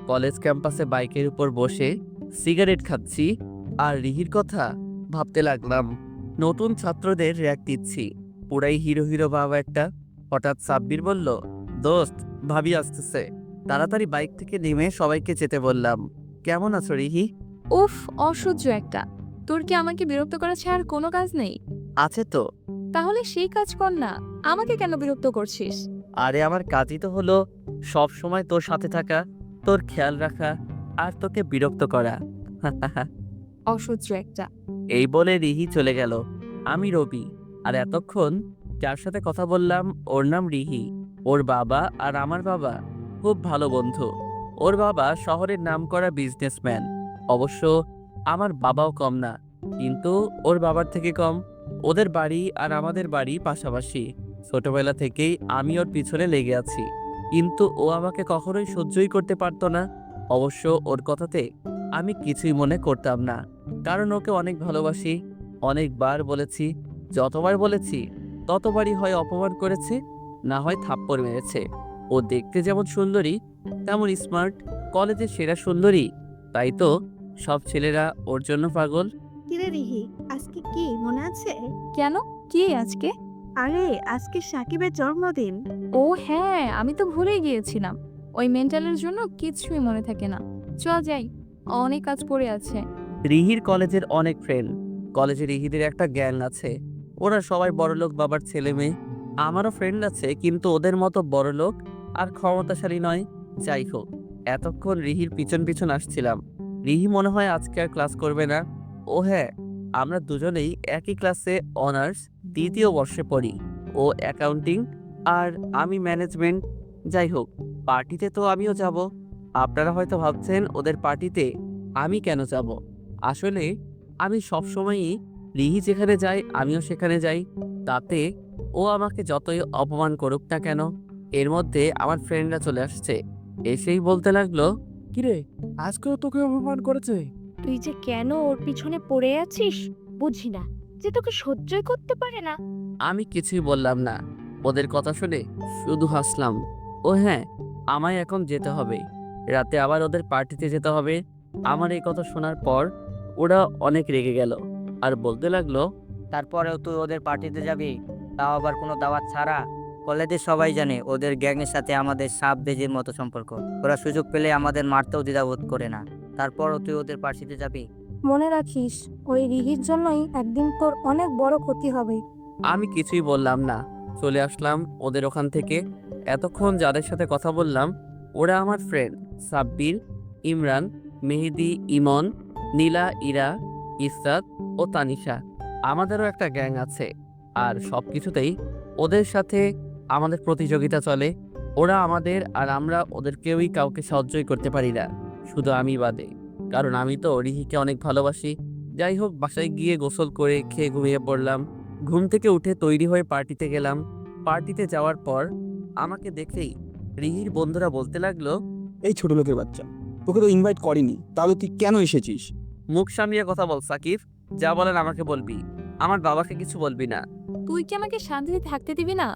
College ক্যাম্পাসে বাইকের উপর বসে সিগারেট খাচ্ছি আর রিহির কথা ভাবতে লাগলাম। নতুন ছাত্রদের র্যাক দিচ্ছি, পুরাই হিরো হিরো ভাব একটা। হঠাৎ সাব্বির বলল, দোস্ত, ভাবি আসতেছে। তাড়াতাড়ি বাইক থেকে নেমে সবাইকে যেতে বললাম। কেমন আছো রিহি? উফ, অসহ্য একটা। তোর কি আমাকে বিরক্ত করা ছাড়া আর কোনো কাজ নেই? আছে তো। তাহলে সেই কাজ কর না, আমাকে কেন বিরক্ত করছিস? আরে আমার কাজই তো হলো সব সময় তোর সাথে থাকা, তোর খেয়াল রাখা আর তোকে বিরক্ত করা। অসহ্য একটা। এই বলে রিহি চলে গেল। আমি রবি, আর এতক্ষণ যার সাথে কথা বললাম ওর নাম রিহি। ওর বাবা আর আমার বাবা খুব ভালো বন্ধু। ওর বাবা শহরের নামকরা বিজনেসম্যান। অবশ্য আমার বাবাও কম না, কিন্তু ওর বাবার থেকে কম। ওদের বাড়ি আর আমাদের বাড়ি পাশাপাশি। ছোটবেলা থেকেই আমি ওর পিছনে লেগে আছি, কিন্তু ও আমাকে কখনোই সহ্যই করতে পারতো না। অবশ্য ওর কথাতে আমি কিছুই মনে করতাম না, কারণ ওকে অনেক ভালোবাসি। অনেকবার বলেছি, যতবার বলেছি ততবারই হয় অপমান করেছে, না হয় থাপ্পড় মেরেছে। ও দেখতে যেমন সুন্দরী তেমন স্মার্ট, কলেজের সেরা সুন্দরী। তাই তো সব ছেলেরা ওর জন্য পাগল। কিরে রিহি, আজকে কি মনে আছে? কেন? কি আজকে? আরে আজকে সাকিবের জন্মদিন। ও হ্যাঁ, আমি তো ভুলেই গিয়েছিলাম। ওই মেন্টালের জন্য কিছুই মনে থাকে না। চল যাই, অনেক কাজ পড়ে আছে। রিহির কলেজের অনেক ফ্রেন্ড। কলেজে রিহিদের একটা গ্যাং আছে, ওরা সবাই বড়লোক বাবার ছেলে মেয়ে। আমারও ফ্রেন্ড আছে, কিন্তু ওদের মতো বড়লোক আর ক্ষমতাশালী নয়। যাই হোক, এতক্ষণ রিহির পিছন পিছন আসছিলাম। রিহি মনে হয় আজকে আর ক্লাস করবে না। ও হ্যাঁ, আমরা দুজনেই একই ক্লাসে অনার্স দ্বিতীয় বর্ষে পড়ি। ও অ্যাকাউন্টিং আর আমি ম্যানেজমেন্ট। যাই হোক, পার্টিতে তো আমিও যাব। আপনারা হয়তো ভাবছেন ওদের পার্টিতে আমি কেন যাব। আসলে আমি সবসময়ই রিহি যেখানে যাই আমিও সেখানে যাই। তাতে ও আমাকে যতই অপমান করুক না কেন, এর মধ্যে আমার ফ্রেন্ডরা চলে আসছে। এসেই বলতে লাগলো, কিরে, আজকেও তোকে অপমান করেছে? তুই যে কেন ওর পিছনে পড়ে আছিস বুঝি না, যে তোকে সহ্যই করতে পারে না। আমি কিছুই বললাম না। ওদের কথা শুনে শুধু হাসলাম। ও হ্যাঁ, আমায় এখন যেতে হবে। রাতে আবার ওদের পার্টিতে যেতে হবে। আমার এই কথা শোনার পর ওরা অনেক রেগে গেল আর বলতে লাগলো, তারপরেও তুই ওদের পার্টিতে যাবি, তাও আবার কোনো দাওয়াত ছাড়া? কলেজে সবাই জানে ওদের গ্যাংয়ের সাথে আমাদের সাপ বেজির মতো সম্পর্ক। ওরা সুযোগ পেলে আমাদের মারতেও দ্বিধাবোধ করে না। তারপরও তুই ওদের পার্টিতে যাবি? মনে রাখিস, ওই রিহির জন্যই একদিন তোর অনেক বড় ক্ষতি হবে। আমি কিছুই বললাম না। চলে আসলাম ওদের ওখান থেকে। এতক্ষণ যাদের সাথে কথা বললাম ওরা আমার ফ্রেন্ড সাব্বির, ইমরান, মেহেদি, ইমন, নীলা, ইরা, ইসরাত ও তানিশা। আমাদেরও একটা গ্যাং আছে, আর সব কিছুতেই ওদের সাথে আমাদের প্রতিযোগিতা চলে। ওরা আমাদের আর আমরা ওদের কেউই কাউকে সহ্যই করতে পারি না, শুধু আমি বাদে, কারণ আমি তো রিহিকে অনেক ভালোবাসি। যাই হোক, বাসায় গিয়ে গোসল করে খেয়ে ঘুমিয়ে পড়লাম। ঘুম থেকে উঠে তৈরি হয়ে পার্টিতে গেলাম। পার্টিতে যাওয়ার পর আমাকে দেখেই রিহির বন্ধুরা বলতে লাগলো, এই ছোট লোকের বাচ্চা, তোকে তো ইনভাইট করিনি, তাহলে তুই কেন এসেছিস? মুখ সামলিয়ে কথা বল সাকিব, যা বলার আমাকে বলবি, আমার বাবাকে কিছু বলবি না। তুই কি আমাকে শান্তিতে থাকতে দিবি না?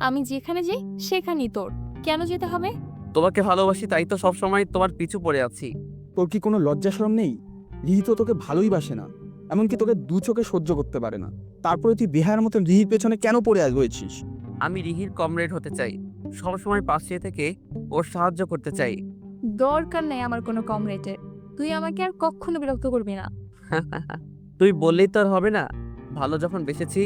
আমি যেখানে যাই সেখানেই তোর কেন যেতে হবে? তোমাকে ভালোবাসি, তাই তো সবসময় তোমার পিছু পড়ে আছি। তোর কি কোনো লজ্জা শরম নেই? রিহি তো তোকে ভালোই বাসে না, এমনকি তোকে দু চোখে সহ্য করতে পারে না। তারপরে তুই বেহার মতন রিহির পেছনে কেন পড়ে রয়েছিস? আমি রিহির কমরেড হতে চাই, সবসময় পাশে থেকে ওর সাহায্য করতে চাই। দরকার নেই আমার কোনো কমরেডের। তুই আমাকে আর কখনো বিরক্ত করবি না। তুই বললেই তো আর হবে না। ভালো যখন বেসেছি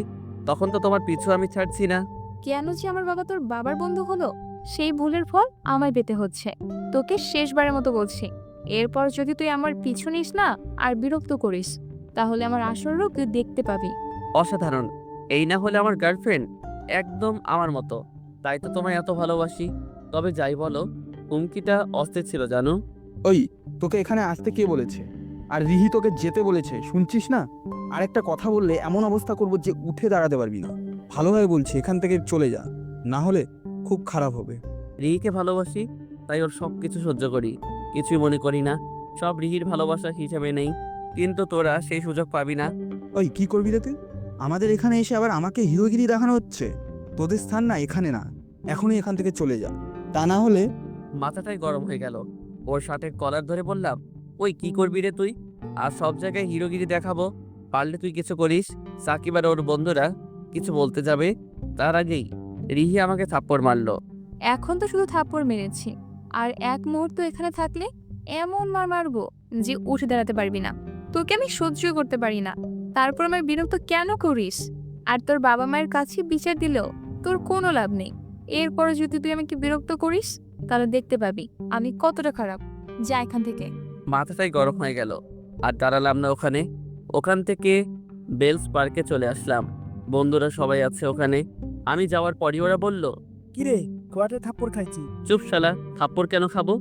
তখন তো তোমার পিছু আমি ছাড়ছি না। কেন যে আমার বাবা তোর বাবার বন্ধু হলো, সেই ভুলের ফল আমায় পেতে হচ্ছে। তোকে শেষবারের মতো বলছি, এরপর যদি তুই আমার পিছু নিস না আর বিরক্ত করিস, তাহলে আমার আসল রূপ তুই দেখতে পাবি। অসাধারণ। এই না হলে আমার গার্লফ্রেন্ড, একদম আমার মতো। তাই তো তোমায় এত ভালোবাসি। তবে যাই বলো, হুমকিটা অস্থির ছিল জানো। ওই, তোকে এখানে আসতে কে বলেছে? আর রিহি তোকে যেতে বলেছে, শুনছিস না? আর একটা কথা বললে এমন অবস্থা করবো যে উঠে দাঁড়াতে পারবি না। ভালোভাবে বলছি, এখান থেকে চলে যা, না হলে খুব খারাপ হবে। রিহিকে ভালোবাসি, তাই ওর সব কিছু সহ্য করি, কিছুই মনে করি না। সব রিহির ভালোবাসা হিসেবে নেই, কিন্তু তোরা সেই সুযোগ পাবি না। ওই, কি করবি রে তুই? আমাদের এখানে এসে আবার আমাকে হিরোগিরি দেখানো হচ্ছে? তোদের স্থান না এখানে না, এখনই এখান থেকে চলে যা, তা না হলে। মাথাটাই গরম হয়ে গেল। ওর শার্টের কলার ধরে বললাম, ওই কি করবি রে তুই? আর সব জায়গায় হিরোগিরি দেখাবো, পারলে তুই কিছু করিস। সাকিব আর ওর বন্ধুরা কিছু বলতে যাবে, তার আগেই রিহি আমাকে থাপ্পড় মারলো। এখন তো শুধু থাপ্পড় মেরেছি, আর এক মুহূর্ত এখানে থাকলে এমন মার মারবো যে উঠে দাঁড়াতে পারবি না। তোকে আমি সহ্যই করতে পারি না, তারপর আমার বিরক্ত কেন করিস? আর তোর বাবা মায়ের কাছে বিচার দিলেও তোর কোনো লাভ নেই। এরপরে যদি তুই আমাকে বিরক্ত করিস তাহলে দেখতে পাবি আমি কতটা খারাপ। যা এখান থেকে। মাথাটাই গরম হয়ে গেল, আর দাঁড়ালাম না ওখানে। ওখান থেকে বেলস পার্কে চলে আসলাম। বন্ধুরা সবাই আছে ওখানে। আমি যাওয়ার পরই ওরা বলল, কিরে কোয়াটে থাপ্পড় খাইছি? চুপ শালা, থাপ্পড় কেন খাবো?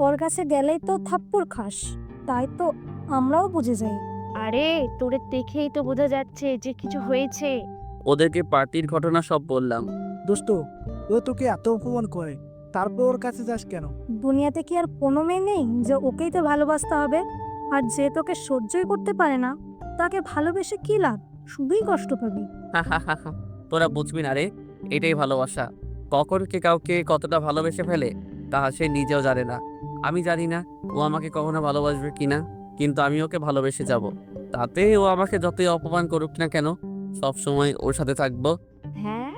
ওর কাছে গেলেই তো থাপ্পড় খাস, তাই তো আমরাও বুঝে যাই। আরে তোরে দেখেই তো বোঝা যাচ্ছে যে কিছু হয়েছে। ওদেরকে পার্টির ঘটনা সব বললাম। দোস্ত, ও তোকে এত অপমান করে, তারপর ওর কাছে যাস কেন? দুনিয়াতে কি আর কোনো মেয়ে নেই যে ওকেই তো ভালোবাসতে হবে? আর যে তোকে সহ্যই করতে পারে না তাকে ভালোবেসে কি লাভ? শুধুই কষ্ট পাবি। তোরা বুঝবি না রে, এটাই ভালোবাসা। কখন কে কাউকে কতটা ভালোবেসে ফেলে তা সে নিজেও জানে না। আমি জানি না ও আমাকে কখনো ভালোবাসবে কিনা, কিন্তু আমি ওকে ভালোবেসে যাব। তাতে ও আমাকে যতই অপমান করুক না কেন, সব সময় ওর সাথে থাকবো। হ্যাঁ,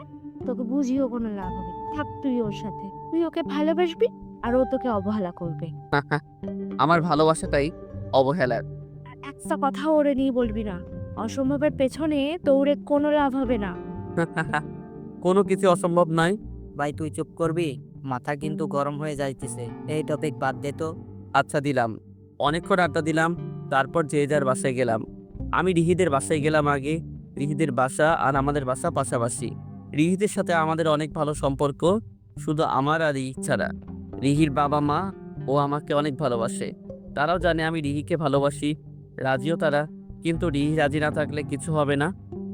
তোকে বুঝিও কোনো লাভ হবে? থাক তুই ওর সাথে, তুই ওকে ভালোবাসবি আর ও তোকে অবহেলা করবে। আমার ভালোবাসাটাই অবহেলার। আর একটা কথা ওরে নিয়ে বলবি না, অসম্ভবের পেছনে দৌড়ে কোনো লাভ হবে না। কোনো কিছু অসম্ভব নয়। ভাই তুই চুপ করবি? মাথা কিন্তু গরম হয়ে যাইতেছে, এই টপিক বাদ দে তো। আচ্ছা দিলাম। অনেকক্ষণ আড্ডা দিলাম, তারপর যে যার বাসায় গেলাম। আমি রিহিদের বাসায় গেলাম আগে। রিহিদের বাসা আর আমাদের বাসা পাশাপাশি। রিহিদের সাথে আমাদের অনেক ভালো সম্পর্ক, শুধু আমার আর রিহি ছাড়া। রিহির বাবা মা ও আমাকে অনেক ভালোবাসে। তারাও জানে আমি রিহিকে ভালোবাসি, রাজিও তারা। কিন্তু রিহি রাজি না থাকলে কিছু হবে না।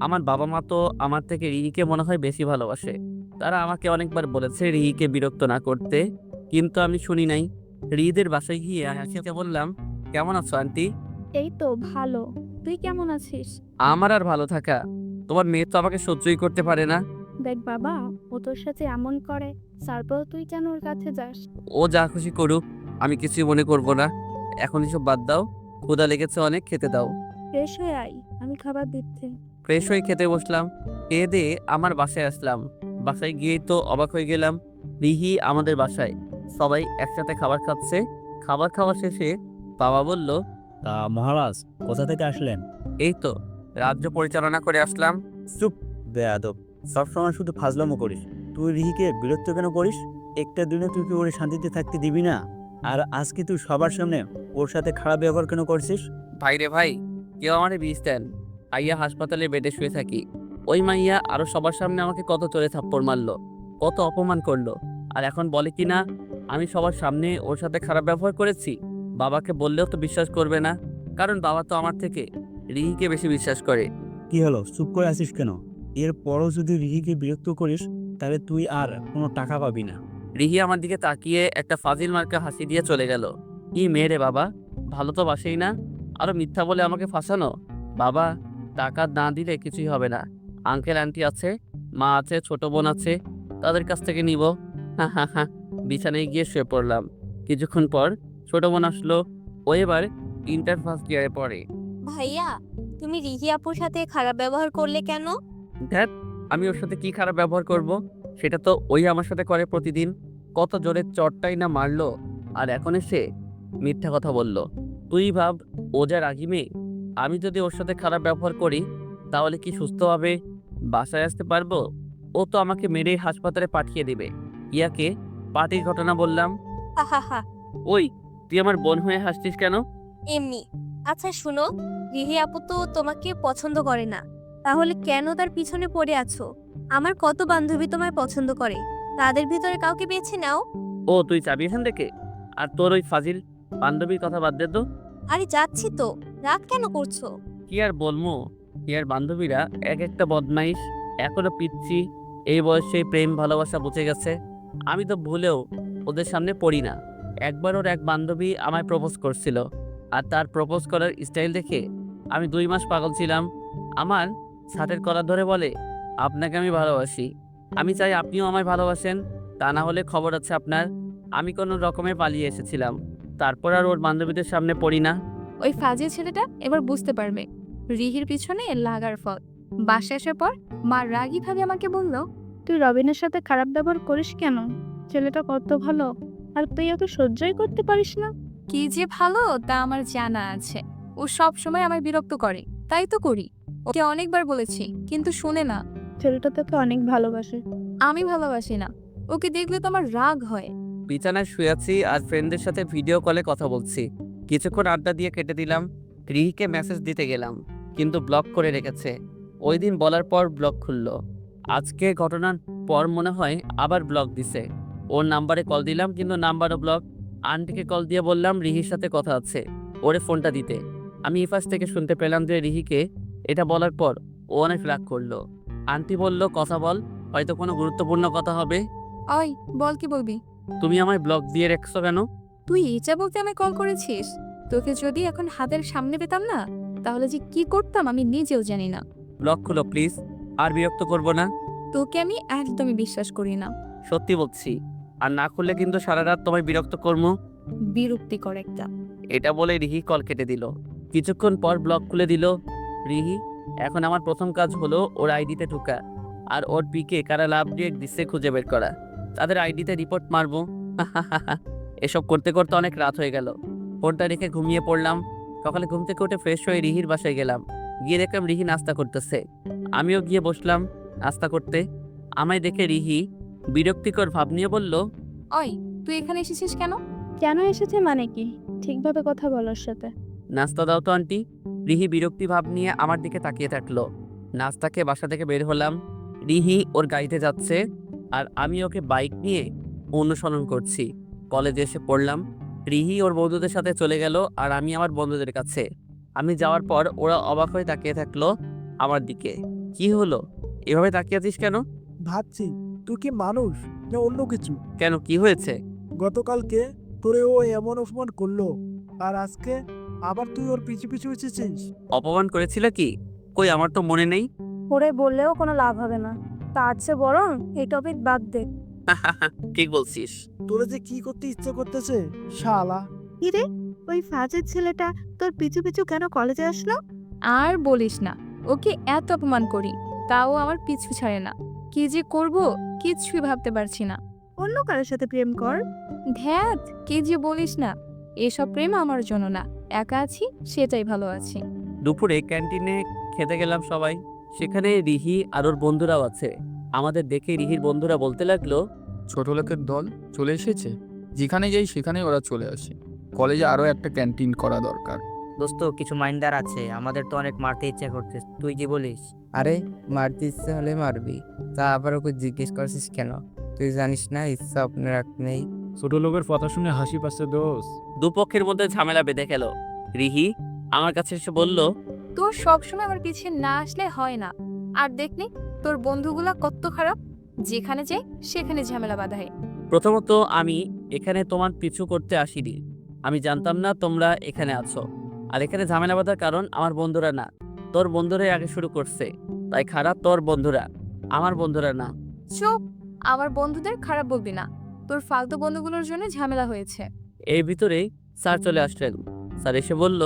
আমার বাবা মা তো আমার থেকে রিহিকে মনে হয় বেশি ভালোবাসে। তারা আমাকে অনেকবার বলেছে রিহিকে বিরক্ত না করতে, কিন্তু আমি শুনি নাই। রিহিদের বাসায় গিয়ে আয়াকে বললাম, কেমন আছো আন্টি? এই তো ভালো, তুই কেমন আছিস? আমার আর ভালো থাকা, তোমার মেয়ে তো আমাকে সহ্যই করতে পারে না। দেখ বাবা, ও তোর সাথে এমন করে, তারপর তুই কেন ওর কাছে যাস? ও যা খুশি করুক, আমি কিছুই মনে করব না। এখন এসব বাদ দাও, ক্ষুধা লেগেছে অনেক, খেতে দাও। ফ্রেশ হয়ে আয়, আমি খাবার দিচ্ছি। ফ্রেশ হয়ে খেতে বসলাম। খেয়ে দিয়ে আমার বাসায় আসলাম। বাসায় গিয়েই তো অবাক হয়ে গেলাম, রিহি আমাদের বাসায়। সবাই একসাথে খাবার খাচ্ছে। খাবার খাওয়া শেষে বাবা বলল, তা মহারাজ, কোথা থেকে আসলেন? এই তো রাজ্য পরিচালনা করে আসলাম। চুপ বেয়াদব, সবসময় শুধু ফাজলামো করিস। তুই রিহিকে বিরক্ত কেন করিস? একটা দিনে তুই কি ওর শান্তিতে থাকতে দিবি না? আর আজকে তুই সবার সামনে ওর সাথে খারাপ ব্যবহার কেন করছিস? ভাই রে ভাই, কেউ আমারে বিষ দেন। আইয়া হাসপাতালে বেডে শুয়ে থাকি। ওই মাইয়া আরো সবার সামনে আমাকে কত চড়ে থাপ্পড় মারলো, কত অপমান করলো। আর এখন বলে কি না আমি সবার সামনে ওর সাথে খারাপ ব্যবহার করেছি। বাবাকে বললেও তো বিশ্বাস করবে না, কারণ বাবা তো আমার থেকে রিহিকে বেশি বিশ্বাস করে। কি হলো, চুপ করে আছিস কেন? এরপরও যদি রিহিকে বিরক্ত করিস তাহলে তুই আর কোনো টাকা পাবি না। রিহি আমার দিকে তাকিয়ে একটা ফাজিল মার্কা হাসি দিয়ে চলে গেল। কি মেয়ে রে বাবা, ভালো তো বাসেই না, আরো মিথ্যা বলে আমাকে ফাঁসানো। বাবা, টাকা না দিলে কিছুই হবে না। আঙ্কেল আন্টি আছে, মা আছে, ছোট বোন আছে, তাদের কাছ থেকে নিব। হা হা হা। বিছানায় গিয়ে শুয়ে পড়লাম। কিছুক্ষণ পর ছোট বোন আসলো। ও এবার ইন্টার ফার্স্ট ইয়ারে পড়ে। ভাইয়া, তুমি রিহি আপুর সাথে খারাপ ব্যবহার করলে কেন? ধ্যাত, আমি ওর সাথে কি খারাপ ব্যবহার করব? সেটা তো ওই আমার সাথে করে প্রতিদিন। কত জোরে চটটাই না মারলো, আর এখন এসে মিথ্যা কথা বলল। তুই ভাব, ও যা রাগী মেয়ে। আমি যদি ওর সাথে খারাপ ব্যবহার করি তাহলে কি সুস্থভাবে বাসায় আসতে পারবো? ও তো আমাকে মেরেই হাসপাতালে পাঠিয়ে দিবে। ইয়াকে পার্টির ঘটনা বললাম। হা। ওই, তুই আমার বোন হয়ে হাসছিস কেন? এমনি। আচ্ছা শুনো, রিহি আপু তো তোমাকে পছন্দ করে না, তাহলে কেন তার পিছনে পড়ে আছো? আমার কত বান্ধবী তোমায় পছন্দ করে, তাদের ভিতরে কাউকে বেছে নাও। ও তুই চাবি এখান থেকে। আর তোর ওই ফাজিল বান্ধবীর কথা বাদ দে তো। আরে যাচ্ছি তো, রাগ কেন করছো? কি আর বলবো, কি আর বান্ধবীরা এক একটা বদমাইশ, এখনো পিচ্ছি। এই বয়সে প্রেম ভালোবাসা বুঝে গেছে। আমি তো ভুলেও ওদের সামনে পড়ি না। একবার ওর এক বান্ধবী আমায় প্রপোজ করছিল, আর তার প্রপোজ করার স্টাইল দেখে আমি 2 মাস পাগল ছিলাম। আমার শার্টের কলার ধরে বলে, আপনাকে আমি ভালোবাসি। আমি চাই আপনিও আমায় ভালোবাসেন, তা না হলে খবর আছে আপনার। আমি কোনো রকমে পালিয়ে এসেছিলাম। তারপর আর ওর বান্ধবীদের সামনে পড়ি না। ওই ফাজিল ছেলেটা এবার বুঝতে পারবে রিহির পিছনে লাগার ফল। বাসায় আসার পর মা রাগীভাবে আমাকে বলল, তুই রবিনের সাথে খারাপ ব্যবহার করিস কেন? ছেলেটা কত ভালো, আর তুই ওকে সহ্যই করতে পারিস না। কি যে ভালো তা আমার জানা আছে। ও সব সময় আমায় বিরক্ত করে, তাই তো করি। ওকে অনেকবার বলেছি কিন্তু শুনে না। ছেলেটা তোকে অনেক ভালোবাসে। আমি ভালোবাসি না, ওকে দেখলে তো আমার রাগ হয়। বিছানায় শুয়ে আছি আর ফ্রেন্ডদের সাথে ভিডিও কলে কথা বলছি। কিছুক্ষণ আড্ডা দিয়ে কেটে দিলাম। রিহিকে মেসেজ দিতে গেলাম, কিন্তু ব্লক করে রেখেছে। ওই দিন বলার পর ব্লক খুললো। আজকে ঘটনার পর মনে হয় আবার ব্লক দিছে। ওর নাম্বারে কল দিলাম, কিন্তু নাম্বারও ব্লক। আন্টিকে কল দিয়ে বললাম রিহির সাথে কথা আছে, ওরে ফোনটা দিতে। আমি ইফাস থেকে শুনতে পেলাম যে রিহিকে এটা বলার পর ও অনেক রাগ করলো। আন্টি বলল কথা বল, হয়তো কোনো গুরুত্বপূর্ণ কথা হবে। ওই বল, কি বলবি? তুমি আমায় ব্লক দিয়ে রেখেছো কেন? তুই এটা বলতে আমায় কল করেছিস? তোকে যদি এখন হাতের সামনে পেতাম না, তাহলে যে কি করতাম আমি নিজেও জানি না। ব্লক খুলো প্লিজ, আর বিরক্ত করব না। তোকে আমি একদমই বিশ্বাস করি না। সত্যি বলছি, আর না খুললে কিন্তু সারা রাত তোমায় বিরক্ত করবো। বিরক্তিকর একটা। এটা বলে রিহি কল কেটে দিল। কিছুক্ষণ পর ব্লক খুলে দিল। রিহি, এখন আমার প্রথম কাজ হলো ওর আইডিতে ঢোকা আর ওর পিকে কারা লাভ রিয়েক্ট দিচ্ছে খুঁজে বের করা। তাদের আইডিতে রিপোর্ট মারবো। এসব করতে করতে অনেক রাত হয়ে গেল। ফোনটা রেখে ঘুমিয়ে পড়লাম। সকালে ঘুম থেকে উঠে ফ্রেশ হয়ে রিহির বাসায় গেলাম। গিয়ে দেখলাম রিহি নাস্তা করতেছে। আমিও গিয়ে বসলাম নাস্তা করতে। আমায় দেখে রিহি বিরক্তিকর ভাব নিয়ে বলল, ওই তুই এখানে এসেছিস কেন? কেন এসেছে মানে কি? ঠিকভাবে কথা বলার সাথে। নাস্তা দাও তো আন্টি। রিহি বিরক্তি ভাব নিয়ে আমার দিকে তাকিয়ে থাকলো। নাস্তাকে বাসা থেকে বের হলাম। রিহি ওর গাড়িতে যাচ্ছে আর আমি ওকে বাইক নিয়ে অনুসরণ করছি। কলেজে এসে পড়লাম। রিহি ওর বন্ধুদের সাথে চলে গেল আর আমি আমার বন্ধুদের কাছে। আমি যাওয়ার পর ওরা অবাক হয়ে তাকিয়ে থাকলো আমার দিকে। কি হলো, এভাবে তাকিয়ে আছিস কেন? ভাবছি তুই কি মানুষ না অন্য কিছু। কেন, কি হয়েছে? গতকালকে তোরে ও এমন অপমান করলো, আর আজকে আবার তুই ওর পিছু পিছু এসেছিস। অপমান করেছিল কি? কই, আমার তো মনে নেই। ওরে বললেও কোনো লাভ হবে না, তার চেয়ে বরং এই টপিক বাদ দে। ঠিক বলছিস। তোরে যে কি করতে ইচ্ছে করতেছে শালা। কিরে, ওই ফাজের ছেলেটা তোর পিছু পিছু কেন কলেজে আসলো? আর বলিস না, ওকে এত অপমান করি তাও আমার পিছু ছাড়ে না। কি যে করব কিছুই ভাবতে পারছি না। অন্য কারোর সাথে প্রেম কর। ধ্যাত, কি যে বলিস না, এসব প্রেম আমার জন্য না। একা আছি সেটাই ভালো আছি। দুপুরে ক্যান্টিনে খেতে গেলাম সবাই। সেখানে রিহি আর ওর বন্ধুরাও আছে। আমাদের দেখে রিহির বন্ধুরা বলতে লাগলো, ছোট লোকের দল চলে এসেছে। যেখানে যাই সেখানে ওরা চলে আসে। কলেজে আরও একটা ক্যান্টিন করা দরকার। দোস্ত কিছু মাইন্ডার আছে, আমাদের তো অনেক মারতে ইচ্ছা করছে, তুই কি বলিস? আরে মারতে ইচ্ছে হলে মারবি, তা আবার ওকে জিজ্ঞেস করছিস কেন? তুই জানিস না ইচ্ছা আপনার রাখ নেই। ছোট লোকের কথা শুনে হাসি পাচ্ছে দোষ। দুপক্ষের মধ্যে ঝামেলা বেঁধে গেল। রিহি আমার কাছে এসে বলল, তোর সবসময় আমার পিছিয়ে না আসলে হয় না। আর দেখলি তোর বন্ধুগুলা কত খারাপ, যেখানে যাই সেখানে ঝামেলা বাঁধায়। প্রথমত আমি এখানে তোমার পিছু করতে আসিনি। আমি জানতাম না তোমরা এখানে আছো। আর এখানে ঝামেলা বাঁধার কারণ আমার বন্ধুরা না, তোর বন্ধুরাই আগে শুরু করছে। তাই খারাপ তোর বন্ধুরা, আমার বন্ধুরা না। চুপ, আমার বন্ধুদের খারাপ বলবি না। তোর ফালতু বন্ধুগুলোর জন্য ঝামেলা হয়েছে। এর ভিতরেই স্যার চলে আসলেন। স্যার এসে বলল,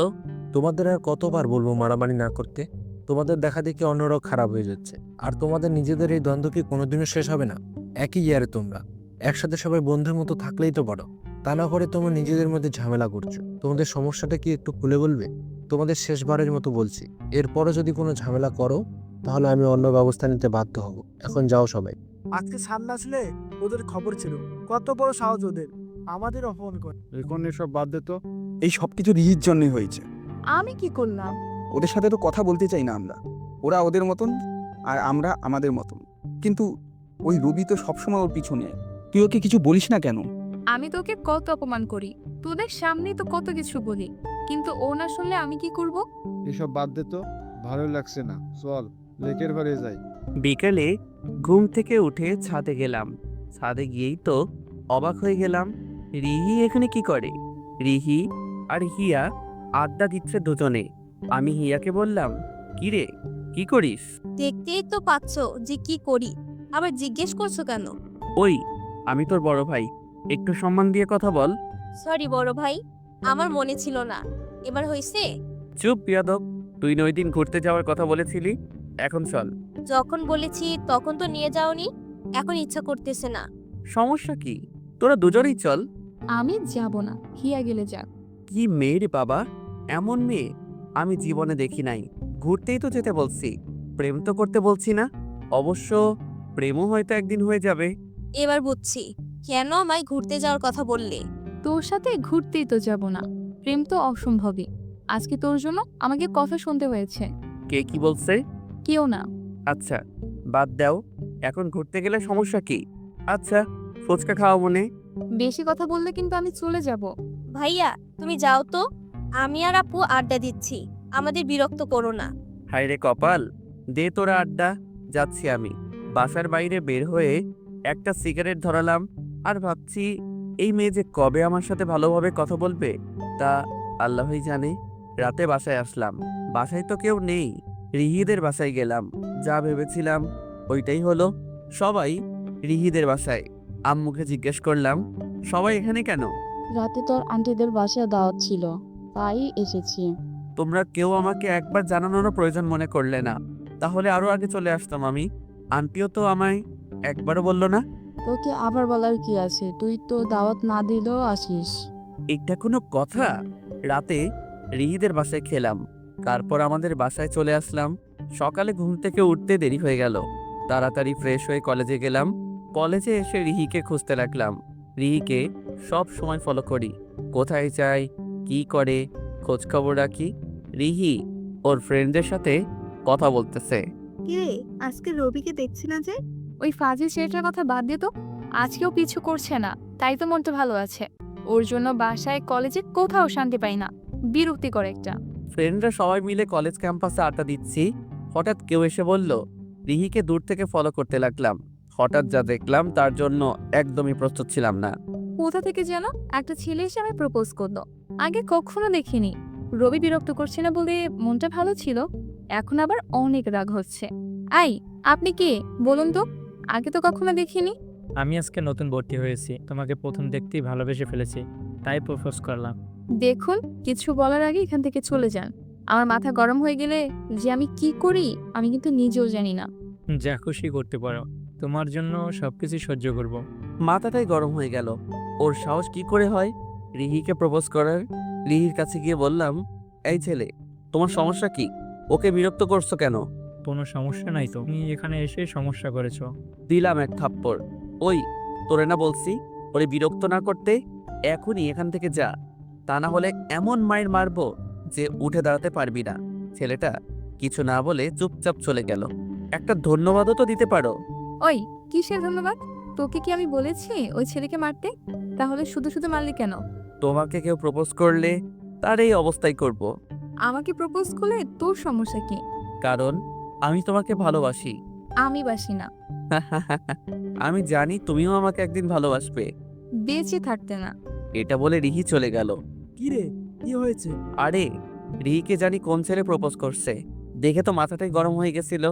তোমাদের আর কতবার বলবো মারামারি না করতে? তোমাদের দেখা দেখি অন্যরাও খারাপ হয়ে যাচ্ছে, আর তোমাদের নিজেদের এই দ্বন্দ্ব কি কোনোদিনও শেষ হবে না? একই ইয়ারে তোমরা একসাথে সবাই বন্ধুর মতো থাকলেই তো পারো, তা না করে তোমরা নিজেদের মধ্যে ঝামেলা করছো। তোমাদের সমস্যাটা কি একটু খুলে বলবে? তোমাদের শেষবারের মতো বলছি, এরপরও যদি কোনো ঝামেলা করো তাহলে আমি অন্য ব্যবস্থা নিতে বাধ্য হব। এখন যাও সবাই। আজকে সামনে আসলে ওদের খবর ছিল, কত বড় সাহস ওদের আমাদের অপমান করে। এখন এসব বাদ দে তো। এই সব কিছু রিহির জন্যই হয়েছে। আমি কি করলাম? ওদের সাথে তো কথা বলতে চাই না আমরা। ওরা ওদের মতন আর আমরা আমাদের মতন। কিন্তু ওই রবি তো সবসময় ওর পিছনে। তুই ওকে কিছু বলিস না কেন? আমি তোকে কত অপমান করি, তোদের সামনেই তো কত কিছু বলি, কিন্তু ও না শুনলে আমি কি করব? এসব বাদ দে তো, ভালো লাগছে না, চল লেকের ঘরে যাই। বিকেলে ঘুম থেকে উঠে ছাদে গেলাম। ছাদে গিয়েই তো অবাক হয়ে গেলাম, রিহি এখানে কি করে? রিহি আর হিয়া আড্ডা দিচ্ছে দুজনে। আমি হিয়াকে বললাম, কি রে, কি করিস? দেখতেই তো পাচ্ছ যে কি করি, আবার জিজ্ঞেস করছো কেন? ওই, আমি তোর বড় ভাই, একটু সম্মান দিয়ে কথা বল। সরি বড় ভাই, আমার মনে ছিল না। এবার হইছে? চুপ বিয়াদব, তুই না ওই দিন ঘুরতে যাওয়ার কথা বলেছিলি, এখন চল। যখন বলেছি তখন তো নিয়ে যাওনি, এখন ইচ্ছা করতেছে না। সমস্যা কি? তোরা দুজনেই চল। আমি যাব না, হিয়া গেলে যাক। কি মেয়ে রে বাবা, এমন মেয়ে আমি জীবনে দেখি নাই। ঘুরতেই তো যেতে বলছি, প্রেম তো করতে বলছি না। অবশ্য প্রেমও হয়তো একদিন হয়ে যাবে। এবার বুঝছি কেন আমায় ঘুরতে যাওয়ার কথা বললে। তোর সাথে ঘুরতেই তো যাব না, প্রেম তো অসম্ভবই। আজকে তোর জন্য আমাকে কথা শুনতে হয়েছে। কে কি বলছে? কেউ না। আচ্ছা বাদ দাও, এখন ঘুরতে গেলে সমস্যা কি? আচ্ছা ফুচকা খাওয়া মনে। বেশি কথা বললে কিন্তু আমি চলে যাব। ভাইয়া তুমি যাও তো, আমি আর আপু আড্ডা দিচ্ছি, আমাদের বিরক্ত করো না। হায় রে কপাল, দে তোরা আড্ডা। যাচ্ছি আমি। বাসার বাইরে বের হয়ে একটা সিগারেট ধরালাম আর ভাবছি এই মেয়ে যে কবে আমার সাথে ভালোভাবে কথা বলবে তা আল্লাহই জানে। রাতে বাসায় আসলাম, বাসায় তো কেউ নেই। রিহিদের বাসায় গেলাম, যা ভেবেছিলাম ওইটাই হলো। সবাই রিহিদের বাসায়। আম্মুকে জিজ্ঞেস করলাম, সবাই এখানে কেন? রাতে তোর আন্টিদের বাসায় দাওয়াত ছিল, তাই এসেছি। তোমরা কেউ আমাকে একবার জানানোরও প্রয়োজন মনে করলে না, তাহলে আরো আগে চলে আসতাম আমি। আন্টিও তো আমায় একবারও বলল না। তোকে আবার বলার কি আছে, তুই তো দাওয়াত না দিলেও আসিস। এটা কোনো কথা? রাতে রিহিদের বাসায় খেলাম, তারপর আমাদের বাসায় চলে আসলাম। সকালে ঘুম থেকে উঠতে দেরি হয়ে গেল, তাড়াতাড়ি ফ্রেশ হয়ে কলেজে গেলাম। কলেজে এসে রিহিকে খুঁজতে লাগলাম। রিহিকে সব সময় ফলো করি, কোথায় যায়, কি করে, খোঁজ খবর রাখি। রিহি ওর ফ্রেন্ডদের সাথে কথা বলতেছে। কিরে, আজকে রবিকে দেখছি না যে? ওই ফাজিল ছেলেটার কথা বাদ দিয়ে তো, আজকেও পিছু করছে না, তাই তো মনটা ভালো আছে। ওর জন্য বাসায় কলেজে কোথাও শান্তি পাই না, বিরক্তিকর একটা। ফ্রেন্ডরা সবাই মিলে কলেজ ক্যাম্পাসে আড্ডা দিচ্ছি, হঠাৎ কেউ এসে বলল। রিহিকে দূর থেকে ফলো করতে লাগলাম। হঠাৎ যা দেখলাম তার জন্য একদমই প্রস্তুত ছিলাম না। কোথা থেকে যেন একটা ছেলে এসে আমি প্রপোজ করলো, আগে কখনো দেখিনি। রবি বিরক্ত করছে না বলে মনটা ভালো ছিল, এখন আবার অনেক রাগ হচ্ছে। আই, আপনি কে বলুন তো, আগে তো কখনো দেখিনি। আমি আজকে নতুন ভর্তি হয়েছি, তোমাকে প্রথম দেখতেই ভালোবেসে ফেলেছি, তাই প্রপোজ করলাম। দেখুন, কিছু বলার আগে এখান থেকে চলে যান। আমার মাথা গরম হয়ে গেলে যে আমি কি করি আমি কিন্তু নিজেও জানি না। যা খুশি করতে পারো, তোমার জন্য সবকিছু সহ্য করব। মাথাটাই গরম হয়ে গেল। ওর সাহস কি করে হয় রিহিকে প্রপোজ করার? রিহির কাছে গিয়ে বললাম, এই ছেলে, তোমার সমস্যা কি? ওকে বিরক্ত করছো কেন? কোনো সমস্যা নাই তো, তুমি এখানে এসে সমস্যা করেছো। দিলাম এক থাপ্পড়। ওই, তোরে না বলছি ওরে বিরক্ত না করতে? এখনই এখান থেকে যা, তা না হলে এমন মায়ের মারবো যে উঠে দাঁড়াতে পারবি না। ছেলেটা কিছু না বলে চুপচাপ চলে গেল। একটা ধন্যবাদও তো দিতে পারো। ওই, কিসের ধন্যবাদ? তোকে কি আমি বলেছি ওই ছেলেকে মারতে? তাহলে শুধু শুধু মারলি কেন? তোমাকে কেউ প্রপোজ করলে তার এই অবস্থাই করব। আমাকে প্রপোজ করলে তোর সমস্যা কি? কারণ আমি তোমাকে ভালোবাসি। আমি বাসি না। আমি জানি তুমিও আমাকে একদিন ভালোবাসবে। বেঁচে থাকতে না। এটা বলে রিহি চলে গেল। কি রে, কি হয়েছে? আরে রিহিকে জানি কোন ছেলে প্রপোজ করছে, দেখে তো মাথাটাই গরম হয়ে গেছিল।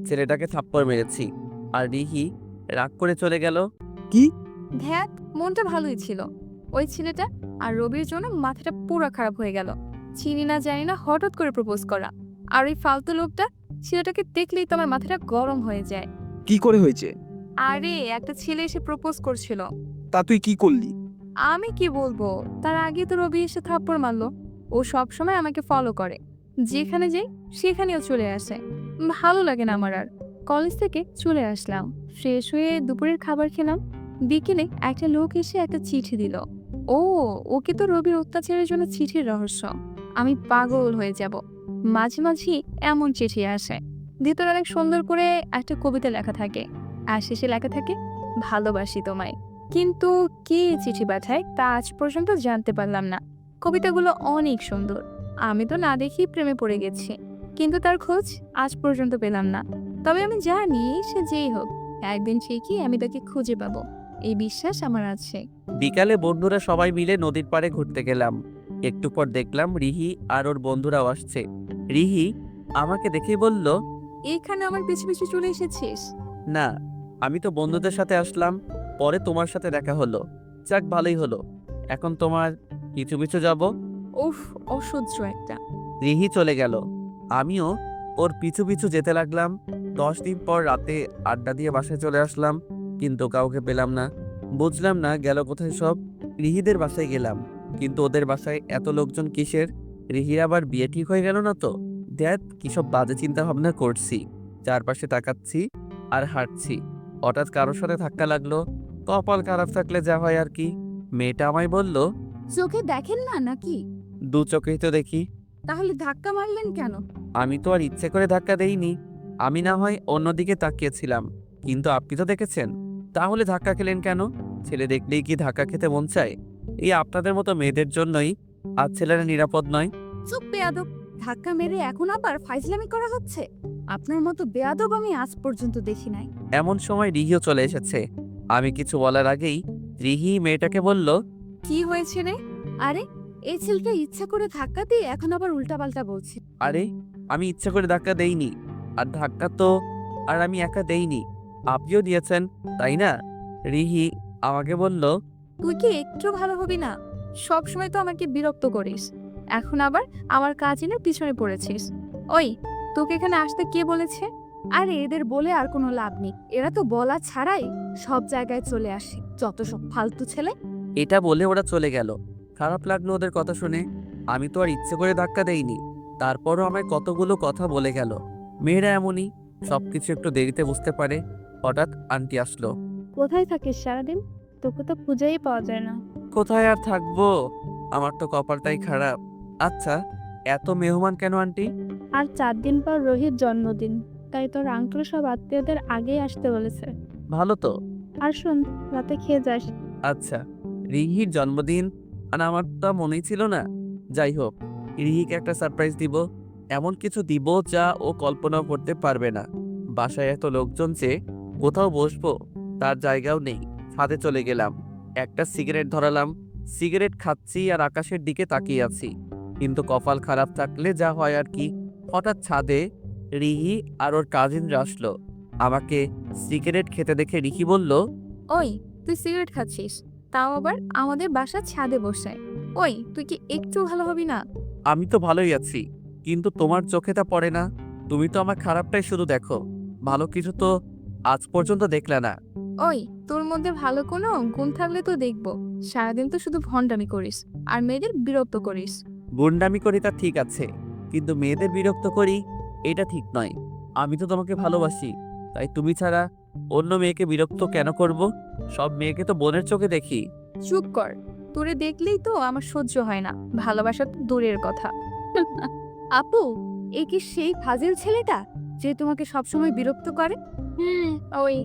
ছেলেটাকে থাপ্পড় মেরেছি আর রিহি রাগ করে চলে গেল। কি? ধ্যাত, মনটা ভালোই ছিল। ওই ছেলেটা আর রবির জন্য মাথাটা পুরো খারাপ হয়ে গেল। চিনি না জানি না হঠাৎ করে প্রপোজ করা। আর ওই ফালতু লোকটা, ছেলেটাকে দেখলেই তো আমার মাথাটা গরম হয়ে যায়। কি করে হয়েছে? আরে একটা ছেলে এসে প্রপোজ করছিল। তা তুই কি করলি? আমি কি বলবো, তার আগে তো রবি এসে থাপ্পড় মারলো। ও সব সময় আমাকে ফলো করে, যেখানে যাই সেখানেও চলে আসে। ভালো লাগে না আমার আর। কলেজ থেকে চলে আসলাম, ফ্রেশ হয়ে দুপুরের খাবার খেলাম। বিকেলে একটা লোক এসে একটা চিঠি দিল। ও, ওকে তো রবির অত্যাচারের জন্য চিঠির রহস্য। আমি পাগল হয়ে যাব। মাঝে মাঝে এমন চিঠি আসে, ভিতরে অনেক সুন্দর করে একটা কবিতা লেখা থাকে, আর শেষে লেখা থাকে ভালোবাসি তোমায়। কিন্তু কে চিঠি পাঠায় তা আজ পর্যন্ত জানতে পারলাম না। কবিতাগুলো অনেক সুন্দর, আমি তো না দেখেই প্রেমে পড়ে গেছি, কিন্তু তার খোঁজ আজ পর্যন্ত পেলাম না। তবে আমি জানি সে যেই হোক একদিন ঠিকই আমি তাকে খুঁজে পাবো, এই বিশ্বাস আমার আছে। বিকালে বন্ধুরা সবাই মিলে নদীর পাড়ে ঘুরতে গেলাম। একটু পর দেখলাম রিহি আর ওর বন্ধুরাও আসছে। রিহি আমাকে দেখেই বলল, এখানে আমার পিছু পিছু চলে এসেছিস? না, আমি তো বন্ধুদের সাথে আসলাম, পরে তোমার সাথে দেখা হলো। যাক ভালোই হলো। এখন তোমার পিছু পিছু যাব। উফ, অসহ্য একটা। রিহি চলে গেল, আমিও ওর পিছু পিছু যেতে লাগলাম। 10 দিন পর রাতে আড্ডা দিয়ে বাসায় চলে আসলাম, কিন্তু কাউকে পেলাম না। বুঝলাম না গেল কোথায় সব। রিহিদের বাসায় গেলাম, কিন্তু ওদের বাসায় এত লোকজন কিসের? রিহির আবার বিয়ে ঠিক হয়ে গেল না তো? দেখ কি সব বাজে চিন্তা ভাবনা করছি। চারপাশে তাকাচ্ছি আর হাঁটছি, হঠাৎ কারোর সাথে ধাক্কা লাগলো। কপাল খারাপ থাকলে যা হয় আর কি। মেয়েটা আমায় বলল, চোখে দেখেন না নাকি? দু চোখেই তো দেখি। তাহলে ধাক্কা মারলেন কেন? আমি তো আর ইচ্ছে করে ধাক্কা দেইনি, আমি না হয় অন্যদিকে তাকিয়েছিলাম। কিন্তু আপনি তো দেখেছেন, তাহলে ধাক্কা খেলেন কেন? ছেলে দেখলেই কি ধাক্কা খেতে মন চায়? এই আপনাদের মতো মেয়েদের জন্যই আজ ছেলেরা নিরাপদ নয়। চুপ বেয়াদব! ধাক্কা মেরে এখন আবার ফাইজলামি করা হচ্ছে? আপনার মতো বেয়াদব আমি আজ পর্যন্ত দেখি নাই। এমন সময় রিহিও চলে এসেছে। আমি কিছু বলার আগেই রিহি মেয়েটাকে বলল, কি হয়েছে রে? আরে, এই ছেলেটা ইচ্ছা করে ধাক্কা দিয়ে এখন আবার উল্টাপাল্টা বলছে। আরে আমি ইচ্ছা করে ধাক্কা দেইনি, আর ধাক্কা তো আর আমি একা দেইনি, আপনিও দিয়েছেন তাই না? রিহি আমাকে বলল, তুই কি একটু ভালো হবি না? সব সময় তো আমাকে বিরক্ত করিস, এখন আবার আমার কাজিনের পিছনে পড়েছিস। ওই, তোকে এখানে আসতে কে বলেছে? আরে এদের বলে আর কোনো লাভ নেই, এরা তো বলা ছাড়াই সব জায়গায় চলে আসে, যত সব ফালতু ছেলে। এটা বলে ওরা চলে গেল। খারাপ লাগলো ওদের কথা শুনে। আমি তো আর ইচ্ছে করে ধাক্কা দেইনি, তারপরও আমায় কতগুলো কথা বলে গেল। মেয়েরা এমনই, সবকিছু একটু দেরিতে বুঝতে পারে। হঠাৎ আন্টি আসলো। কোথায় থাকিস সারাদিন? তোকে তো খুঁজেই পাওয়া যায় না। কোথায় আর থাকবো, আমার তো কপালটাই খারাপ। আচ্ছা, এত মেহমান কেন আন্টি? আর 4 দিন পর রোহিত জন্মদিন, তাই তোর আঙ্কেল সব আত্মীয়দের আগেই আসতে বলেছে। ভালো তো। আর শোন, রাতে খেয়ে যাস। আচ্ছা, রিহির জন্মদিন আর আমার তো মনেই ছিল না। যাই হোক, রিহিকে একটা সারপ্রাইজ দিব, এমন কিছু দিব যা ও কল্পনাও করতে পারবে না। বাসায় এত লোকজন যে কোথাও বসবো তার জায়গাও নেই। ছাদে চলে গেলাম, একটা সিগারেট ধরালাম। সিগারেট খাচ্ছি আর আকাশের দিকে তাকিয়ে আছি। কিন্তু কপাল খারাপ থাকলে যা হয় আর কি। হঠাৎ ছাদে রিহি আর ওর কাজিনরা আসলো। আমাকে সিগারেট খেতে দেখে রিহি বলল, ওই, তুই সিগারেট খাচ্ছিস, তাও আবার আমাদের বাসার ছাদে বসে। ওই, তুই কি একটু ভালো হবি না? আমি তো ভালোই আছি, কিন্তু তোমার চোখে তা পড়ে না। তুমি তো আমার খারাপটাই শুধু দেখো, ভালো কিছু তো আজ পর্যন্ত দেখলে না। ওই, তোর মধ্যে ভালো কোনো গুণ থাকলে তো দেখবো। সারাদিন তো শুধু ভণ্ডামি করিস আর মেয়েদের বিরক্ত করিস। গুন্ডামি করি তা ঠিক আছে, কিন্তু মেয়েদের বিরক্ত করি এটা ঠিক নয়। আমি তো তোমাকে ভালোবাসি, তাই তুমি ছাড়া অন্য মেয়েকে বিরক্ত কেন করব? সব মেয়েকে তো বোনের চোখে দেখি। চুপ কর, তোরে দেখলেই তো আমার সহ্য হয় না, ভালোবাসা তো দূরের কথা। আপু, এ কি সেই ফাজিল ছেলেটা যে তোমাকে সবসময় বিরক্ত করে? ওই,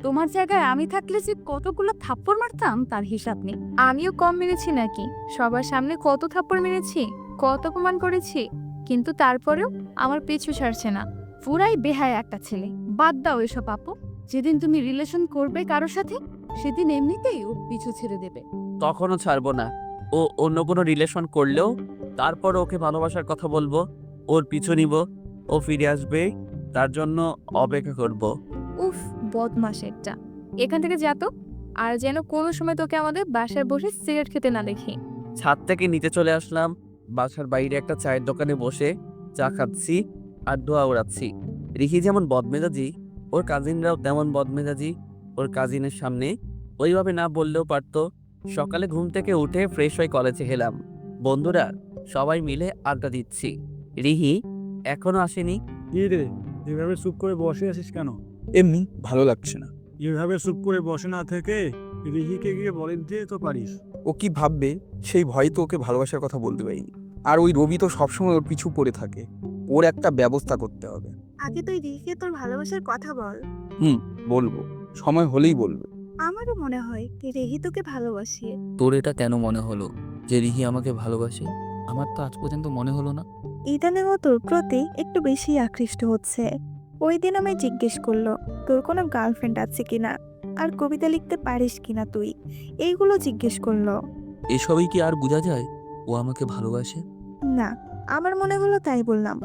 তোমার জায়গায় আমি থাকলে যে কতগুলো থাপ্পড় মারতাম তার হিসাব নেই। আমিও কম মেরেছি নাকি? সবার সামনে কত থাপ্পড় মেরেছি, কত অপমান করেছি, কিন্তু তারপরেও আমার পিছু ছাড়ছে না। পুরাই বেহায়া একটা ছেলে। বাদ দাও এসব আপু, যেদিন তুমি রিলেশন করবে কারোর সাথে সেদিন এমনিতেই ও পিছু ছেড়ে দেবে। তখনও ছাড়বো না। ও অন্য কোনো রিলেশন করলেও তারপর ওকে ভালোবাসার কথা বলবো, ওর পিছু নিব, ও ফিরে আসবে, তার জন্য অপেক্ষা করব। উফ, বদমাস একটা। এখান থেকে যা তো, আর যেন কোনো সময় তোকে আমাদের বাসায় বসে সিগারেট খেতে না দেখি। ছাদ থেকে নিচে চলে আসলাম। বাসার বাইরে একটা চায়ের দোকানে বসে চা খাচ্ছি আর ধোয়া উড়াচ্ছি। রিহি যেমন বদমেজাজি, ওর কাজিনরাও তেমন বদমেজাজি। ওর কাজিনের সামনে ওইভাবে না বললেও পারতো। সকালে ঘুম থেকে উঠে ফ্রেশ হয়ে কলেজে গেলাম। বন্ধুরা সবাই মিলে আড্ডা দিচ্ছি। রিহি এখনো আসেনি। কি রে, এভাবে চুপ করে বসে আছিস কেন? এমনি ভালো লাগছে না। এভাবে চুপ করে বসে না থেকে রিহিকে গিয়ে বলে দিতে তো পারিস। ও কি ভাববে সেই ভয় তো ওকে ভালোবাসার কথা বলতে পারিনি। আর ওই রবি তো সবসময় ওর পিছু পড়ে থাকে, ওর একটা ব্যবস্থা করতে হবে। আগে তুই রিহিকে তোর ভালোবাসার কথা বল। বলবো, সময় হলেই বলবে। আমারও মনে হয় রিহি তোকে ভালোবাসে। তোর এটা কেন মনে হলো যে রিহি আমাকে ভালোবাসে? আমার তো আজ পর্যন্ত মনে হলো না। ইদানিং ও তোর প্রতি একটু বেশি আকৃষ্ট হচ্ছে। ওই দিন আমায় জিজ্ঞেস করলো তোর কোনো গার্লফ্রেন্ড আছে কিনা, আর কবিতা লিখতে পারিস কিনা তুই, এইগুলো জিজ্ঞেস করলো। এসবই কি আর বোঝা যায় ও আমাকে ভালোবাসে? না, আমার মনে হলো তাই বললাম।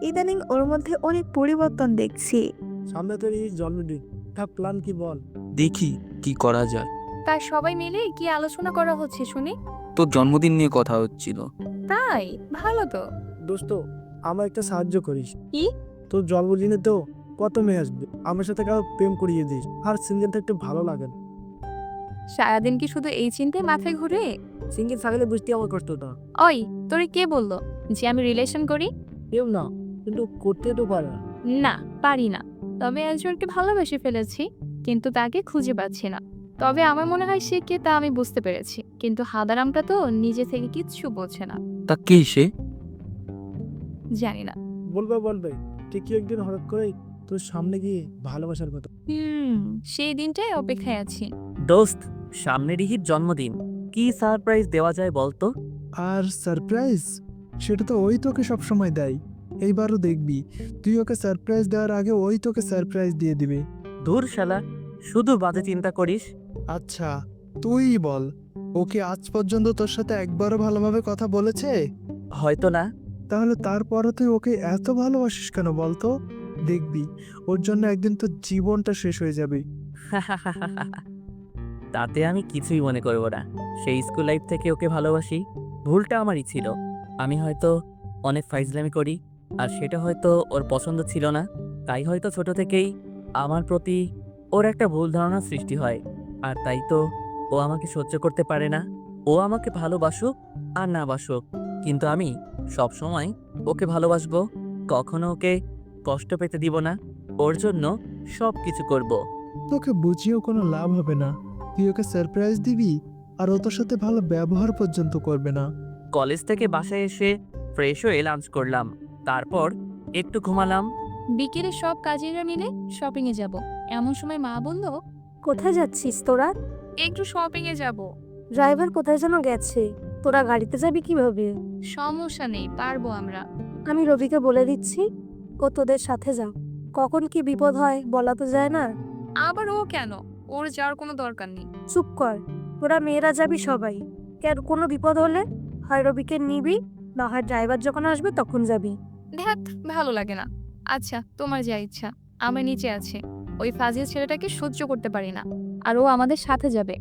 ইদানিং ওর মধ্যে অনেক পরিবর্তন দেখছি। সামনে তো এই জন্মদিন, তা প্ল্যান কি বল? দেখি কি করা যায়। তা সবাই মিলে কি আলোচনা করা হচ্ছে শুনি? তোর জন্মদিন নিয়ে কথা হচ্ছিল। তাই? ভালো তো। দোস্ত, আমার একটা সাহায্য করিস। কি? তোর জন্মদিনে তো কত মেয়ে আসবে, আমার সাথে কারো প্রেম করিয়ে দিস। আর সিঙ্গেল থাকতে ভালো লাগে না। সারাদিন কি শুধু এই চিন্তায় মাথায় ঘুরে? সিঙ্গেল থাকলে বুঝতে আমার কষ্ট না। ওই, তোরে কে বললো যে আমি রিলেশন করি? কেউ না, কিন্তু করতে তো পারে না। না, পারি না। তবে একজনকে ভালোবেসে ফেলেছি, কিন্তু তাকে খুঁজে পাচ্ছি না। তবে আমার মনে হয় সে কে তা আমি বুঝতে পেরেছি, কিন্তু হাদারামটা তো নিজে থেকে কিচ্ছু বোঝে না। তা কে সে? জানি না। বলবে ঠিকই একদিন হঠাৎ করেই তোর সামনে গিয়ে ভালোবাসার কথা। সেই দিনটাই অপেক্ষায় আছি। দোস্ত, সামনে রিহির জন্মদিন, কি সারপ্রাইজ দেওয়া যায় বলতো? আর সারপ্রাইজ, সেটা তো ওই তোকে সবসময় দেয়। এইবারও দেখবি, তুই ওকে সারপ্রাইজ দেওয়ার আগে ওই তোকে সারপ্রাইজ দিয়ে দিবে। ধুর শালা, শুধু বাজে চিন্তা করিস। আচ্ছা, তুই বল, ওকে আজ পর্যন্ত তোর সাথে একবারও ভালোভাবে কথা বলেছে? হয়তো না। তাহলে তারপরও তুই ওকে এত ভালোবাসিস কেন বলতো? দেখবি, ওর জন্য একদিন তোর জীবনটা শেষ হয়ে যাবে। তাতে আমি কিছুই মনে করব না। সেই স্কুল লাইফ থেকে ওকে ভালোবাসি, ভুলটা আমারই ছিল। আমি হয়তো অনেক ফাইজলামি করি, আর সেটা হয়তো ওর পছন্দ ছিল না। তাই হয়তো ছোট থেকেই আমার প্রতি ওর একটা ভুল ধারণা সৃষ্টি হয়। আর তাই তো ও আমাকে সহ্য করতে পারে না। ও আমাকে ভালোবাসুক আর না বাসুক, কিন্তু আমি সব সময় ওকে ভালোবাসবো, কখনো ওকে কষ্ট পেতে দিব না। ওর জন্য সব কিছু করব। তোকে বুঝিয়েও কোনো লাভ হবে না। তুই ওকে সারপ্রাইজ দিবি, আর ও তোর সাথে ভালো ব্যবহার পর্যন্ত করবে না। কলেজ থেকে বাসায় এসে ফ্রেশ হয়ে লাঞ্চ করলাম, তারপর একটু ঘুমালাম। বিকেলে সব কাজিনরা মিলে শপিং এ যাব। এমন সময় মা বলল, কোথায় যাচ্ছিস তোরা? একটু শপিং এ যাব। ড্রাইভার কোথায় যেন গেছে, তোরা গাড়িতে যাবি কিভাবে? সমস্যা নেই, পারবো আমরা। আমি রবিকে বলে দিচ্ছি, ও তোদের সাথে যা। কখন কি বিপদ হয় বলা তো যায় না। আবার ও কেন? ওর যাওয়ার কোনো দরকার নেই। চুপ কর, তোরা মেয়েরা যাবি সবাই। কেন কোনো বিপদ হলে হয় রবিকে নিবি, না হয় ড্রাইভার যখন আসবে তখন যাবি। দেখ, ভালো লাগে না। আচ্ছা, তোমার যা ইচ্ছা। আমার নিচে আছে, ওই ফাজিল ছেলেটাকে সহ্য করতে পারি না, আর ও আমাদের সাথে যাবে।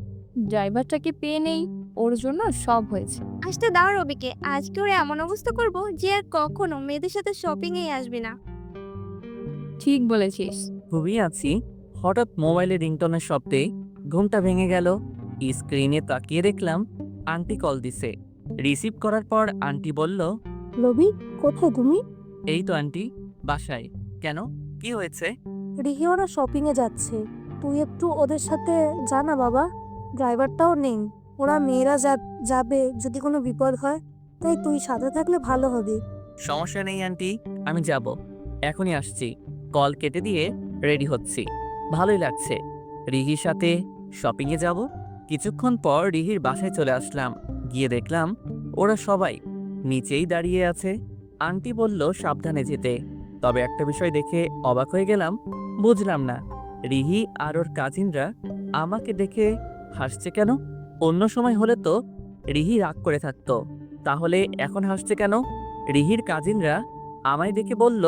ড্রাইভারটাকে পেয়ে নেই, ওর জন্য সব হয়েছে। আসতে দাও রবিকে, আজকে ওর এমন অবস্থা করব যে আর কখনো মেয়েদের সাথে শপিং এ আসবে না। ঠিক বলেছিস। খুবই আছি, হঠাৎ মোবাইলে রিংটনের শব্দে ঘুমটা ভেঙে গেল। স্ক্রিনে তাকিয়ে দেখলাম আন্টি কল দিছে। রিসিভ করার পর আন্টি বলল, রবি, কোথায় তুমি? এই তো আন্টি, বাসায়। কেন, কি হয়েছে? রিহি ওরা শপিং এ যাচ্ছে, তুই একটু ওদের সাথে যা না বাবা। ড্রাইভারটাও নেই, ওরা মেয়েরা যাবে যদি কোনো বিপদ হয়, তাই তুই সাথে থাকলে ভালো হবে। সমস্যা নেই আন্টি, আমি যাব, এখনই আসছি। কল কেটে দিয়ে রেডি হচ্ছি। ভালোই লাগছে রিহির সাথে শপিংয়ে যাব। কিছুক্ষণ পর রিহির বাসায় চলে আসলাম। গিয়ে দেখলাম ওরা সবাই নিচেই দাঁড়িয়ে আছে। আন্টি বলল সাবধানে যেতে। তবে একটা বিষয় দেখে অবাক হয়ে গেলাম, বুঝলাম না রিহি আর ওর কাজিনরা আমাকে দেখে হাসছে কেন? অন্য সময় হলে তো রিহি রাগ করে থাকতো, তাহলে এখন হাসছে কেন? রিহির কাজিনরা আমায় দেখে বলল,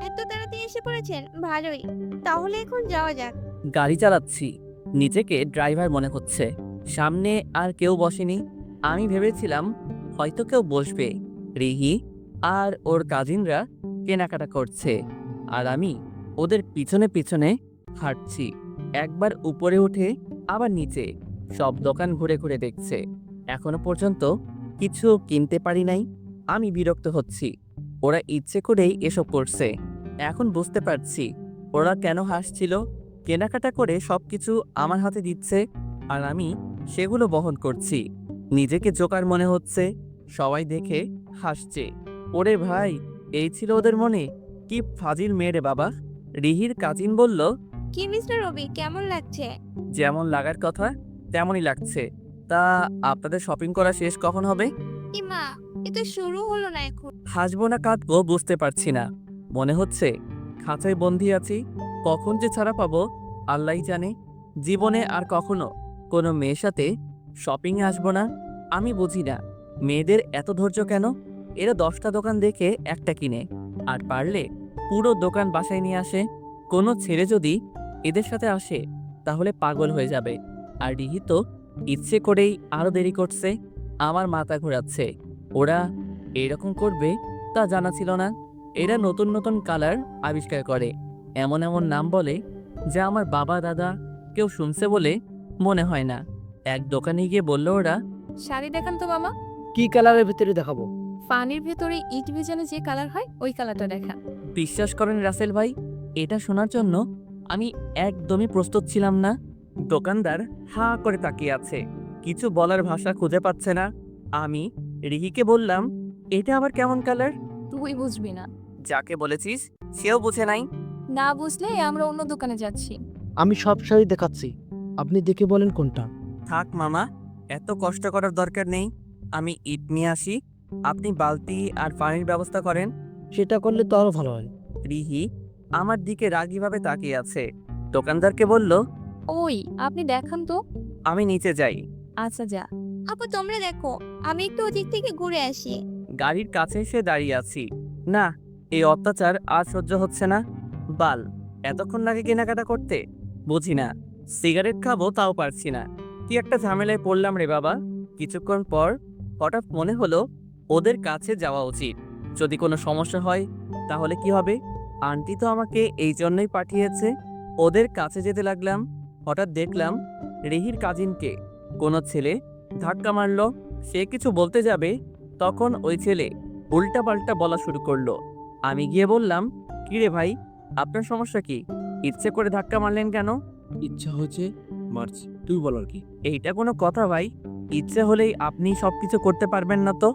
এত তাড়াতাড়ি এসে পড়েছেন, ভালোই। তাহলে এখন যাওয়া যাক। গাড়ি চালাচ্ছি, নিজেকে ড্রাইভার মনে হচ্ছে। সামনে আর কেউ বসেনি। আমি ভেবেছিলাম হয়তো কেউ বসবে। রিহি আর ওর কাজিনরা কেনাকাটা করছে, আর আমি ওদের পিছনে পিছনে হাঁটছি। একবার উপরে উঠে আবার নিচে, সব দোকান ঘুরে ঘুরে দেখছে। এখনো পর্যন্ত কিছু কিনতে পারি নাই। আমি বিরক্ত হচ্ছি। ওরা ইচ্ছে করেই এসব করছে। এখন বুঝতে পারছি ওরা কেন হাসছিল। কেনাকাটা করে সবকিছু আমার হাতে দিচ্ছে, আর আমি সেগুলো বহন করছি। নিজেকে জোকার মনে হচ্ছে। সবাই দেখে হাসছে। ওরে ভাই, এই ছিল ওদের মনে? কি ফাজিল মেয়ে রে বাবা। রিহির কাজিন বলল, কি মিস্টার রবি, কেমন লাগছে? যেমন লাগার কথা তেমনই লাগছে। তা আপনাদের শপিং করা শেষ কখন হবে? মা, এ তো শুরু হলো না এখন। হাসবো না কাঁদবো বুঝতে পারছি না। মনে হচ্ছে খাঁচায় বন্দি আছি। কখন যে ছাড়া পাবো আল্লাহই জানে। জীবনে আর কখনো কোনো মেয়ের সাথে শপিংয়ে আসবো না। আমি বুঝি না মেয়েদের এত ধৈর্য কেন। এরা 10টা দোকান দেখে একটা কিনে, আর পারলে পুরো দোকান বাসায় নিয়ে আসে। কোনো ছেলে যদি এদের সাথে আসে তাহলে পাগল হয়ে যাবে। আর রিহি তো ইচ্ছে করেই আরো দেরি করছে। আমার মাথা ঘোরাচ্ছে। ওরা এরকম করবে তা জানা ছিল না। এরা নতুন নতুন কালার আবিষ্কার করে, এমন এমন নাম বলে যা আমার বাবা দাদা কেউ শুনছে বলে মনে হয় না। এক দোকানে গিয়ে বলল ওরা, শাড়ি দেখান তো মামা। কি কালারের ভিতরে দেখাবো? পানির ভেতরে ইট ভেজানো যে কালার হয় ওই কালারটা দেখান। বিশ্বাস করেন রাসেল ভাই, এটা শোনার জন্য আমি একদমই প্রস্তুত ছিলাম না। দোকানদার হা করে তাকিয়ে আছে, কিছু বলার ভাষা খুঁজে পাচ্ছে না। আমি রিহিকে বললাম, এটা আবার কেমন কালার? তুই বুঝবি না। যাকে বলেছিস সেও বুঝে নাই। না বুঝলে আমরা অন্য দোকানে যাচ্ছি। আমি সব শাড়ি দেখাচ্ছি, আপনি দেখে বলেন কোনটা। থাক মামা, এত কষ্ট করার দরকার নেই। আমি ইট নিয়ে আসি, আপনি বালতি আর পানির ব্যবস্থা করেন। সেটা করলে তো আরো ভালো হয়। রিহি আমার দিকে রাগীভাবে তাকিয়ে আছে। দোকানদারকে বলল, ওই আপনি দেখান তো। আমি নিচে যাই। আচ্ছা যা। আপু তোমরা দেখো, আমি একটু ওদিক থেকে ঘুরে আসি। গাড়ির কাছে এসে দাঁড়িয়ে আছি। না, এই অত্যাচার আর সহ্য হচ্ছে না। বাল, এতক্ষণ লাগে কেনাকাটা করতে? বুঝি না। সিগারেট খাবো তাও পারছি না। কি একটা ঝামেলায় পড়লাম রে বাবা। কিছুক্ষণ পর হঠাৎ মনে হলো ওদের কাছে যাওয়া উচিত। যদি কোনো সমস্যা হয় তাহলে কি হবে? আন্টি তো আমাকে এই জন্যই পাঠিয়েছে। ওদের কাছে যেতে লাগলাম। হঠাৎ দেখলাম রিহির কাজিনকে কোনো ছেলে ধাক্কা মারলো। সে কিছু বলতে যাবে, তখন ওই ছেলে উল্টাপাল্টা বলা শুরু করলো। আমি গিয়ে বললাম, কিরে ভাই, আপনার সমস্যা কি? ইচ্ছে করে ধাক্কা মারলেন কেন? ইচ্ছা হয়েছে মারছি, তুই বল আর কি। এইটা কোনো কথা ভাই? ইচ্ছে হলেই আপনি সবকিছু করতে পারবেন না তো?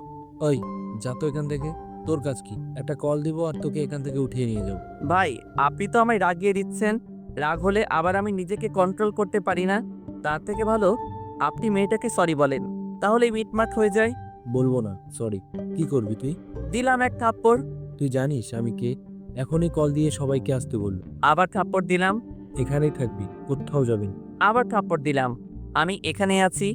ওই যা তো এখান থেকে, তোর কাজ কি? একটা কল দিব আর তোকে এখান থেকে উঠিয়ে নিয়ে যাবো। ভাই, আপনি তো আমায় রাগিয়ে দিচ্ছেন। রাগ হলে আবার আমি নিজেকে কন্ট্রোল করতে পারি না। তার থেকে ভালো আপনি মেয়েটাকে সরি বলেন, তাহলেই মিটমাট হয়ে যায়। বলবো না সরি। কি করবি তুই? দিলাম এক থাপ্পড়। তুই জানিস আমি কে? এখনই কল দিয়ে সবাইকে আসতে বললো। আবার থাপ্পড় দিলাম। এখানেই থাকবি, কোথাও যাবি না। আবার থাপ্পড় দিলাম। আমি এখানে আছি,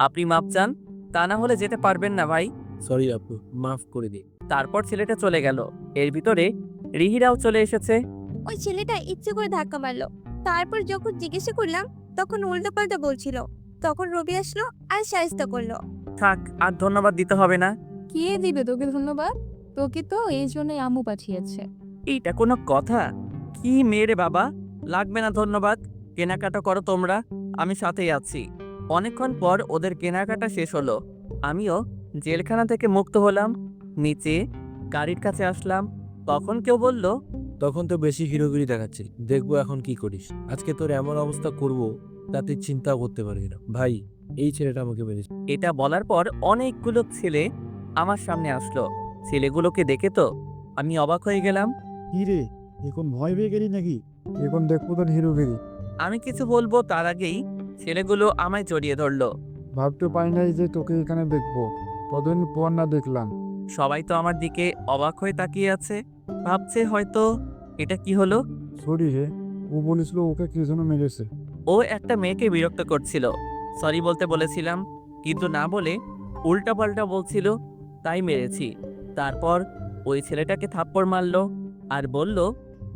আপনি মাপ চান, তা না হলে যেতে পারবেন না ভাই। সরি আপু, মাফ করে দে। তারপর ছেলেটা চলে গেল। এর ভিতরে রিহিরাও চলে এসেছে। ওই ছেলেটা ইচ্ছে করে ধাক্কা মারলো। তারপর যখন জিজ্ঞাসা করলাম তখন উল্টোপাল্টা বলছিল। তখন রবি আসলো আর সাহায্য করলো। থাক, আর ধন্যবাদ দিতে হবে না। কে দিবে তোকে ধন্যবাদ? তোকে তো এই জন্যই আম্মু পাঠিয়েছে। এইটা কোনো কথা? কি মেয়ে রে বাবা, লাগবে না ধন্যবাদ। কেনাকাটা করো তোমরা, আমি সাথেই আছি। অনেকক্ষণ পর ওদের কেনাকাটা শেষ হলো। আমিও জেলখানা থেকে মুক্ত হলাম। নিচে গাড়ির কাছে আসলাম, তখন কেউ বলল, তখন তো বেশি হিরোগিরি দেখাচ্ছি, দেখবো এখন কি করিস। আজকে তোর এমন অবস্থা করব তা তুই চিন্তাও করতে পারবি না। ভাই, এই ছেলেটা আমাকে মেরেছে। এটা বলার পর অনেকগুলো ছেলে আমার সামনে আসলো। ছেলেগুলোকে দেখে তো আমি অবাক হয়ে গেলাম। কি রে, এখন ভয় পেয়ে গেলি নাকি? এখন দেখবো তোর হিরোগিরি। আমি কিছু বলবো তার আগেই ছেলেগুলো আমায় জড়িয়ে ধরলো। ভাবতে পারি নাই যে তোকে এখানে দেখবো, কতদিন পর না দেখলাম। সবাই তো আমার দিকে অবাক হয়ে তাকিয়ে আছে, ভাবছে হয়তো এটা কি হলো। সরি রে, ও বলেছিল ওকে কি জন্য মেরেছে। ও একটা মেয়েকে বিরক্ত করছিল। সরি বলতে বলেছিলাম, কিন্তু না বলে উল্টাপাল্টা বলছিল, তাই মেরেছি। তারপর ওই ছেলেটাকে থাপ্পড় মারলো আর বলল,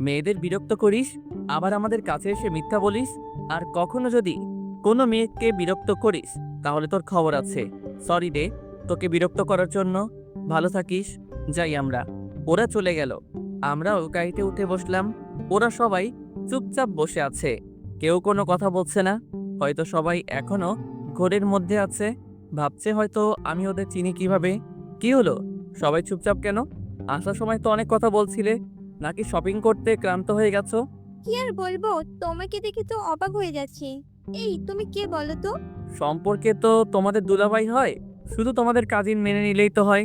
মেয়েদের বিরক্ত করিস, আবার আমাদের কাছে এসে মিথ্যা বলিস, আর কখনো যদি কোনো মেয়েকে বিরক্ত করিস তাহলে তোর খবর আছে। সরি রে তোকে বিরক্ত করার জন্য। ভালো থাকিস, যাই আমরা। ওরা চলে গেল। আমরাও গাড়িতে উঠে বসলাম। ওরা সবাই চুপচাপ বসে আছে, কেউ কোনো কথা বলছে না। হয়তো সবাই এখনো ঘোরের মধ্যে আছে, ভাবছে হয়তো আমি ওদের চিনি কিভাবে। কি হলো, সবাই চুপচাপ কেন? আসার সময় তো অনেক কথা বলছিলে, নাকি শপিং করতে ক্লান্ত হয়ে গেছো? কি আর বলবো, তোমাকে দেখে তো অবাক হয়ে যাচ্ছি। এই তুমি কে বলো তো? সম্পর্কে তো তোমাদের দুলাভাই হয়, শুধু তোমাদের কাজিন মেনে নিলেই তো হয়।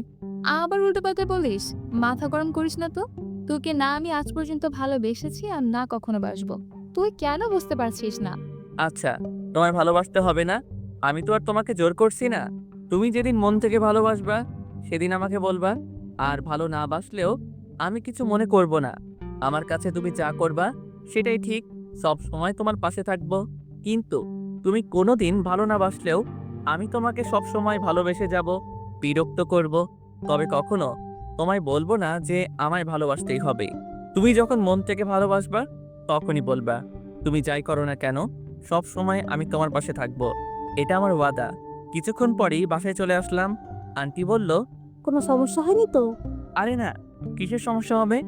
আবার উল্টোপাল্টা বলিস, মাথা গরম করিস না তো। তোকে না আমি আজ পর্যন্ত ভালোবেসেছি আর না কখনো বাসবো। তুই কেন বুঝতে পারছিস না? আচ্ছা, তোমায় ভালোবাসতে হবে না, আমি তো আর তোমাকে জোর করছি না। তুমি যেদিন মন থেকে ভালোবাসবা সেদিন আমাকে বলবা, আর ভালো না বাসলেও আমি কিছু মনে করব না। আমার কাছে তুমি যা করবা সেটাই ঠিক, সব সময় তোমার পাশে থাকবো। কিন্তু তুমি কোনোদিন ভালো না বাসলেও আমি তোমাকে সব সময় ভালোবেসে যাব, বিরক্ত করব, তবে কখনো তোমায় বলবো না যে আমায় ভালোবাসতেই হবে। তুমি যখন মন থেকে ভালোবাসবা তখনই বলবা। তুমি যাই করো না কেন, সব সময় আমি তোমার পাশে থাকবো। এটা আমার ওয়াদা। কিছুক্ষণ পরেই বাসায় চলে আসলাম। আন্টি বলল, কোনো সমস্যা হয়নি তো? আরে না, কিসের সমস্যা হবে?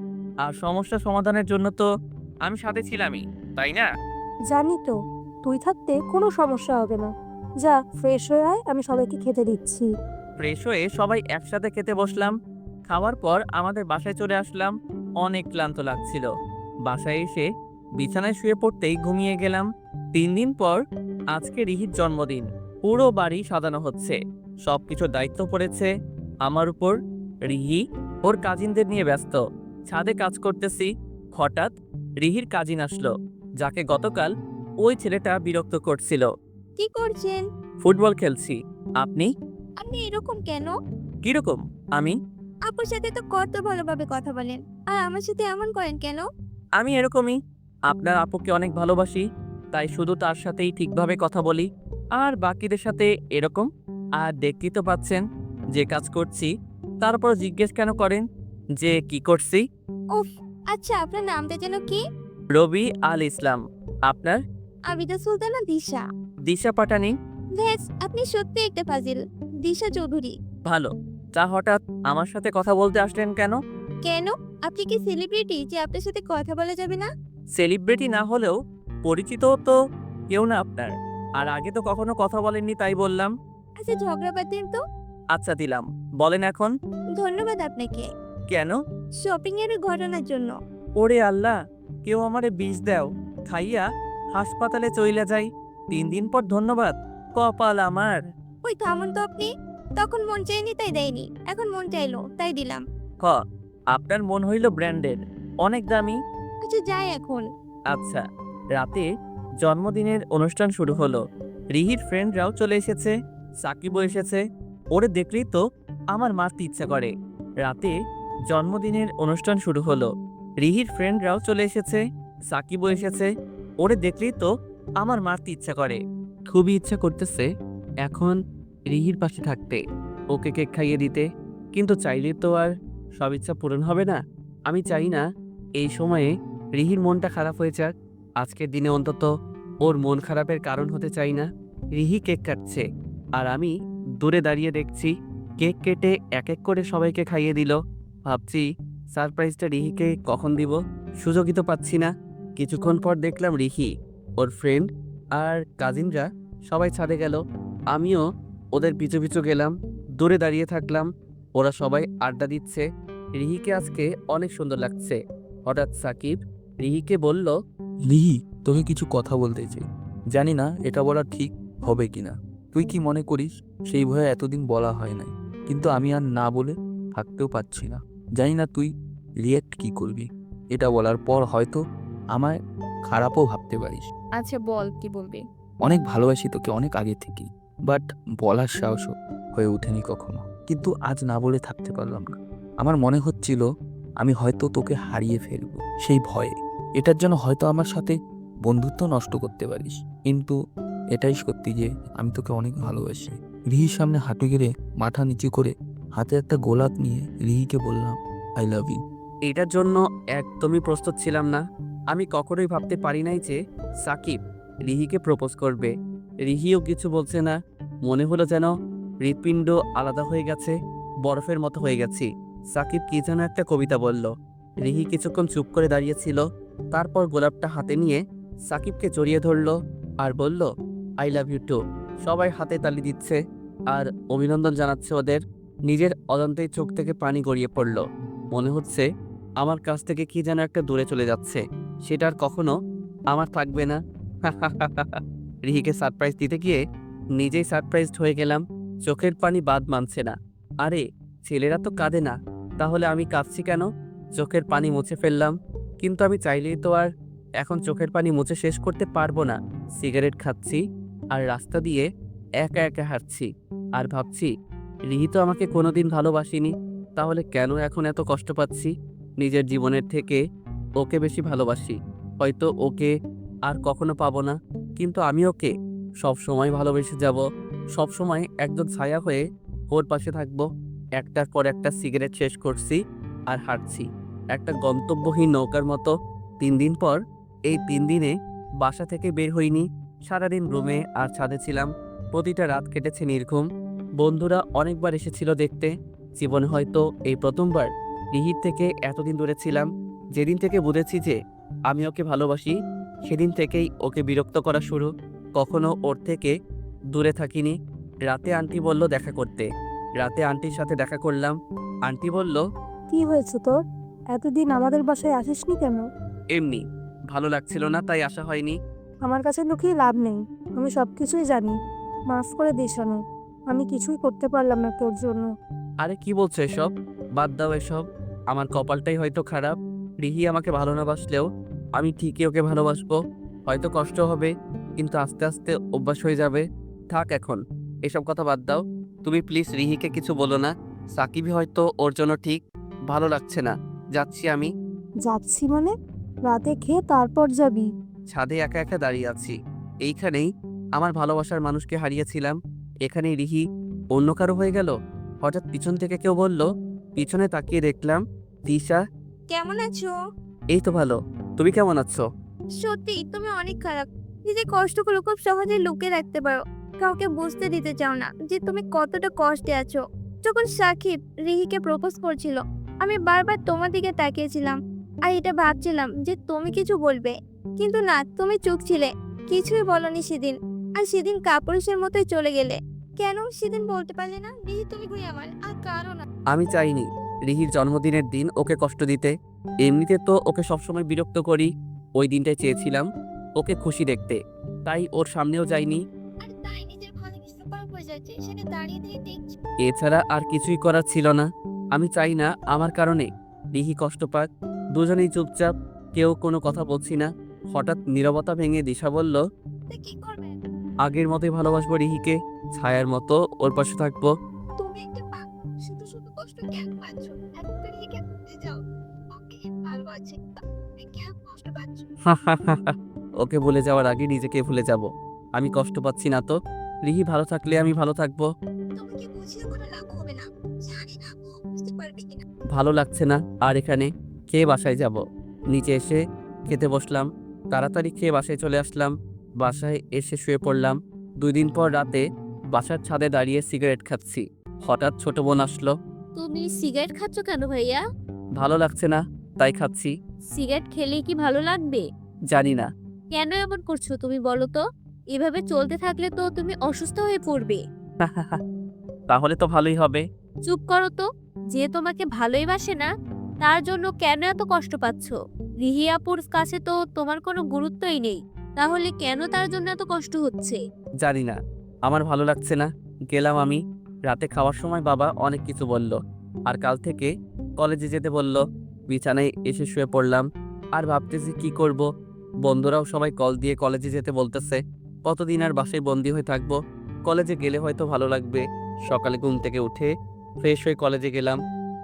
আর সমস্যা সমাধানের জন্য তো আমি সাথে ছিলামই, তাই না? জানি তো, তুই থাকতে কোনো সমস্যা হবে না। যা ফ্রেশ হয়ে আয়, আমি সবাইকে খেতে দিচ্ছি। ফ্রেশ হয়ে সবাই একসাথে খেতে বসলাম। খাওয়ার পর আমাদের বাসায় চলে আসলাম। অনেক ক্লান্ত লাগছিল। বাসায় এসে বিছানায় শুয়ে পড়তেই ঘুমিয়ে গেলাম। 3 দিন পর আজকে রিহির জন্মদিন। পুরো বাড়ি সাজানো হচ্ছে। সবকিছুর দায়িত্ব পড়েছে আমার উপর। রিহি ওর কাজিনদের নিয়ে ব্যস্ত। ছাদে কাজ করতেছি। হঠাৎ রিহির কাজিন আসলো, যাকে গতকাল ওই ছেলেটা বিরক্ত করছিল। কি করছেন? ফুটবল খেলছি। আপনি? আপনি এরকম কেন? কিরকম? আমি আপুর সাথে তো কত ভালোভাবে কথা বলেন, আর আমার সাথে এমন করেন কেন? আমি এরকমই। আপনার আপুকে অনেক ভালোবাসি, তাই শুধু তার সাথেই ঠিকভাবে কথা বলি। আর বাকিদের সাথে এরকম। আর দেখতেই তো পাচ্ছেন যে কাজ করছি, তারপর জিজ্ঞেস কেন করেন যে কি করছি? উফ, আচ্ছা আপনার নামটা যেন কি? রবি আল ইসলাম। আপনার? আবিদা সুলতানা দিশা। দিশা পাটানি। ভেস, আপনি সত্যি একটা ফাজিল। দিশা চৌধুরী। ভালো। তা হঠাৎ আমার সাথে কথা বলতে আসলেন কেন? কেন? আপনি কি সেলিব্রিটি যে আপনার সাথে কথা বলা যাবে না? সেলিব্রিটি না হলেও পরিচিত তো কেউ না আপনার। আর আগে তো কখনো কথা বলেননি, তাই বললাম। আচ্ছা ঝগড়া বাদ দিন তো। আচ্ছা দিলাম, বলেন এখন। ধন্যবাদ আপনাকে কেন? শপিং এর ঘটনার জন্য। ওরে আল্লাহ, কেউ আমারে বিষ দেও, খাইয়া হাসপাতালে চইলা যাই। 3 দিন পর ধন্যবাদ? কপাল আমার। ওই থামুন তো আপনি। তখন মন চাইনি তাই দেয়নি, এখন মন চাইলো তাই দিলাম। হ, আপনার মন হইল ব্র্যান্ডের, অনেক দামি। আচ্ছা যাই এখন। আচ্ছা। রাতে জন্মদিনের অনুষ্ঠান শুরু হলো। রিহির ফ্রেন্ডরাও চলে এসেছে। সাকিবও এসেছে। ওরে দেখলেই তো আমার মারতে ইচ্ছা করে। রাতে জন্মদিনের অনুষ্ঠান শুরু হলো। রিহির ফ্রেন্ডরাও চলে এসেছে। সাকিবও এসেছে। ওরে দেখলেই তো আমার মারতে ইচ্ছা করে। খুবই ইচ্ছা করতেছে এখন রিহির পাশে থাকতে, ওকে কেক খাইয়ে দিতে। কিন্তু চাইলে তো আর সব ইচ্ছা পূরণ হবে না। আমি চাই না এই সময়ে রিহির মনটা খারাপ হয়ে যাক। আজকের দিনে অন্তত ওর মন খারাপের কারণ হতে চাই না। রিহি কেক কাটছে, আর আমি দূরে দাঁড়িয়ে দেখছি। কেক কেটে এক এক করে সবাইকে খাইয়ে দিল। ভাবছি সারপ্রাইজটা রিহিকে কখন দিব, সুযোগই তো পাচ্ছি না। কিছুক্ষণ পর দেখলাম রিহি, ওর ফ্রেন্ড আর কাজিনরা সবাই ছাদে গেল। আমিও ওদের পিছু পিছু গেলাম। দূরে দাঁড়িয়ে থাকলাম। ওরা সবাই আড্ডা দিচ্ছে। রিহিকে আজকে অনেক সুন্দর লাগছে। হঠাৎ সাকিব রিহিকে বলল, লিহি, তোকে কিছু কথা বলতে চাই। জানি না এটা বলা ঠিক হবে কিনা। তুই কি মনে করিস সেই ভয়ে এতদিন বলা হয় নাই, কিন্তু আমি আর না বলে থাকতেও পারছি না। জানি না তুই রিয়েক্ট কি করবি। এটা বলার পর হয়তো আমায় খারাপও ভাবতে পারিস। আচ্ছা বল, কি বলবি? অনেক ভালোবাসি তোকে, অনেক আগে থেকেই, বাট বলার সাহসও হয়ে ওঠেনি কখনো। কিন্তু আজ না বলে থাকতে পারলাম না। আমার মনে হচ্ছিল আমি হয়তো তোকে হারিয়ে ফেলবো সেই ভয়ে। এটার জন্য হয়তো আমার সাথে বন্ধুত্ব নষ্ট করতে পারিস, কিন্তু এটাই সত্যি যে আমি তোকে অনেক ভালোবাসি। রিহির সামনে হাঁটু গেড়ে মাথা নিচু করে হাতে একটা গোলাপ নিয়ে রিহিকে বললাম, আই লাভ ইউ। এটার জন্য একদমই প্রস্তুত ছিলাম না। আমি কখনোই ভাবতে পারি নাই যে সাকিব রিহিকে প্রপোজ করবে। রিহিও কিছু বলছে না। মনে হলো যেন হৃৎপিণ্ড আলাদা হয়ে গেছে, বরফের মতো হয়ে গেছি। সাকিব কি যেন একটা কবিতা বলল। রিহি কিছুক্ষণ চুপ করে দাঁড়িয়েছিল। তারপর গোলাপটা হাতে নিয়ে সাকিবকে জড়িয়ে ধরল আর বলল, আই লাভ ইউ টু। সবাই হাতে তালি দিচ্ছে আর অভিনন্দন জানাচ্ছে ওদের। নিজের অজান্তেই চোখ থেকে পানি গড়িয়ে পড়ল। মনে হচ্ছে আমার কাছ থেকে কি যেন একটা দূরে চলে যাচ্ছে, সেটা আর কখনো আমার থাকবে না। রিহিকে সারপ্রাইজ দিতে গিয়ে নিজেই সারপ্রাইজড হয়ে গেলাম। চোখের পানি বাদ মানছে না। আরে ছেলেরা তো কাঁদে না, তাহলে আমি কাঁদছি কেন? চোখের পানি মুছে ফেললাম, কিন্তু আমি চাইলেই তো আর এখন চোখের পানি মুছে শেষ করতে পারবো না। সিগারেট খাচ্ছি আর রাস্তা দিয়ে একা একা হাঁটছি আর ভাবছি রিহি তো আমাকে কোনোদিন ভালোবাসিনি, তাহলে কেন এখন এত কষ্ট পাচ্ছি? নিজের জীবনের থেকে ওকে বেশি ভালোবাসি। হয়তো ওকে আর কখনো পাবো না, কিন্তু আমি ওকে সব সময় ভালোবেসে যাব। সব সময় একজন ছায়া হয়ে ওর পাশে থাকবো। একটার পর একটা সিগারেট শেষ করছি আর হাঁটছি একটা গন্তব্যহীন নৌকার মতো। 3 দিন পর এই 3 দিনে বাসা থেকে বের হইনি। সারাদিন রুমে আর ছাদে ছিলাম। প্রতিটা রাত কেটেছে নির্ঘুম। বন্ধুরা অনেকবার এসেছিল দেখতে। জীবনে হয়তো এই প্রথমবার রিহির থেকে এতদিন দূরে ছিলাম। যেদিন থেকে বুঝেছি যে আমি ওকে ভালোবাসি, সেদিন থেকেই ওকে বিরক্ত করা শুরু। কখনো ওর থেকে দূরে থাকিনি। রাতে আন্টি বলল দেখা করতে। রাতে আন্টির সাথে দেখা করলাম। আন্টি বলল, কি হয়েছে তোর? এতদিন আমাদের বাসায় আসিসনি কেন? এমনি ভালো লাগছিল না, তাই আসা হয়নি। আমার কাছে লুকিয়ে লাভ নেই, আমি সব কিছুই জানি। মাফ করে দিস অনু, আমি কিছুই করতে পারলাম না তোর জন্য। আরে কি বলছো এসব? বাদ দাও এসব। আমার কপালটাই হয়তো খারাপ। রিহি আমাকে ভালো না বাসলেও আমি ঠিকই ওকে ভালোবাসবো। হয়তো কষ্ট হবে, কিন্তু আস্তে আস্তে অভ্যাস হয়ে যাবে। থাক এখন এসব কথা বাদ দাও। তুমি প্লিজ রিহিকে কিছু বলো না। সাকিবই হয়তো ওর জন্য ঠিক। ভালো লাগছে না, যাচ্ছি আমি। যাচ্ছি মানে? রাতে খেয়ে তারপর যাবি? ছাদে একা একা দাঁড়িয়ে আছি। এইখানেই আমার ভালোবাসার মানুষকে হারিয়েছিলাম। এখানেই রিহি অন্য কারো হয়ে গেল। হঠাৎ পিছন থেকে কেউ বলল। পিছনে তাকিয়ে দেখলাম তিশা। কেমন আছো? এই তো ভালো, তুমি কেমন আছো? সত্যি তুমি অনেক খারাপ। নিজে কষ্টগুলো খুব সহজে লুকিয়ে রাখতে পারো। কাউকে বুঝতে দিতে চাও না যে তুমি কতটা কষ্টে আছো। যখন সাকিব রিহিকে প্রপোজ করছিল, আমি বারবার তোমার দিকে তাকিয়েছিলাম আর এটা ভাবছিলাম যে তুমি কিছু বলবে, কিন্তু না, তুমি চুপ ছিলে, কিছুই বলনি সেদিন। আর সেদিন কাপুরুষের মতোই চলে গেলে। কেন সেদিন বলতে পারলে না রিহি তুমি কই আমার, আর কারো না? আমি চাইনি রিহির জন্মদিনের দিন ওকে কষ্ট দিতে। এমনিতে তো ওকে সবসময় বিরক্ত করি। ওই দিনটাই চেয়েছিলাম ওকে খুশি দেখতে, তাই ওর সামনেও যাইনি। আর তাই নিজের ভালো কিছু পার হয়ে যাচ্ছে, সেটা দাঁড়িয়ে দিয়ে দেখছি। এছাড়া আর কিছুই করার ছিল না। আমি চাই না আমার কারণে রিহি কষ্ট পাক। দুজনেই চুপচাপ, কেউ কোনো কথা বলছি না। হঠাৎ নীরবতা ভেঙে দিশা বলল, তা কি করবে? আগের মতোই ভালোবাসবো রিহিকে, ছায়ার মতো ওর পাশে থাকবো। তুমি একটা পাগল, শুধু শুধু কষ্ট কেন পাচ্ছ? এখন তো রিহিকে ভুলে যাও। ওকে ভালো আছে, তুমি কেন কষ্ট পাচ্ছ? ওকে ভুলে যাওয়ার আগে নিজেকে ভুলে যাব। আমি কষ্ট পাচ্ছি না তো। রিহি ভালো থাকলে আমি ভালো থাকবো। তোমাকে বুঝিয়ে কোনো লাভ হবে না, জানি না ও বুঝতে পারবে কিনা। ভালো লাগছে না আর এখানে। খেয়ে বাসায় যাব। নিচে এসে খেতে বসলাম। তাড়াতাড়ি খেয়ে বাসায় চলে আসলাম। বাসায় এসে শুয়ে পড়লাম। 2 দিন পর রাতে বাসার ছাদে দাঁড়িয়ে সিগারেট খাচ্ছি। হঠাৎ ছোট বোন আসলো। তুমি সিগারেট খাচ্ছ কেন ভাইয়া? ভালো লাগছে না, তাই খাচ্ছি। সিগারেট খেলে কি ভালো লাগবে? জানি না। কেন এমন করছো তুমি বলো তো? এভাবে চলতে থাকলে তো তুমি অসুস্থ হয়ে পড়বে। তাহলে তো ভালোই হবে। চুপ করো তো। যে তোমাকে ভালোই বাসে না, তার জন্য কেন এত কষ্ট পাচ্ছ? রিহি আপুর কাছে তো তোমার কোনো গুরুত্বই নেই, তাহলে কেন তার জন্য এত কষ্ট হচ্ছে? জানি না, আমার ভালো লাগছে না। গেলাম আমি। রাতে খাওয়ার সময় বাবা অনেক কিছু বলল, আর কাল থেকে কলেজে যেতে বলল। বিছানায় এসে শুয়ে পড়লাম। আর ভাবতেছি কি করব। বন্ধুরাও সবাই কল দিয়ে কলেজে যেতে বলতেছে। কতদিন আর বাসায় বন্দি হয়ে থাকবো? কলেজে গেলে হয়তো ভালো লাগবে। সকালে ঘুম থেকে উঠে ফ্রেশ হয়ে কলেজে গেলাম।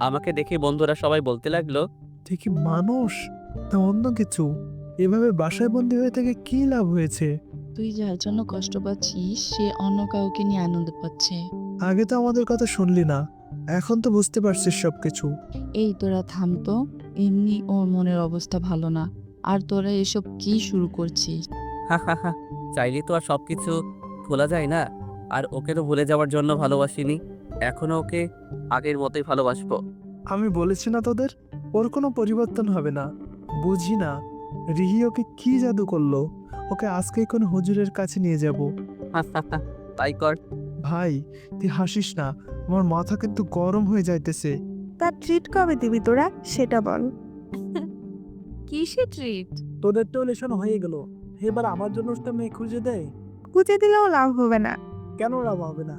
আমাকে দেখে বন্ধুরা সবাই বলতে লাগলো, ঠিকই মানুষ না অন্য কিছু। এভাবে বাসায় বন্দি হয়ে থেকে কি লাভ হয়েছে? তুই যার জন্য কষ্ট পাচ্ছিস সে অন্য কাউকে নিয়ে আনন্দ পাচ্ছে। আগে তো আমাদের কথা শুনলি না, এখন তো বুঝতে পারছিস সবকিছু। এই তোরা থাম তো, এমনি ওর মনের অবস্থা ভালো না, আর তোরা এসব কি শুরু করছিস? চাইলে তো আর সবকিছু ভোলা যায় না। আর ওকে তো ভুলে যাওয়ার জন্য ভালোবাসিনি, এখনো ওকে আগের মতোই ভালোবাসবো। আমি বলেছি না তোদের, ওর কোনো পরিবর্তন হবে না। বুঝি না রিহি ওকে কি জাদু করলো। ওকে আজকেই কোন হুজুরের কাছে নিয়ে যাব। তাই কর। ভাই তুই হাসিস না, আমার মাথা কিন্তু গরম হয়ে যাইতেছে। তার ট্রিট কবে দিবি তোরা সেটা বল। কিসে ট্রিট? তোদের তো লেশন হয়ে গেল, এবার আমার জন্য একটা মেয়ে খুঁজে দেয়। খুঁজে দিলেও লাভ হবে না। কেন লাভ হবে না?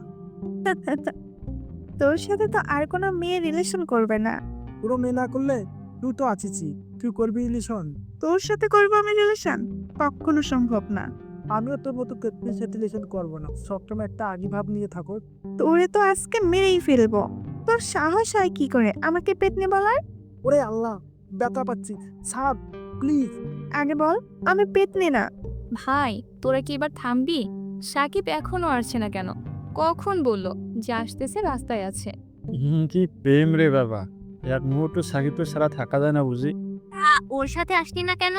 তোর সাথে তো আর কোনো মেয়ে রিলেশন করবে না। পুরো মেয়ে না করলে তুই তো আছিসই, তুই করবি রিলেশন। তোর সাথে করবো আমি রিলেশন? কখনো সম্ভব না। আমিও তোর মতো কেতলির সাথে রিলেশন করবো না। সবসময় একটা আগে ভাব নিয়ে থাকো। তোরে তো আজকে মেরেই ফেলবো। তোর সাহস হয় কি করে আমাকে পেতনি বলার? ওরে আল্লাহ, ব্যথা পাচ্ছি, ছাড় প্লিজ। আগে বল আমি পেতনি না। ভাই তোরা কি এবার থামবি? সাকিব এখনো আসছে না কেন? কখন বললো যে আসতেছে, রাস্তায় আছে। কি প্রেম রে বাবা, এক মুহূর্ত সাকিবের ছাড়া থাকা যায় না বুঝি। ওর সাথে আসলি না কেন?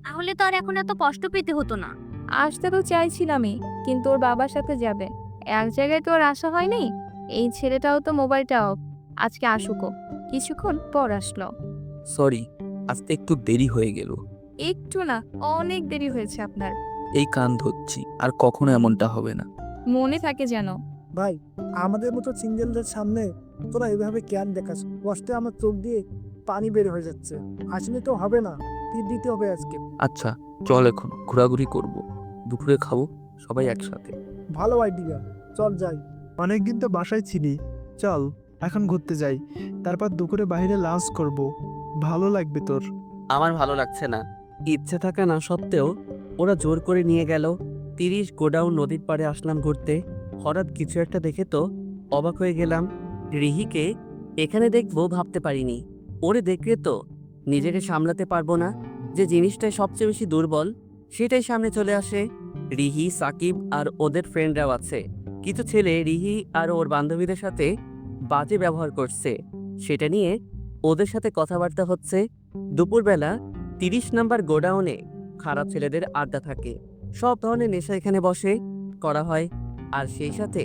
তাহলে তো আর এখন এত কষ্ট পেতে হতো না। আসতে তো চাইছিলামই, কিন্তু ওর বাবার সাথে যাবে। এক জায়গায় তো আর আসা হয়নি। এই ছেলেটাও তো মোবাইলটা অফ। আজকে আসুকও। কিছুক্ষণ পর আসলো। সরি, আসতে একটু দেরি হয়ে গেল। একটু না, অনেক দেরি হয়েছে আপনার। এই কান ধরছি, আর কখনো এমনটা হবে না। মনে থাকে যেন। ভাই, আমাদের মতো সিঙ্গেলদের সামনে তোরা এভাবে কেয়ার দেখাস, কষ্টে আমার চোখ দিয়ে পানি বের হয়ে যাচ্ছে। আসলে তো হবে না, ফির দিতে হবে আজকে। আচ্ছা চল, এখন ঘোরাঘুরি করব, দুপুরে খাবো সবাই একসাথে। ভালো আইডিয়া, চল যাই। অনেকদিন তো বাসায় ছিলি, চল এখন ঘুরতে যাই, তারপর দুপুরে বাইরে লাঞ্চ করব, ভালো লাগবে তোর। আমার ভালো লাগছে না। ইচ্ছে থাকা না সত্ত্বেও ওরা জোর করে নিয়ে গেল। 30 গোডাউন নদীর পাড়ে আসলাম ঘুরতে। হঠাৎ কিছু একটা দেখে তো অবাক হয়ে গেলাম। রিহিকে এখানে দেখবো ভাবতে পারিনি। ওরে দেখলে তো নিজেকে সামলাতে পারবো না। যে জিনিসটাই সবচেয়ে বেশি দুর্বল সেটাই সামনে চলে আসে। রিহি, সাকিব আর ওদের ফ্রেন্ডরাও আছে। কিছু ছেলে রিহি আর ওর বান্ধবীদের সাথে বাজে ব্যবহার করছে, সেটা নিয়ে ওদের সাথে কথাবার্তা হচ্ছে। দুপুরবেলা 30 নাম্বার গোডাউনে খারাপ ছেলেদের আড্ডা থাকে। সব ধরনের নেশা এখানে বসে করা হয়, আর সেই সাথে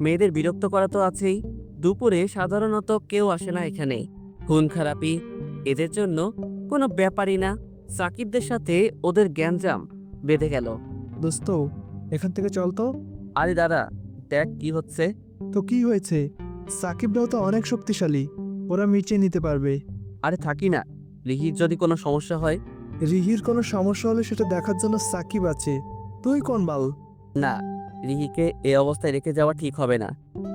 মেয়েদের বিরক্ত করা তো আছেই। দুপুরে সাধারণত কেউ আসে না এখানে। খুন খারাপি এদের জন্য কোনো ব্যাপারই না। সাকিবদের সাথে ওদের গ্যাঞ্জাম বেঁধে গেল। দোস্ত, এখান থেকে চল তো। আরে দাদা, দেখ কি হচ্ছে। তো কি হয়েছে? সাকিবরাও তো অনেক শক্তিশালী, ওরা মিটিয়ে নিতে পারবে। আরে থাকি না, রিহির যদি কোনো সমস্যা হয়। রিহির কোনো সমস্যা হলে সেটা দেখার জন্য সাকিব আছে, তুই কোন বাল? না, রিহিকে এই অবস্থায় রেখে যাওয়া ঠিক হবে না।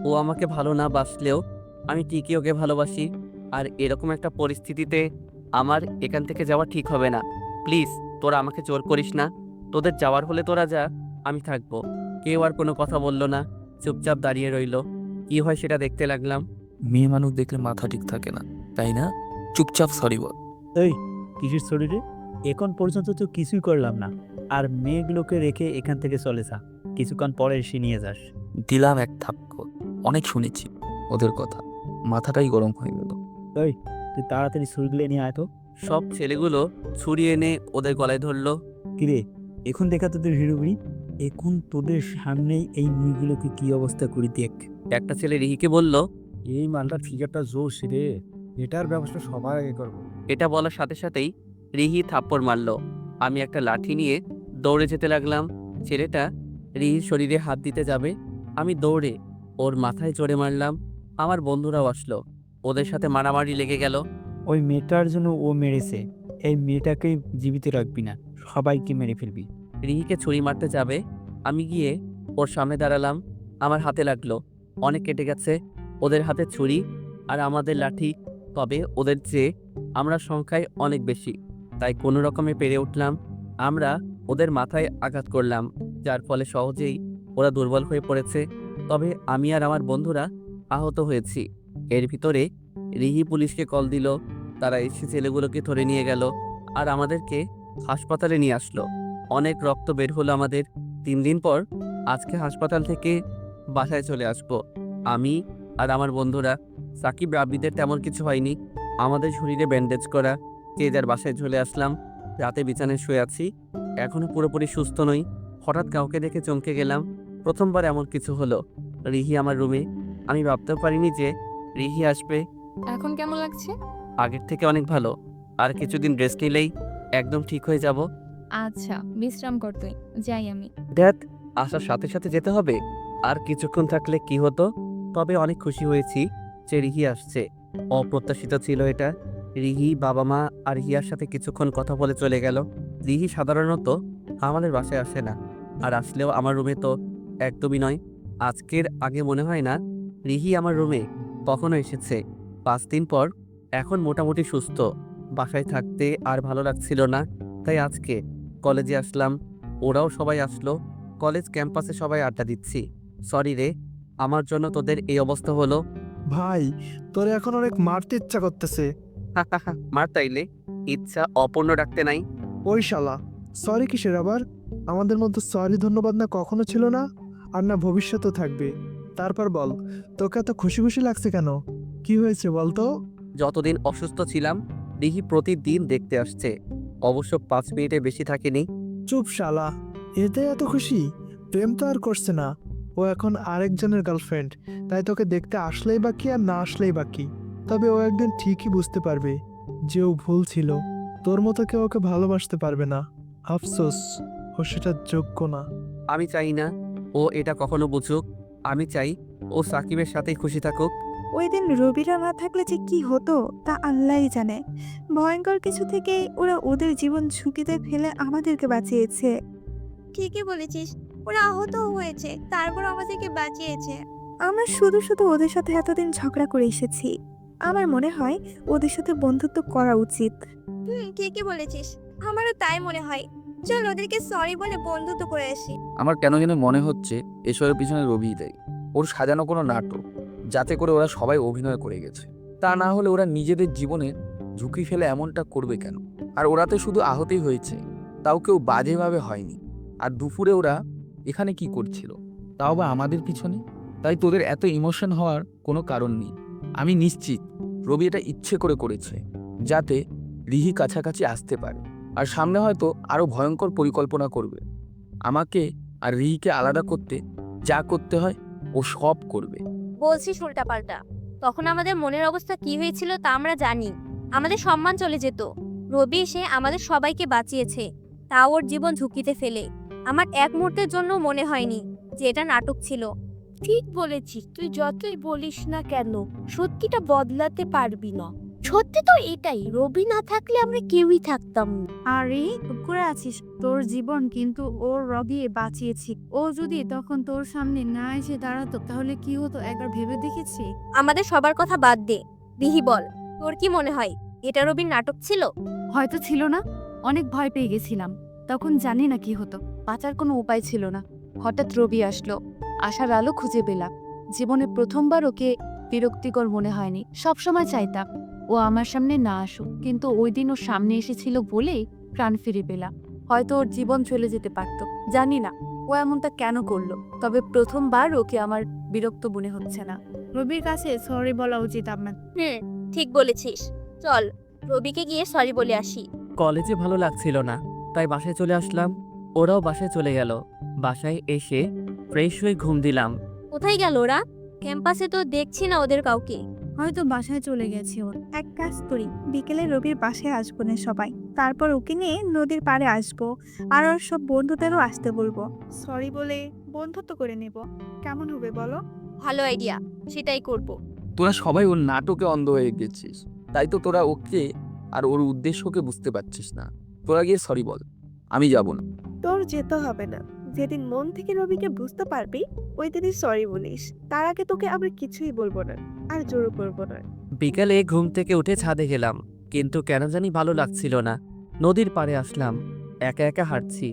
ও আমাকে ভালো না বাসলেও আমি ঠিকই ওকে ভালোবাসি। আর এরকম একটা পরিস্থিতিতে আমার এখান থেকে যাওয়া ঠিক হবে না। প্লিজ তোরা আমাকে জোর করিস না। তোদের যাওয়ার হলে তোরা যা, আমি থাকবো। কেউ আর কোনো কথা বললো না, চুপচাপ দাঁড়িয়ে রইলো। কি হয় সেটা দেখতে লাগলাম। মেয়ে মানুষ দেখলে মাথা ঠিক থাকে না, তাই না? চুপচাপ সরি বল। এই কিসের শরীরে? এখন পর্যন্ত তো কিছুই করলাম না, আর মেয়েগুলোকে রেখে এখান থেকে চলে যা। কিছুক্ষণ পরে এসে নিয়ে যাস। দিলাম এক থাপ্পড়, অনেক শুনেছি ওদের কথা, মাথাটাই গরম হয়ে গেল। এই তুই তাড়াতাড়ি ছুরিগুলো নিয়ে আয় তো। সব ছেলেগুলো ছুরি এনে ওদের গলায় ধরলো। কিরে, এখন দেখা তোদের হিরোগিরি? এখন তোদের সামনেই এই মেয়েগুলোকে কি অবস্থা করি দেখ। একটা ছেলে রিহিকে বলল, এই মালটার ফিগারটা জোশ রে, এটার ব্যবস্থা সবার আগে করবো। এটা বলার সাথে সাথেই রিহি থাপ্পড় মারল। আমি একটা লাঠি নিয়ে দৌড়ে যেতে লাগলাম। ছেলেটা রিহির শরীরে হাত দিতে যাবে, আমি দৌড়ে ওর মাথায় জোরে মারলাম। আমার বন্ধুরাও আসলো, ওদের সাথে মারামারি লেগে গেল। ওই মেয়েটার জন্য ও মেরেছে, এই মেয়েটাকে জীবিত রাখবি না, সবাইকে মেরে ফেলবি। রিহিকে ছুরি মারতে যাবে, আমি গিয়ে ওর সামনে দাঁড়ালাম। আমার হাতে লাগলো, অনেক কেটে গেছে। ওদের হাতে ছুরি আর আমাদের লাঠি, তবে ওদের চেয়ে আমরা সংখ্যায় অনেক বেশি, তাই কোনো রকমে পেরে উঠলাম। আমরা ওদের মাথায় আঘাত করলাম, যার ফলে সহজেই ওরা দুর্বল হয়ে পড়েছে। তবে আমি আর আমার বন্ধুরা আহত হয়েছি। এর ভিতরে রিহি পুলিশকে কল দিল, তারা এসে ছেলেগুলোকে ধরে নিয়ে গেল আর আমাদেরকে হাসপাতালে নিয়ে আসলো। অনেক রক্ত বের হলো আমাদের। 3 দিন পর আজকে হাসপাতাল থেকে বাসায় চলে আসবো আমি আর আমার বন্ধুরা। সাকিব রাব্বিদের তেমন কিছু হয়নি, আমাদের শরীরে ব্যান্ডেজ করা। যে যার বাসায় চলে আসলাম। রাতে বিছানায় শুয়ে আছি, এখনো পুরোপুরি সুস্থ নই। হঠাৎ কাউকে দেখে চমকে গেলাম। প্রথমবার এমন কিছু হলো। রিহি আমার রুমে, আমি ভাবতেও পারিনি যে রিহি আসবে। এখন কেমন লাগছে? আগের থেকে অনেক ভালো। আর কিছুদিন রেস্ট নিলেই একদম ঠিক হয়ে যাব। আচ্ছা, বিশ্রাম কর তুই, যাই আমি। ড্যাড, আসার সাথে সাথে যেতে হবে? আর কিছুক্ষণ থাকলে কি হতো? তবে অনেক খুশি হয়েছি যে রিহি আসছে। অপ্রত্যাশিত ছিল এটা। রিহি, বাবা মা আর হিয়ার সাথে কিছুক্ষণ কথা বলে চলে গেল। রিহি সাধারণত আমাদের বাসায় আসে না, আর আসলেও আমার রুমে তো একদমই নয়। আজকের আগে মনে হয় না রিহি আমার রুমে কখনো এসেছে। 5 দিন পর এখন মোটামুটি সুস্থ। বাসায় থাকতে আর ভালো লাগছিল না, তাই আজকে কলেজে আসলাম। ওরাও সবাই আসলো। কলেজ ক্যাম্পাসে সবাই আড্ডা দিচ্ছি। সরি রে, আমার জন্য তোদের এই অবস্থা হলো। ভাই, তোর এখন অনেক মারতে ইচ্ছা করতেছে। মার তাইলে, ইচ্ছা অপূর্ণ রাখতে নাই। ওই শালা, সরি কিসের আবার? আমাদের মধ্যে সরি ধন্যবাদ না কখনো ছিল না, আর না ভবিষ্যতেও থাকবে। তারপর বল, তোকে এত খুশি খুশি লাগছে কেন? কি হয়েছে বল তো? যতদিন অসুস্থ ছিলাম রিহি প্রতিদিন দেখতে আসছে। অবশ্য 5 মিনিটের বেশি থাকেনি। চুপ শালা, এতে এত খুশি? প্রেম তো আর করছে না, ও এখন আরেকজনের গার্লফ্রেন্ড, তাই তোকে দেখতে আসলেই বা কি আর না আসলেই বা কি। তবে ও একদিন ঠিকই বুঝতে পারবে যে ও ভুল ছিল। তোর মতো কেউ ওকে ভালোবাসতে পারবে না। আফসোস, ও সেটা যোগ্য না। আমি চাই না ও এটা কখনো বুঝুক। আমি চাই ও সাকিবের সাথেই খুশি থাকুক। ওই দিন রবিরা না থাকলে যে কি হতো তা আল্লাহই জানে। ভয়ঙ্কর কিছু থেকে ওরা ওদের জীবন ঝুঁকিতে ফেলে আমাদেরকে বাঁচিয়েছে। ঠিকই বলেছিস, ওরা আহত হয়েছে, তারপর আমাদেরকে বাঁচিয়েছে। আমরা শুধু শুধু ওদের সাথে এতদিন ঝগড়া করে এসেছি। আমার মনে হয় ওদের সাথে বন্ধুত্ব করা উচিত। ঠিকই বলেছিস, আমারও তাই মনে হয়। চল ওদেরকে সরি বলে বন্ধুত্ব করে আসি। আমার কেন যেন মনে হচ্ছে এসবের পিছনে রবিই দেয়। ওর সাজানো কোনো নাটক, যাতে করে ওরা সবাই অভিনয় করে গেছে। তা না হলে ওরা নিজেদের জীবনে ঝুঁকি ফেলে এমনটা করবে কেন? আর ওরা তো শুধু আহতই হয়েছে, তাও কেউ বাজেভাবে হয়নি। আর দুপুরে ওরা এখানে কি করছিল, তাও বা আমাদের পিছনে? তাই তোদের এত ইমোশন হওয়ার কোনো কারণ নেই। আমি নিশ্চিত রবি এটা ইচ্ছে করে করেছে, যাতে রিহি কাছাকাছি আসতে পারে। আর সামনে হয়তো আরও ভয়ঙ্কর পরিকল্পনা করবে। আমাকে আর রিহিকে আলাদা করতে যা করতে হয় ও সব করবে। বলছিস উল্টাপাল্টা। তখন আমাদের মনের অবস্থা কি হয়েছিল তা আমরা জানি। আমাদের সম্মান চলে যেত। রবি এসে আমাদের সবাইকে বাঁচিয়েছে, তা ওর জীবন ঝুঁকিতে ফেলে। আমার এক মুহূর্তের জন্য মনে হয়নি যে এটা নাটক ছিল। ঠিক বলেছিস, তুই যতই বলিস না কেন সত্যিটা বদলাতে পারবি না। সত্যি তো এটাই, রবি না থাকলে আমরা কেউই থাকতাম না। আরে চুপ করে আছিস, তোর জীবন কিন্তু ওর রবি বাঁচিয়েছি। ও যদি তখন তোর সামনে না এসে দাঁড়াতো তাহলে কি হতো একবার ভেবে দেখেছি? আমাদের সবার কথা বাদ দে, রিহি বল, তোর কি মনে হয় এটা রবির নাটক ছিল? হয়তো ছিল না, অনেক ভয় পেয়ে গেছিলাম। তখন জানি না কি হতো, বাঁচার কোনো উপায় ছিল না। হঠাৎ রবি আসলো, আশার আলো খুঁজে পেলাম। জীবনে প্রথমবার ওকে বিরক্তিকর মনে হয়নি। সবসময় চাইতাম ও আমার সামনে না আসুক, কিন্তু ওই দিন ওর সামনে এসেছিল বলেই প্রাণ ফিরে পেলাম। হয়তো ওর জীবন চলে যেতে পারত, জানি না ও এমনটা কেন করলো। তবে প্রথমবার ওকে আমার বিরক্ত মনে হচ্ছে না। রবির কাছে সরি বলা উচিত আমার। ঠিক বলেছিস, চল রবিকে গিয়ে সরি বলে আসি। কলেজে ভালো লাগছিল না, তাই বাসায় চলে আসলাম। ওরাও বাসায় চলে গেল। বাসায় এসে ফ্রেশ হয়ে ঘুম দিলাম। কোথায় গেল ওরা? ক্যাম্পাসে তো দেখছি না ওদের কাউকে। হয়তো বাসায় চলে গেছে ওর। এক কাজ করি, বিকেলে রবির বাসায় আসবো না সবাই, তারপর ওকে নিয়ে নদীর পাড়ে আসবো। আর ওর সব বন্ধুদেরও আসতে বলবো, সরি বলে বন্ধুত্ব করে নেব। কেমন হবে বলো? ভালো আইডিয়া, সেটাই করব। তোরা সবাই ওর নাটকে অন্ধ হয়ে গেছিস, তাই তো তোরা ওকে আর ওর উদ্দেশ্যকে বুঝতে পারছিস না। তোরা গিয়ে সরি বল, আমি যাব না। তোর যেতে হবে না। যেদিন মন থেকে রবিকে বুঝতে পারবি ওই দিনই সরি বলিস। তার আগে তোকে আমরা কিছুই বলবো না, আর জোরও করবো না। বিকালে ঘুম থেকে উঠে ছাদে গেলাম, কিন্তু কেন জানি ভালো লাগছিল না। নদীর পাড়ে আসলাম, একা একা হাঁটছি।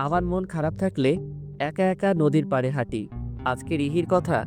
আমার মন খারাপ থাকলে একা একা নদীর পাড়ে হাঁটি। আজকে রিহির কথা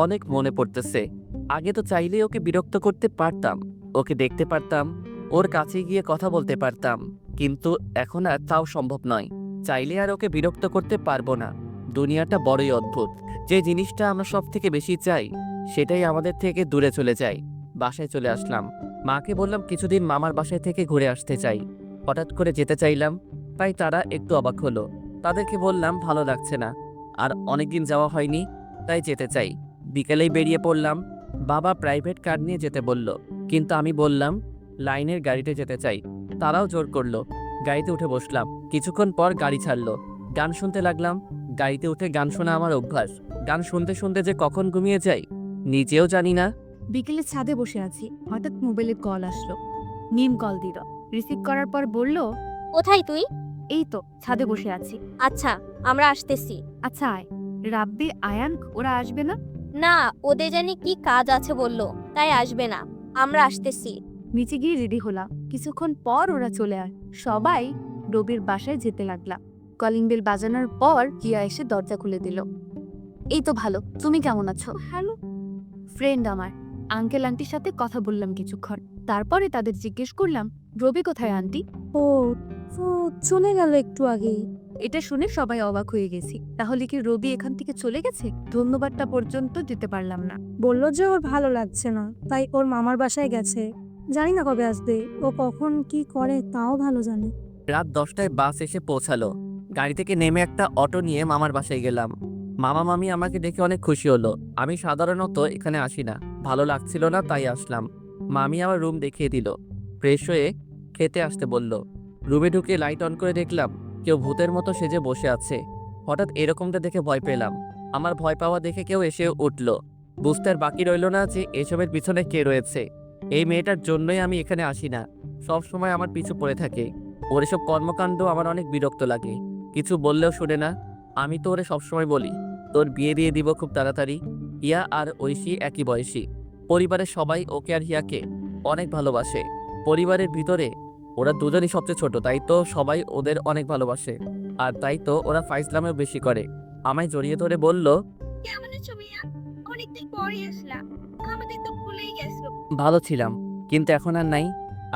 অনেক মনে পড়তেছে। আগে তো চাইলে ওকে বিরক্ত করতে পারতাম, ওকে দেখতে পারতাম, ওর কাছে গিয়ে কথা বলতে পারতাম, কিন্তু এখন আর তাও সম্ভব নয়। চাইলে আর ওকে বিরক্ত করতে পারবো না। দুনিয়াটা বড়ই অদ্ভুত। যে জিনিসটা আমরা সব থেকে বেশি চাই সেটাই আমাদের থেকে দূরে চলে যায়। বাসায় চলে আসলাম। মাকে বললাম কিছুদিন মামার বাসায় থেকে ঘুরে আসতে চাই। হঠাৎ করে যেতে চাইলাম, তাই তারা একটু অবাক হলো। তাদেরকে বললাম ভালো লাগছে না, আর অনেকদিন যাওয়া হয়নি, তাই যেতে চাই। বিকেলেই বেরিয়ে পড়লাম। বাবা প্রাইভেট কার নিয়ে যেতে বলল, কিন্তু আমি বললাম লাইনের গাড়িতে যেতে চাই। তারাও জোর করলো। গাড়িতে উঠে বসলাম। কিছুক্ষণ পর গাড়ি ছাড়লো। গান শুনতে লাগলাম। গাড়িতে উঠে গান শোনা আমার অভ্যাস। গান শুনতে শুনতে যে কখন ঘুমিয়ে যাই নিজেও জানি না। বিকেলে ছাদে বসে আছি, হঠাৎ মোবাইলে কল আসলো। মিম কল দিল। রিসিভ করার পর বলল, কোথায় তুই? এই তো ছাদে বসে আছি। আচ্ছা, আমরা আসতেছি। আচ্ছা আয়। রাব্বি, আয়ান ওরা আসবে না? না, ওদের জানি কি কাজ আছে বললো, তাই আসবে না। আমরা আসতেছি। নিচে গিয়ে রেডি হলাম। কিছুক্ষণ পর ওরা চলে আয়। সবাই রবির বাসায় যেতে লাগলাম। কলিং বেল বাজানোর পর কিয়া এসে দরজা খুলে দিল। এই তো ভালো, তুমি কেমন আছো? হ্যালো। ফ্রেন্ড আমার। আঙ্কেল আন্টির সাথে কথা বললাম কিছুক্ষণ, তারপরে তাদের জিজ্ঞেস করলাম রবি কোথায় আন্টি? ও তো চলে গেল একটু আগেই। এটা শুনে সবাই অবাক হয়ে গেছি। তাহলে কি রবি এখান থেকে চলে গেছে? ধন্যবাদটা পর্যন্ত দিতে পারলাম না। বললো যে ওর ভালো লাগছে না, তাই ওর মামার বাসায় গেছে। জানি না কবে আসবে, ও কখন কি করে তাও ভালো জানে। রাত 10টায় বাস এসে পৌঁছালো। গাড়ি থেকে নেমে একটা অটো নিয়ে মামার বাসায় গেলাম। মামা মামি আমাকে দেখে অনেক খুশি হলো। আমি সাধারণত এখানে আসি না, ভালো লাগছিল না তাই আসলাম। মামি আমার রুম দেখিয়ে দিল, ফ্রেশ হয়ে খেতে আসতে বলল। রুমে ঢুকে লাইট অন করে দেখলাম কেউ ভূতের মতো সেজে বসে আছে। হঠাৎ এরকমটা দেখে ভয় পেলাম। আমার ভয় পাওয়া দেখে কেউ এসে উঠল। বুঝতে আর বাকি রইল না যে এসবের পিছনে কে রয়েছে। এই মেয়েটার জন্যই আমি এখানে আসি না, সব সময় আমার পিছু পড়ে থাকে। ওর এসব কর্মকাণ্ড আমার অনেক বিরক্ত লাগে, কিছু বললেও শুনে না। আমি তো ওরে সবসময় বলি তোর বিয়ে দিয়ে দিব খুব তাড়াতাড়ি। হিয়া আর ঐশী একই বয়সী, পরিবারের সবাই ওকে আর হিয়াকে অনেক ভালোবাসে। পরিবারের ভিতরে ওরা দুজনই সবচেয়ে ছোট, তাই তো সবাই ওদের অনেক ভালোবাসে। আর তাই তো ওরা ফাইজলামেও বেশি করে। আমায় জড়িয়ে ধরে বলল, কেমন আছো ভাইয়া? অনেকদিন পরে আসলাম, আমাদের তো ভুলেই গেছো। ভালো ছিলাম কিন্তু এখন আর নাই।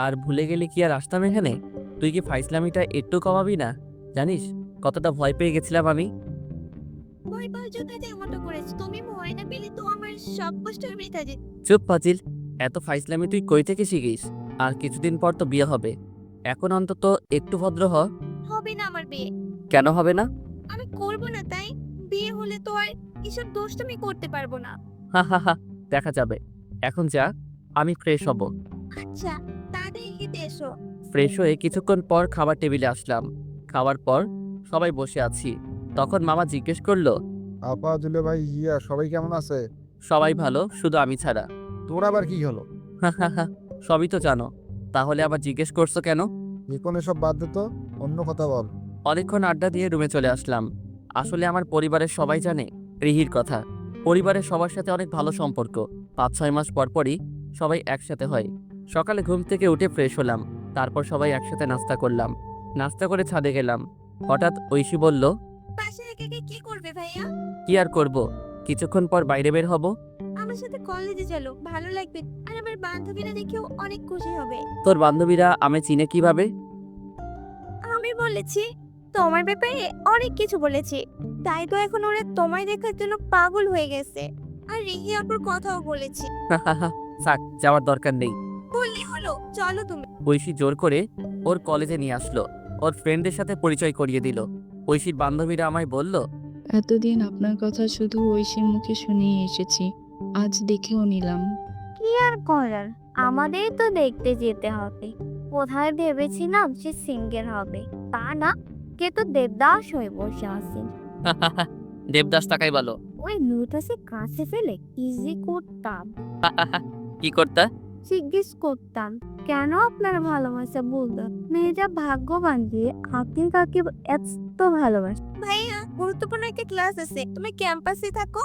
আর ভুলে গেলে কি আর আসতাম এখানে? তুই কি ফাইজলামিটা একটু কমাবি না? জানিস কতটা ভয় পেয়ে গেছিলাম আমি। ভয় পাওয়ার জন্য যে এমনটা করেছো, তুমি ভয় না পেলে তো আমার সব কষ্ট বৃথা যেত। চুপ ফাজিল, এত ফাইজলামি তুই কই থেকে শিখিস? আর কিছুদিন পর তো বিয়ে হবে, এখন অন্তত একটু ভদ্র হ। হবে না আমার বিয়ে, কেন হবে না? আমি করবো না। তাই বিয়ে হলে তো আর এসব দোষটা আমি করতে পারবো না। হা হা হা, দেখা যাবে। এখন যা, আমি ফ্রেশ হব। আচ্ছা তাড়াতাড়ি খেতে এসো। ফ্রেশ হয়ে কিছুক্ষণ পর খাবার টেবিলে আসলাম। খাওয়ার পর সবাই বসে আছি, তখন মামা জিজ্ঞেস করলো, আপা, দুলে ভাই, হিয়া সবাই কেমন আছে? সবাই ভালো, শুধু আমি ছাড়া। তোর আবার কি হলো? হা হা হা, সবই তো জানো, তাহলে আবার জিজ্ঞেস করছো কেন? এখন এসব বাদ দে তো, অন্য কথা বল। অনেকক্ষণ আড্ডা দিয়ে রুমে চলে আসলাম। আসলে আমার পরিবারের সবাই জানে রিহির কথা। পরিবারের সবার সাথে অনেক ভালো সম্পর্ক। 5-6 মাস পর পরই সবাই একসাথে হয়। সকালে ঘুম থেকে উঠে ফ্রেশ হলাম, তারপর সবাই একসাথে নাস্তা করলাম। নাস্তা করে ছাদে গেলাম। হঠাৎ ঐশী বলল, বাসায় একা একা কি করবে ভাইয়া? কি আর করব, কিছুক্ষণ পর বাইরে বের হব। আমার সাথে কলেজে চলো, ভালো লাগবে। আর আমার বান্ধবীরা দেখেও অনেক খুশি হবে। তোর বান্ধবীরা আমি চিনে কিভাবে? আমি বলেছি, তোমার ব্যাপারে অনেক কিছু বলেছি, তাই তো এখন ওরা তোমায় দেখার জন্য পাগল হয়ে গেছে। আর রিহি আপুর কথাও বলেছি। থাক, যাওয়ার দরকার নেই। বললে হলো, চলো তুমি। ঐশী জোর করে ওর কলেজে নিয়ে আসলো, ওর ফ্রেন্ডের সাথে পরিচয় করিয়ে দিল। ঐশীর বান্ধবীরা আমায় বলল, এতদিন আপনার কথা শুধু ঐশীর মুখে শুনিয়ে এসেছি, আজ দেখেও নিলাম। কি আর করার, আমাদের তো দেখতে যেতে হবে। কোথায় ভেবেছিলাম সে সিঙ্গেল হবে, তা না, কে তো দেবদাস হয়ে বসে আছে। দেবদাস তাকাই বলো। ওই মেয়েটাকে কাছে ফেলে ইজি করতাম। কি করতা? জিজ্ঞেস করতাম, কেন আপনার ভালোবাসা বলতো। মেয়েটা ভাগ্যবান যে আপনি কাকে এত ভালোবাসে। ভাইয়া, গুরুত্বপূর্ণ একটা ক্লাস আছে, তুমি ক্যাম্পাসে থাকো,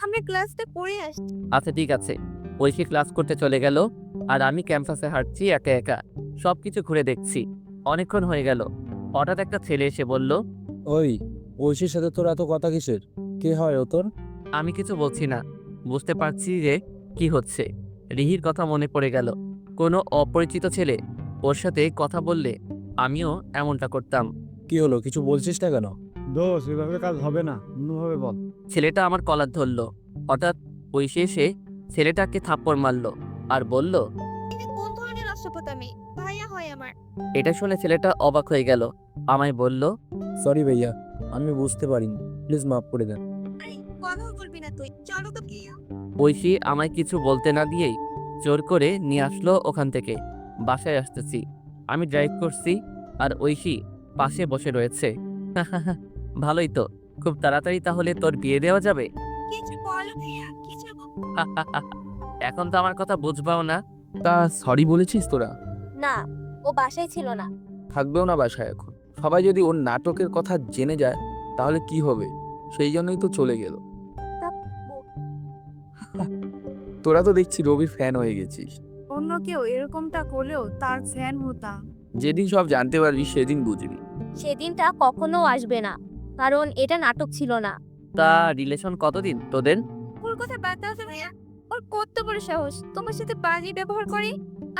আমি ক্লাসটা করে আসছি। আচ্ছা ঠিক আছে। ঐশী ক্লাস করতে চলে গেল, আর আমি ক্যাম্পাসে হাঁটছি একা একা, সবকিছু ঘুরে দেখছি। অনেকক্ষণ হয়ে গেল, হঠাৎ একটা ছেলে এসে বলল, ওই ঐশীর সাথে তোর এত কথা কিসের? কে হয় ও তোর? আমি কিছু বলছি না, বুঝতে পারছি যে কি হচ্ছে। রিহির কথা মনে পড়ে গেল। কোনো অপরিচিত ছেলে ওর সাথে কথা বললে আমিও এমনটা করতাম। কি হলো, কিছু বলছিস না কেন? দোষ, এভাবে কাজ হবে না, অন্যভাবে বল। ছেলেটা আমার কলার ধরলো। হঠাৎ ঐশী এসে ছেলেটাকে থাপ্পড় মারলো আর বলল, এটা কোন ধরনের অসভ্যতামি? ভাইয়া হয় আমার। এটা শুনে ছেলেটা অবাক হয়ে গেল, আমায় বলল, সরি ভাইয়া, আমি বুঝতে পারিনি, প্লিজ মাফ করে দেন। আরে কথা বলবি না তুই, চলো তো প্রিয়া। ঐশী আমায় কিছু বলতে না দিয়েই জোর করে নিয়ে আসলো ওখান থেকে। বাসায় আসতেছি, আমি ড্রাইভ করছি আর ঐশী পাশে বসে রয়েছে। ভালোই তো, খুব তাড়াতাড়ি তাহলে তোর বিয়ে দেওয়া যাবে। কিছু বলো ভাইয়া, কিছু এখন তো আমার কথা বুঝবাও না। তা সরি বলেছিস তোরা? না, ও বাসায় ছিল না। থাকবেও না বাসায় এখন। সবাই যদি ওর নাটকের কথা জেনে যায় তাহলে কি হবে? সেই জন্যই তো চলে গেল। তোরা তো দেখছি রবির ফ্যান হয়ে গেছিস। অন্য কেউ এরকমটা করলেও তার ফ্যান হতাম। যেদিন সব জানতে পারবি সেদিন বুঝবি। সেদিনটা কখনো আসবে না, কারণ এটা নাটক ছিল না। তা রিলেশন কতদিন তোদের? ওর কথা বাদ দাও তো ভাইয়া, ওর কত বড় সাহস তোমার সাথে বাজে ব্যবহার করে।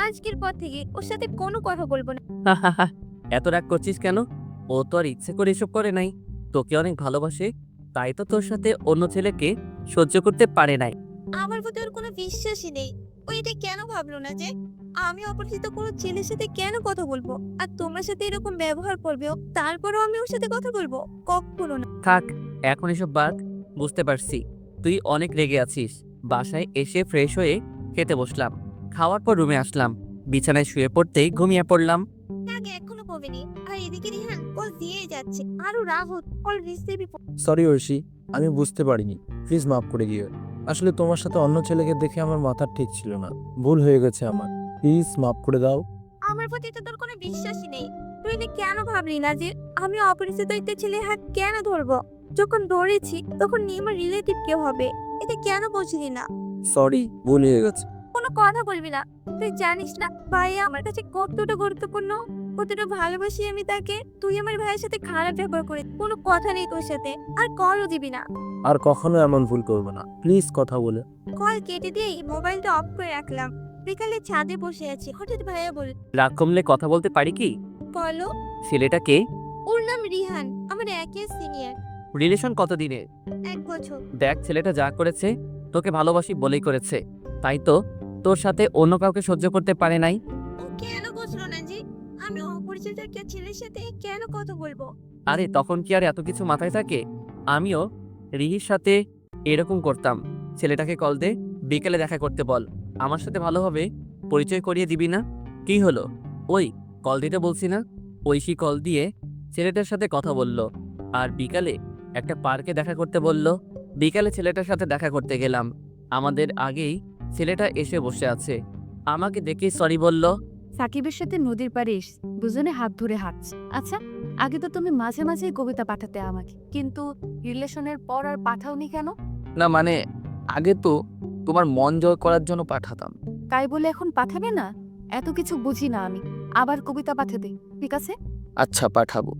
আজকের পর থেকে ওর সাথে কোনো কথা বলবো না। এত রাগ করছিস কেন? ও তো আর ইচ্ছে করে এসব করে নাই, তোকে অনেক ভালোবাসে, তাই তো তোর সাথে অন্য ছেলেকে সহ্য করতে পারে নাই। আমার প্রতি ওর কোনো বিশ্বাসই নেই। ও এটা কেন ভাবলো না যে আমি অপরিচিত কোনো ছেলের সাথে কেন কথা বলবো, আর তোমার সাথে এরকম ব্যবহার করবে ও, তারপরও আমি ওর সাথে কথা বলবো? কখনো না। থাক, এখন এসব বাদ, বুঝতে পারছি তুই অনেক রেগে আছিস। বাসায় এসে ফ্রেশ হয়ে খেতে বসলাম। খাওয়ার পর রুমে আসলাম, বিছানায় শুয়ে পড়তেই ঘুমিয়ে পড়লাম। আগে এখনো কমেনি, আর এদিকে রিহান কল দিয়েই যাচ্ছে, আরো রাহুল কল রিসিভই। সরি ঐশী, আমি বুঝতে পারিনি, প্লিজ মাফ করে দিও। আসলে তোমার সাথে অন্য ছেলেকে দেখে আমার মাথা ঠিক ছিল না, ভুল হয়ে গেছে আমার, প্লিজ মাফ করে দাও। আমার প্রতি তো তোর কোনো বিশ্বাসই নেই। তুই না কেন ভাবলি না যে আমি অপরিচিত একটা ছেলে হাত কেন ধরবো? যখন ধরেছি তখন আমার রিলেটিভ কেউ হবে, এটা কেন বুঝলি না? সরি, ভুল হয়ে গেছে। কোনো কথা বলবি না। তুই জানিস না ভাইয়া আমার কাছে কতটা গুরুত্বপূর্ণ, কতটা ভালোবাসি আমি তাকে। তুই আমার ভাইয়ের সাথে খারাপ ব্যবহার করে কোনো কথা নেই তোর সাথে, আর কলও দিবি না। আর কখনো এমন ভুল করবো না, প্লিজ কথা বলে। কল কেটে দিয়ে মোবাইলটা অফ করে রাখলাম। বিকালে ছাদে বসে আছি, হঠাৎ ভাইয়া বল, রাগ কমলে কথা বলতে পারি কি? বলো। ছেলেটা কে? ওর নাম রিহান, আমার একের সিনিয়র। রিলেশন কতদিনের? 1 বছর। দেখ ছেলেটা যা করেছে তোকে ভালোবাসি বলেই করেছে, তাই তো তোর সাথে অন্য কাউকে সহ্য করতে পারে নাই। ও কেন বুঝলো না যে আমি অপরিচিত একটা ছেলের সাথে কেন কথা বলবো? আরে তখন কি আর এত কিছু মাথায় থাকে? আমিও রিহির সাথে এরকম করতাম। ছেলেটাকে কল দে, বিকেলে দেখা করতে বল, আমার সাথে ভালোভাবে পরিচয় করিয়ে দিবি না? কি হলো? ওই কল দিতে বলছি না? ঐশী কল দিয়ে ছেলেটার সাথে কথা বলল, আর বিকালে একটা পার্কে দেখা করতে বলল। বিকালে ছেলেটার সাথে দেখা করতে গেলাম, আমাদের আগেই ছেলেটা এসে বসে আছে। আমাকে দেখেই সরি বলল। সাকিবের সাথে নদীর পাড়ে দুজনে হাত ধরে হাঁটছে। আচ্ছা, আগে তো তুমি মাঝে মাঝেই কবিতা পাঠাতে আমাকে, কিন্তু রিলেশনের পর আর পাঠাওনি কেন? না মানে আগে তো তোমার মন জয় করার জন্য পাঠাতাম। তাই বলে এখন পাঠাবে না? এত কিছু বুঝি না আমি, আবার কবিতা পাঠাতে, ঠিক আছে? আচ্ছা পাঠাবো।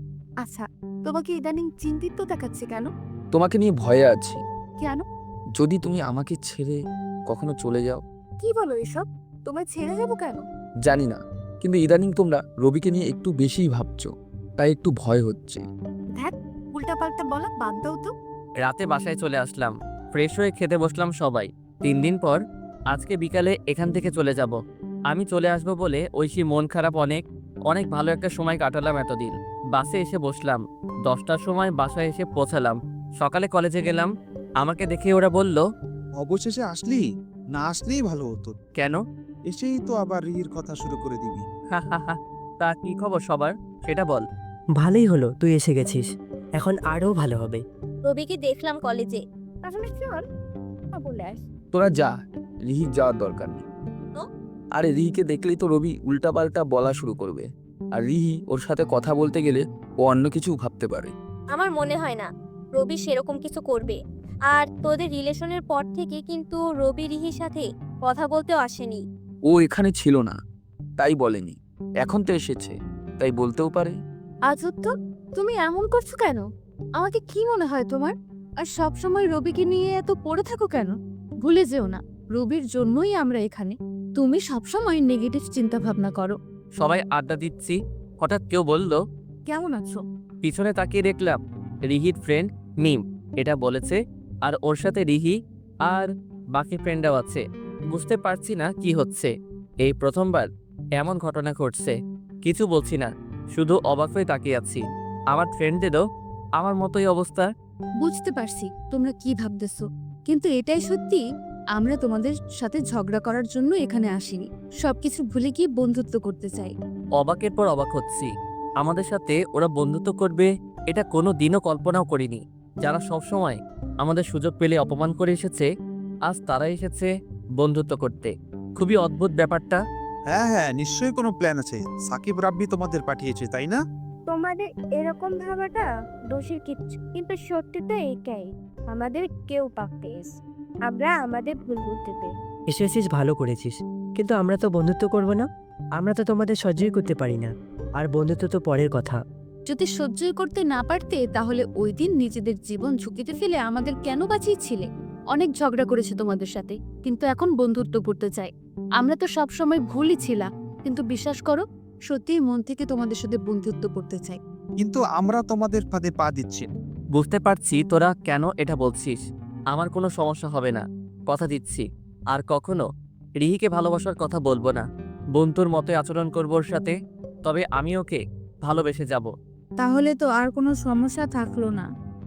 আচ্ছা, তোমাকে ইদানিং চিন্তিত দেখাচ্ছে কেন? তোমাকে নিয়ে ভয়ে আছি, কেন? যদি তুমি আমাকে ছেড়ে কখনো চলে যাও। কি বলো এসব? তোমায় ছেড়ে যাবো কেন? জানি না, কিন্তু ইদানিং তোমরা রবিকে নিয়ে একটু বেশিই ভাবছো, তাই একটু ভয় হচ্ছে। দেখ, উল্টাপাল্টা বলা বাদ দাও তো। রাতে বাসায় চলে আসলাম, ফ্রেশ হয়ে খেতে বসলাম সবাই। 3 দিন পর আজকে বিকালে এখান থেকে চলে যাব। আমি চলে আসবো বলে ঐশী মন খারাপ, অনেক অনেক ভালো একটা সময় কাটালাম এতদিন। বাসে এসে বসলাম, 10টার সময় বাসায় এসে পৌঁছালাম। সকালে কলেজে গেলাম, আমাকে দেখে ওরা বলল, অবশেষে আসলি, না আসলেই ভালো হতো। কেন? এসেই তো আবার রিহির কথা শুরু করে দিবি। তা কি খবর সবার, সেটা বল। ভালোই হলো তুই এসে গেছিস, এখন আরো ভালো হবে। রবিকে দেখলাম কলেজে। তাহলে চল বলে আস। তোরা যা, রিহির যাওয়ার দরকার নেই। তো? আরে রিহিকে দেখলেই তো রবি উল্টাপাল্টা বলা শুরু করবে, আর রিহি ওর সাথে কথা বলতে গেলে ও অন্য কিছু ভাবতে পারে। আমার মনে হয় না রবি সেরকম কিছু করবে। আর তোদের রিলেশনের পর থেকে কিন্তু রবি রিহির সাথে কথা বলতেও আসেনি। ও এখানে ছিল না, তাই বলেনি, এখন তো এসেছে, তাই বলতেও পারে। আজব তো, তুমি এমন করছো কেন? আমাকে কি মনে হয় তোমার? আর সব সময় রবিকে নিয়ে এত পড়ে থাকো কেন? ভুলে যেও না, রবির জন্যই আমরা এখানে। তুমি সবসময় নেগেটিভ চিন্তা ভাবনা করো। সবাই আড্ডা দিচ্ছি, হঠাৎ কেউ বলল, কেমন আছো? পিছনে তাকিয়ে দেখলাম রিহির ফ্রেন্ড মিম এটা বলেছে, আর ওর সাথে রিহি আর বাকি ফ্রেন্ডরাও আছে। বুঝতে পারছি না কি হচ্ছে, এই প্রথমবার এমন ঘটনা ঘটছে। কিছু বলছি না, শুধু অবাক হয়ে তাকিয়ে আছি। আমার ফ্রেন্ডদেরও আমার মতোই অবস্থা। বুঝতে পারছি তোমরা কি ভাবতেছো, কিন্তু এটাই সত্যি, আমরা তোমাদের সাথে ঝগড়া করার জন্য এখানে আসিনি। সবকিছু ভুলে গিয়ে বন্ধুত্ব করতে চাই। অবাকের পর অবাক হচ্ছি, আমাদের সাথে ওরা বন্ধুত্ব করবে এটা কোনো দিনও কল্পনাও করিনি। যারা সবসময় আমাদের সুযোগ পেলে অপমান করে এসেছে, আজ তারা এসেছে বন্ধুত্ব করতে। খুবই অদ্ভুত ব্যাপারটা। হ্যাঁ হ্যাঁ, নিশ্চয়ই কোনো প্ল্যান আছে। সাকিব রাব্বি তোমাদের পাঠিয়েছে, তাই না? তোমাদের এরকম ভাবাটা দোষের কিচ্ছু, কিন্তু সত্যিটা এটাই, আমাদের কেউ পাকেস, আমরা আমাদের ভুল বুঝতে পেরে। এসেছিস ভালো করেছিস, কিন্তু আমরা তো বন্ধুত্ব করব না। আমরা তো তোমাদের সহ্যই করতে পারি না, আর বন্ধুত্ব তো পরের কথা। যদি সহ্যই করতে না পারতে তাহলে ওই দিন নিজেদের জীবন ঝুঁকিতে ফেলে আমাদের কেন বাঁচিয়েছিলে? অনেক ঝগড়া করেছে তোমাদের সাথে, কিন্তু এখন বন্ধুত্ব করতে চাই। আমরা তো সবসময় ভুলই ছিলাম, কিন্তু বিশ্বাস করো, সত্যিই মন থেকে তোমাদের সাথে বন্ধুত্ব করতে চাই। কিন্তু আমরা তোমাদের ফাঁদে পা দিচ্ছি না। বুঝতে পারছি তোরা কেন এটা বলছিস। আমার কোনো সমস্যা হবে না, কথা দিচ্ছি। আর কখনো রিহিকে ভালোবাসার কথা বলবো না, বন্ধুর মতোই আচরণ করবো ওর সাথে। তবে আমি ওকে ভালোবেসে যাব। তাহলে তো আর কোনো সমস্যা থাকলো না।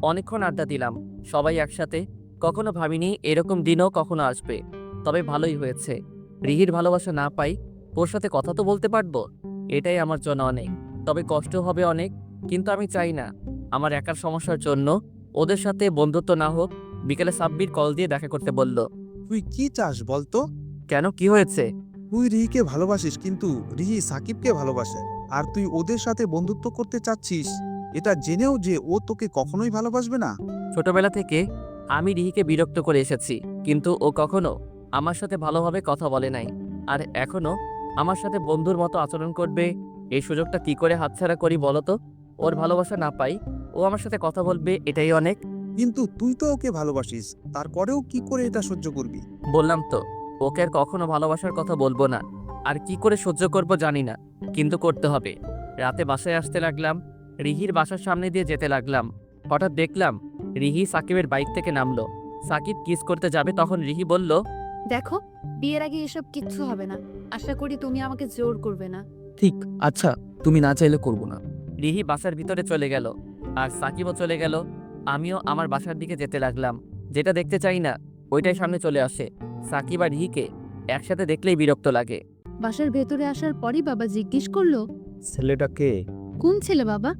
অনেকক্ষণ আড্ডা দিলাম সবাই একসাথে। কখনো ভাবিনি এরকম দিনও কখনো আসবে। তবে ভালোই হয়েছে, রিহির ভালোবাসা না পাই, ওর সাথে কথা তো বলতে পারবো, এটাই আমার জন্য অনেক। তবে কষ্ট হবে অনেক, কিন্তু আমি চাই না আমার একার সমস্যার জন্য ওদের সাথে বন্ধুত্ব না হোক। বিকেলে সাব্বির কল দিয়ে দেখা করতে বলল। তুই কি চাস বলতো? কেন, কি হয়েছে? তুই রিহিকে ভালোবাসিস, কিন্তু রিহি সাকিবকে ভালোবাসে, আর তুই ওদের সাথে বন্ধুত্ব করতে চাচ্ছিস, এটা জেনেও যে ও তোকে কখনোই ভালোবাসবে না। ছোটবেলা থেকে আমি রিহিকে বিরক্ত করে এসেছি, কিন্তু ও কখনো আমার সাথে ভালোভাবে কথা বলে নাই। আর এখনো আমার সাথে বন্ধুর মতো আচরণ করবে, এই সুযোগটা কি করে হাতছাড়া করি বলো তো? ওর ভালোবাসা না পাই, ও আমার সাথে কথা বলবে, এটাই অনেক। কিন্তু তুই তো ওকে ভালোবাসিস, তারপরেও কি করে এটা সহ্য করবি? বললাম তো, ওকে আর কখনো ভালোবাসার কথা বলবো না। আর কি করে সহ্য করব জানি না, কিন্তু করতে হবে। রাতে বাসায় আসতে লাগলাম, রিহির বাসার সামনে দিয়ে যেতে লাগলাম। হঠাৎ দেখলাম রিহি সাকিবের বাইক থেকে নামলো। সাকিব কিস করতে যাবে, তখন রিহি বলল, দেখো, বিয়ের আগে এসব কিচ্ছু হবে না। আশা করি তুমি আমাকে জোর করবে না। ঠিক, আচ্ছা, তুমি না চাইলে করবো না। রিহি বাসার ভিতরে চলে গেল, আর সাকিবও চলে গেল। আমিও আমার বাসার দিকে যেতে লাগলাম। যেটা দেখতে চাই না ওইটাই সামনে চলে আসে। সাকিব আর রিহিকে একসাথে দেখলেই বিরক্ত লাগে। বাসার ভেতরে আসার পরই বাবা জিজ্ঞেস করলো, ছেলেটাকে কোন ছেলে বাবা?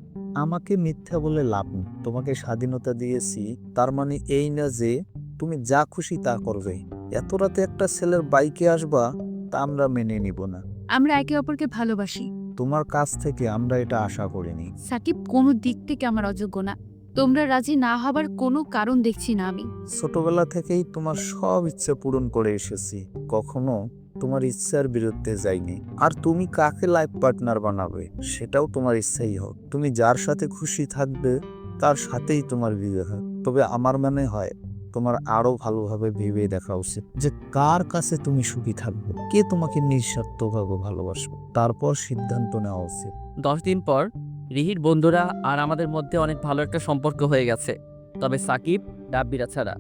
আমাকে মিথ্যা বলে লাভ নেই। তোমাকে স্বাধীনতা দিয়েছি, তার মানে এই না যে তুমি যা খুশি তা করবে। এত রাতে একটা ছেলের বাইকে আসবা, তা আমরা মেনে নিব না। আমরা একে অপরকে ভালোবাসি। তোমার কাছ থেকে আমরা এটা আশা করিনি। সাকিব কোনো দিক থেকে আমার অযোগ্য না। তোমরা রাজি না হবার কোনো কারণ দেখছি না আমি। ছোটবেলা থেকেই তোমার সব ইচ্ছে পূরণ করে এসেছি, কখনো তোমার ইচ্ছার বিরুদ্ধে যাইনি। আর তুমি কাকে লাইফ পার্টনার বানাবে সেটাও তোমার ইচ্ছাই হোক। তুমি যার সাথে খুশি থাকবে তার সাথেই তোমার বিয়ে হয়। তবে আমার মনে হয় তোমার আরো ভালোভাবে ভেবে দেখা উচিত যে কার কাছে তুমি সুখী থাকবে, কে তোমাকে নিঃস্বার্থভাবে ভালোবাসবে, তারপর সিদ্ধান্ত নেওয়া উচিত। 10 দিন পর রিহির বন্ধুরা আর আমাদের মধ্যে অনেক ভালো একটা সম্পর্ক হয়ে গেছে। তবে সাকিব ডাব্বিরা ছাড়া।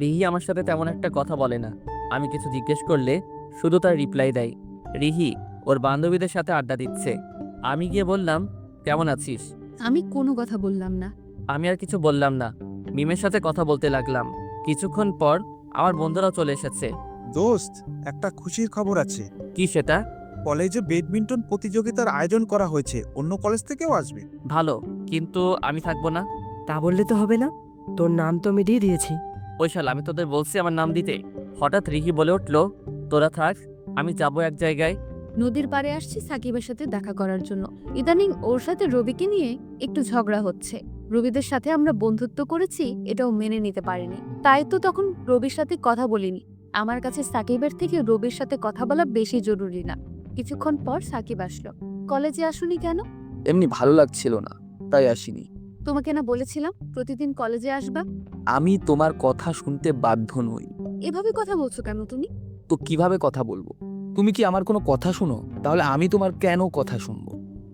রিহি আমার সাথে তেমন একটা কথা বলে না। আমি কিছু জিজ্ঞেস করলে শুধু তার রিপ্লাই দেয়। রিহি ওর বান্ধবীদের সাথে আড্ডা দিচ্ছে। আমি গিয়ে বললাম, কেমন আছিস? আমি কোনো কথা বললাম না। আমি আর কিছু বললাম না, মিমের সাথে কথা বলতে লাগলাম। কিছুক্ষণ পর আমার বন্ধুরাও চলে এসেছে। দোস্ত, একটা খুশির খবর আছে। কি সেটা? কলেজে ব্যাডমিন্টন প্রতিযোগিতার আয়োজন করা হয়েছে, অন্য কলেজ থেকেও আসবে। ভালো, কিন্তু আমি থাকবো না। তা বললে তো হবে না, তোর নাম তো আমি দিয়ে দিয়েছি। ওই শালা, আমি তোদের বলছি আমার নাম দিতে। হঠাৎ রিহি বলে উঠলো, তোরা থাক, আমি যাবো এক জায়গায়। নদীর পাড়ে আসছি সাকিবের সাথে দেখা করার জন্য। ইদানিং ওর সাথে রবিকে নিয়ে একটু ঝগড়া হচ্ছে। রবিদের সাথে আমরা বন্ধুত্ব করেছি, এটাও মেনে নিতে পারিনি। তাই তো তখন রবির সাথে কথা বলিনি। আমার কাছে সাকিবের থেকে রবির সাথে কথা বলা বেশি জরুরি না। কিছুক্ষণ পর সাকিব আসলো। কলেজে আসুনি কেন? এমনি ভালো লাগছিল না, তাই আসিনি। তোমাকে না বলেছিলাম প্রতিদিন কলেজে আসবা? আমি তোমার কথা শুনতে বাধ্য নই। এভাবে কথা বলছো কেন তুমি? তো কিভাবে কথা বলবো? তুমি কি আমার কোনো কথা শুনো? তাহলে আমি তোমার কেন কথা শুনবো?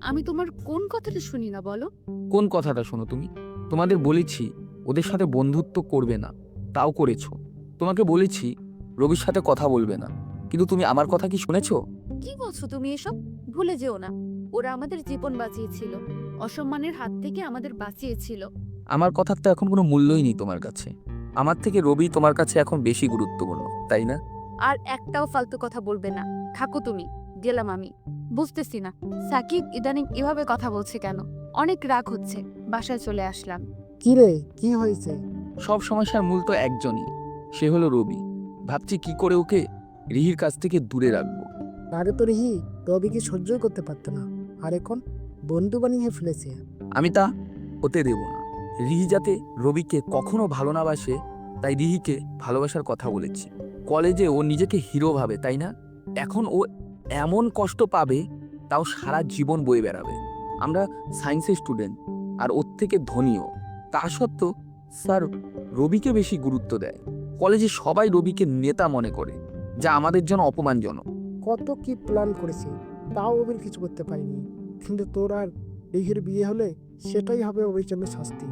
আমি তোমার কোন কথাটা শুনি না বলো? কোন কথাটা শোনো তুমি? তোমাদের বলেছি ওদের সাথে বন্ধুত্ব করবে না, তাও করেছো। তোমাকে বলেছি রবির সাথে কথা বলবে না, কিন্তু তুমি আমার কথা কি শুনেছো? কি বলছো তুমি এসব? ভুলে যেও না, ওরা আমাদের জীবন বাঁচিয়েছিল, অসম্মানের হাত থেকে আমাদের বাঁচিয়েছিল। আমার কথার তো এখন কোনো মূল্যই নেই তোমার কাছে। আমার থেকে রবি তোমার কাছে এখন বেশি গুরুত্বপূর্ণ, তাই না? আর একটাও ফালতু কথা বলবে না। থাকো তুমি, গেলাম আমি। বুঝতেছি না সাকিব ইদানিং এভাবে কথা বলছে কেন। অনেক রাগ হচ্ছে। বাসায় চলে আসলাম। কি রে, কি হয়েছে? সব সমস্যার মূল তো একজনই, সে হলো রবি। ভাবছি কি করে ওকে রিহির কাছ থেকে দূরে রাখবো। আগে তো রিহি রবিকে সহ্যই করতে পারতো না, আর এখন বন্ধু বানিয়ে ফেলেছে। আমি তা হতে দেব না। রিহি যাতে রবিকে কখনো ভালো না বাসে, তাই রিহিকে ভালোবাসার কথা বলেছি। কলেজে ও নিজেকে হিরো ভাবে, তাই না? এখন ও এমন কষ্ট পাবে, তাও সারা জীবন বয়ে বেড়াবে। আমরা সায়েন্সের স্টুডেন্ট, আর ওর থেকে ধনীও। তা সত্ত্বেও স্যার রবিকে বেশি গুরুত্ব দেয়। কলেজে সবাই রবিকে নেতা মনে করে, যা আমাদের জন্য অপমানজনক। কত কি প্ল্যান করেছি, তাও ওদের কিছু করতে পারিনি। কিন্তু তোর আর রিহির বিয়ে হলে সেটাই হবে ওর জন্য শাস্তি।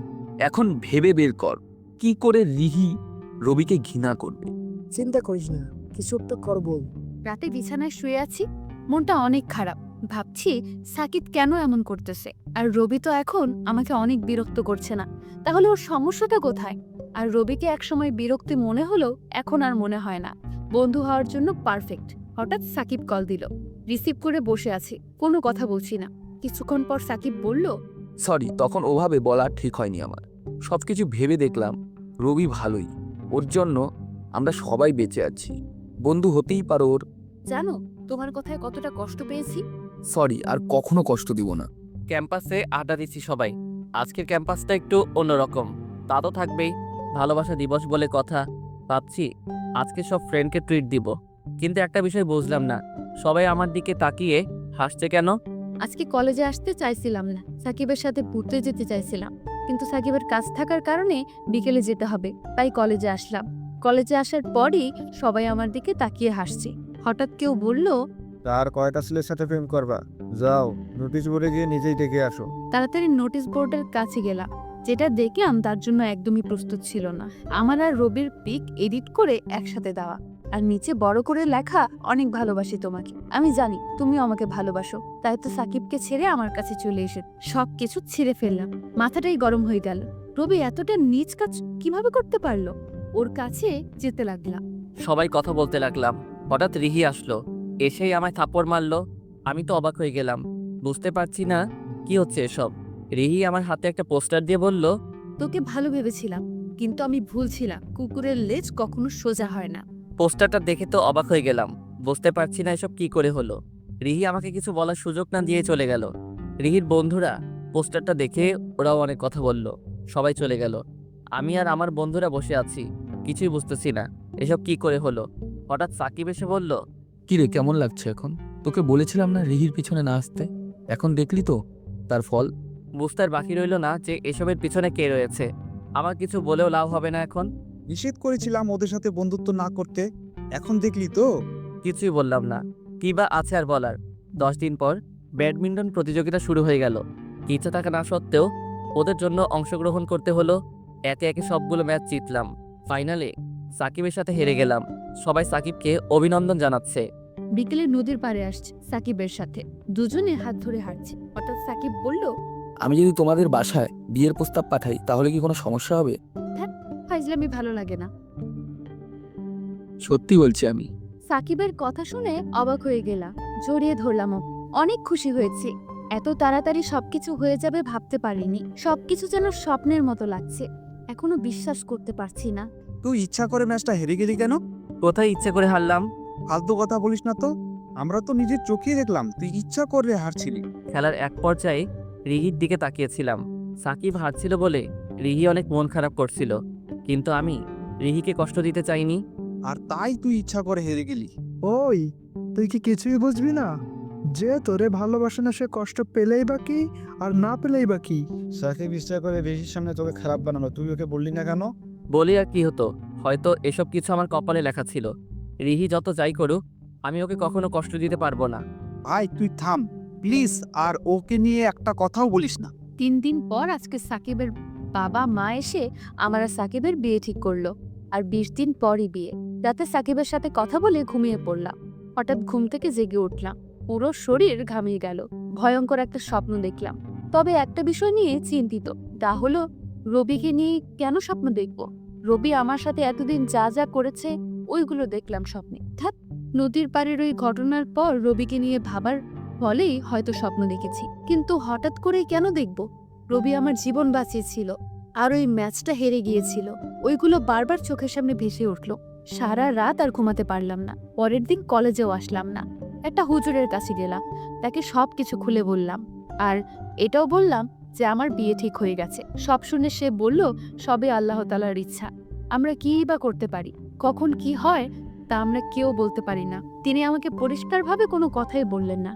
এখন ভেবে বের কর, কি করে রিহি রবিকে ঘৃণা করবে। চিন্তা করিস না, কিছু একটা করবো। রাতে বিছানায় শুয়ে আছি, মনটা অনেক খারাপ। ভাবছি সাকিব কেন এমন করতেছে, আর রবি তো এখন আমাকে অনেক বিরক্ত করছে না, তাহলে ওর সমস্যাটা কোথায়? আর রবিকে একসময় বিরক্তি মনে হলেও এখন আর মনে হয় না, বন্ধু হওয়ার জন্য পারফেক্ট। হঠাৎ সাকিব কল দিল, রিসিভ করে বসে আছি, কোনো কথা বলছি না। কিছুক্ষণ পর সাকিব বলল, সরি, তখন ওভাবে বলা ঠিক হয়নি আমার। সব কিছু ভেবে দেখলাম রবি ভালোই, ওর জন্য আমরা সবাই বেঁচে আছি। বন্ধু হতেই পারো ওর। জানো তোমার কথায় কতটা কষ্ট পেয়েছি। সরি, আর কখনো কষ্ট দিব না। ক্যাম্পাসে আড্ডা দিচ্ছি সবাই। আজকের ক্যাম্পাসটা একটু অন্যরকম। তা তো থাকবেই, ভালোবাসা দিবস বলে কথা। ভাবছি আজকে সব ফ্রেন্ডকে ট্রিট দিব, কিন্তু একটা বিষয় বুঝলাম না, সবাই আমার দিকে তাকিয়ে হাসছে কেন? আজকে কলেজে আসতে চাইছিলাম না, সাকিবের সাথে ঘুরতে যেতে চাইছিলাম, কিন্তু সাকিবের কাজ থাকার কারণে বিকেলে যেতে হবে, তাই কলেজে আসলাম। কলেজে আসার পরই সবাই আমার দিকে তাকিয়ে হাসছে। হঠাৎ কেউ বলল, তার কয়টা ছেলের সাথে প্রেম করবা? যাও, নোটিশ বোর্ডে গিয়ে নিজেই ডেকে আসো। তাড়াতাড়ি নোটিশ বোর্ডের কাছে গেলাম। যেটা দেখলাম তার জন্য একদমই প্রস্তুত ছিল না। আমার আর রবির পিক এডিট করে একসাথে দেওয়া, আর নিচে বড় করে লেখা, অনেক ভালোবাসি তোমাকে, আমি জানি তুমিও আমাকে ভালোবাসো। তাই তো সাকিবকে ছেড়ে আমার কাছে চলে এসে সবকিছু ছিঁড়ে ফেললাম। মাথাটাই গরম হয়ে গেল, রবি এতটা নীচ কাজ কিভাবে করতে পারলো? ওর কাছে যেতে লাগলাম। সবাই কথা বলতে লাগলাম। হঠাৎ রিহি আসলো, এসেই আমায় থাপ্পড় মারলো। আমি তো অবাক হয়ে গেলাম, বুঝতে পারছি না কি হচ্ছে এসব। রিহি আমার হাতে একটা পোস্টার দিয়ে বলল, তোকে ভালো ভেবেছিলাম, কিন্তু আমি ভুল ছিলাম। কুকুরের লেজ কখনো সোজা হয় না। পোস্টারটা দেখে তো অবাক হয়ে গেলাম, বুঝতে পারছি না এসব কি করে হলো। রিহি আমাকে কিছু বলার সুযোগ না দিয়ে চলে গেল। রিহির বন্ধুরা পোস্টারটা দেখে ওরাও অনেক কথা বলল, সবাই চলে গেল। আমি আর আমার বন্ধুরা বসে আছি, কিছুই বুঝতেছি না এসব কি করে হলো। হঠাৎ সাকিব এসে বলল, কি রে, কেমন লাগছে এখন? তোকে বলেছিলাম না রিহির পিছনে না আসতে, এখন দেখলি তো তার ফল। বুঝতে আর বাকি রইল না যে এসবের পিছনে কে রয়েছে। আমার কিছু বলেও লাভ হবে না এখন। নিষেধ করেছিলাম ওদের সাথে বন্ধুত্ব না করতে, এখন দেখলি তো। কিছুই বললাম না, কি বা আছে আর বলার। 10 দিন পর ব্যাডমিন্টন প্রতিযোগিতা শুরু হয়ে গেল। ইচ্ছা থাকা না সত্ত্বেও ওদের জন্য অংশগ্রহণ করতে হলো। একে একে সবগুলো ম্যাচ জিতলাম। ফাইনালে সাকিবের সাথে হেরে গেলাম। সবাই সাকিবকে অভিনন্দন জানাচ্ছে। বিকেলে নদীর পাড়ে আসছে সাকিবের সাথে, দুজনে হাত ধরে হাঁটছে। হঠাৎ সাকিব বলল, আমি যদি তোমাদের বাসায় বিয়ের প্রস্তাব পাঠাই তাহলে কি কোনো সমস্যা হবে? ফাইজলামি ভালো লাগে না। সত্যি বলছি আমি। সাকিবের কথা শুনে অবাক হয়ে গেলাম, জড়িয়ে ধরলাম ওকে। অনেক খুশি হয়েছে, এত তাড়াতাড়ি সবকিছু হয়ে যাবে ভাবতে পারিনি। সবকিছু যেন স্বপ্নের মতো লাগছে, এখনো বিশ্বাস করতে পারছি না। তুই ইচ্ছা করে ম্যাচটা হেরে গেলি কেন? কোথায় ইচ্ছে করে হারলাম? ফালতু কথা বলিস না তো, আমরা তো নিজের চোখেই দেখলাম তুই ইচ্ছা করে হারছিলি। খেলার এক পর্যায়ে রিহির দিকে তাকিয়েছিলাম। সাকিব হারছিল বলে রিহি অনেক মন খারাপ করছিল, কিন্তু আমি রিহিকে কষ্ট দিতে চাইনি। আর তাই তুই ইচ্ছা করে হেরে গেলি। ওই, তুই কি কিছুই বুঝবি না? যে তোরে ভালোবাসে না সে কষ্ট পেলেই বা কি, আর না পেলেই বা কি? সাকিব ইচ্ছা করে বেশির সামনে তোকে খারাপ বানানো, তুই ওকে বললি না কেন? বলি আর কি হতো, হয়তো এসব কিছু আমার কপালে লেখা ছিল। রিহি যত যাই করুক, আমি ওকে কখনো কষ্ট দিতে পারবো না। ভাই তুই থাম প্লিজ, আর ওকে নিয়ে একটা কথাও বলিস না। 3 দিন পর আজকে সাকিবের বাবা মা এসে আমার আর সাকিবের বিয়ে ঠিক করলো। আর 20 দিন পরই বিয়ে। রাতে সাকিবের সাথে কথা বলে ঘুমিয়ে পড়লাম। হঠাৎ ঘুম থেকে জেগে উঠলাম, পুরো শরীর ঘামিয়ে গেল। ভয়ঙ্কর একটা স্বপ্ন দেখলাম। তবে একটা বিষয় নিয়ে চিন্তিত, তা হলো রবিকে নিয়ে কেন স্বপ্ন দেখব? রবি আমার সাথে এতদিন যা যা করেছে ওইগুলো দেখলাম স্বপ্নে। নদীর পাড়ের ওই ঘটনার পর রবিকে নিয়ে ভাবার ফলেই হয়তো স্বপ্ন দেখেছি, কিন্তু হঠাৎ করেই কেন দেখব? রবি আমার জীবন বাঁচিয়েছিল, আর ওই ম্যাচটা হেরে গিয়েছিল। ওইগুলো বারবার চোখের সামনে ভেসে উঠল। সারা রাত আর ঘুমাতে পারলাম না। পরের দিন কলেজেও আসলাম না। একটা হুজুরের কাছে গেলাম, তাকে সবকিছু খুলে বললাম, আর এটাও বললাম যে আমার বিয়ে ঠিক হয়ে গেছে। সব শুনে সে বলল, সবে আল্লাহ তাআলার ইচ্ছা, আমরা কিই বা করতে পারি, কখন কি হয় তা আমরা কেউ বলতে পারি না। তিনি আমাকে পরিষ্কারভাবে কোনো কথাই বললেন না।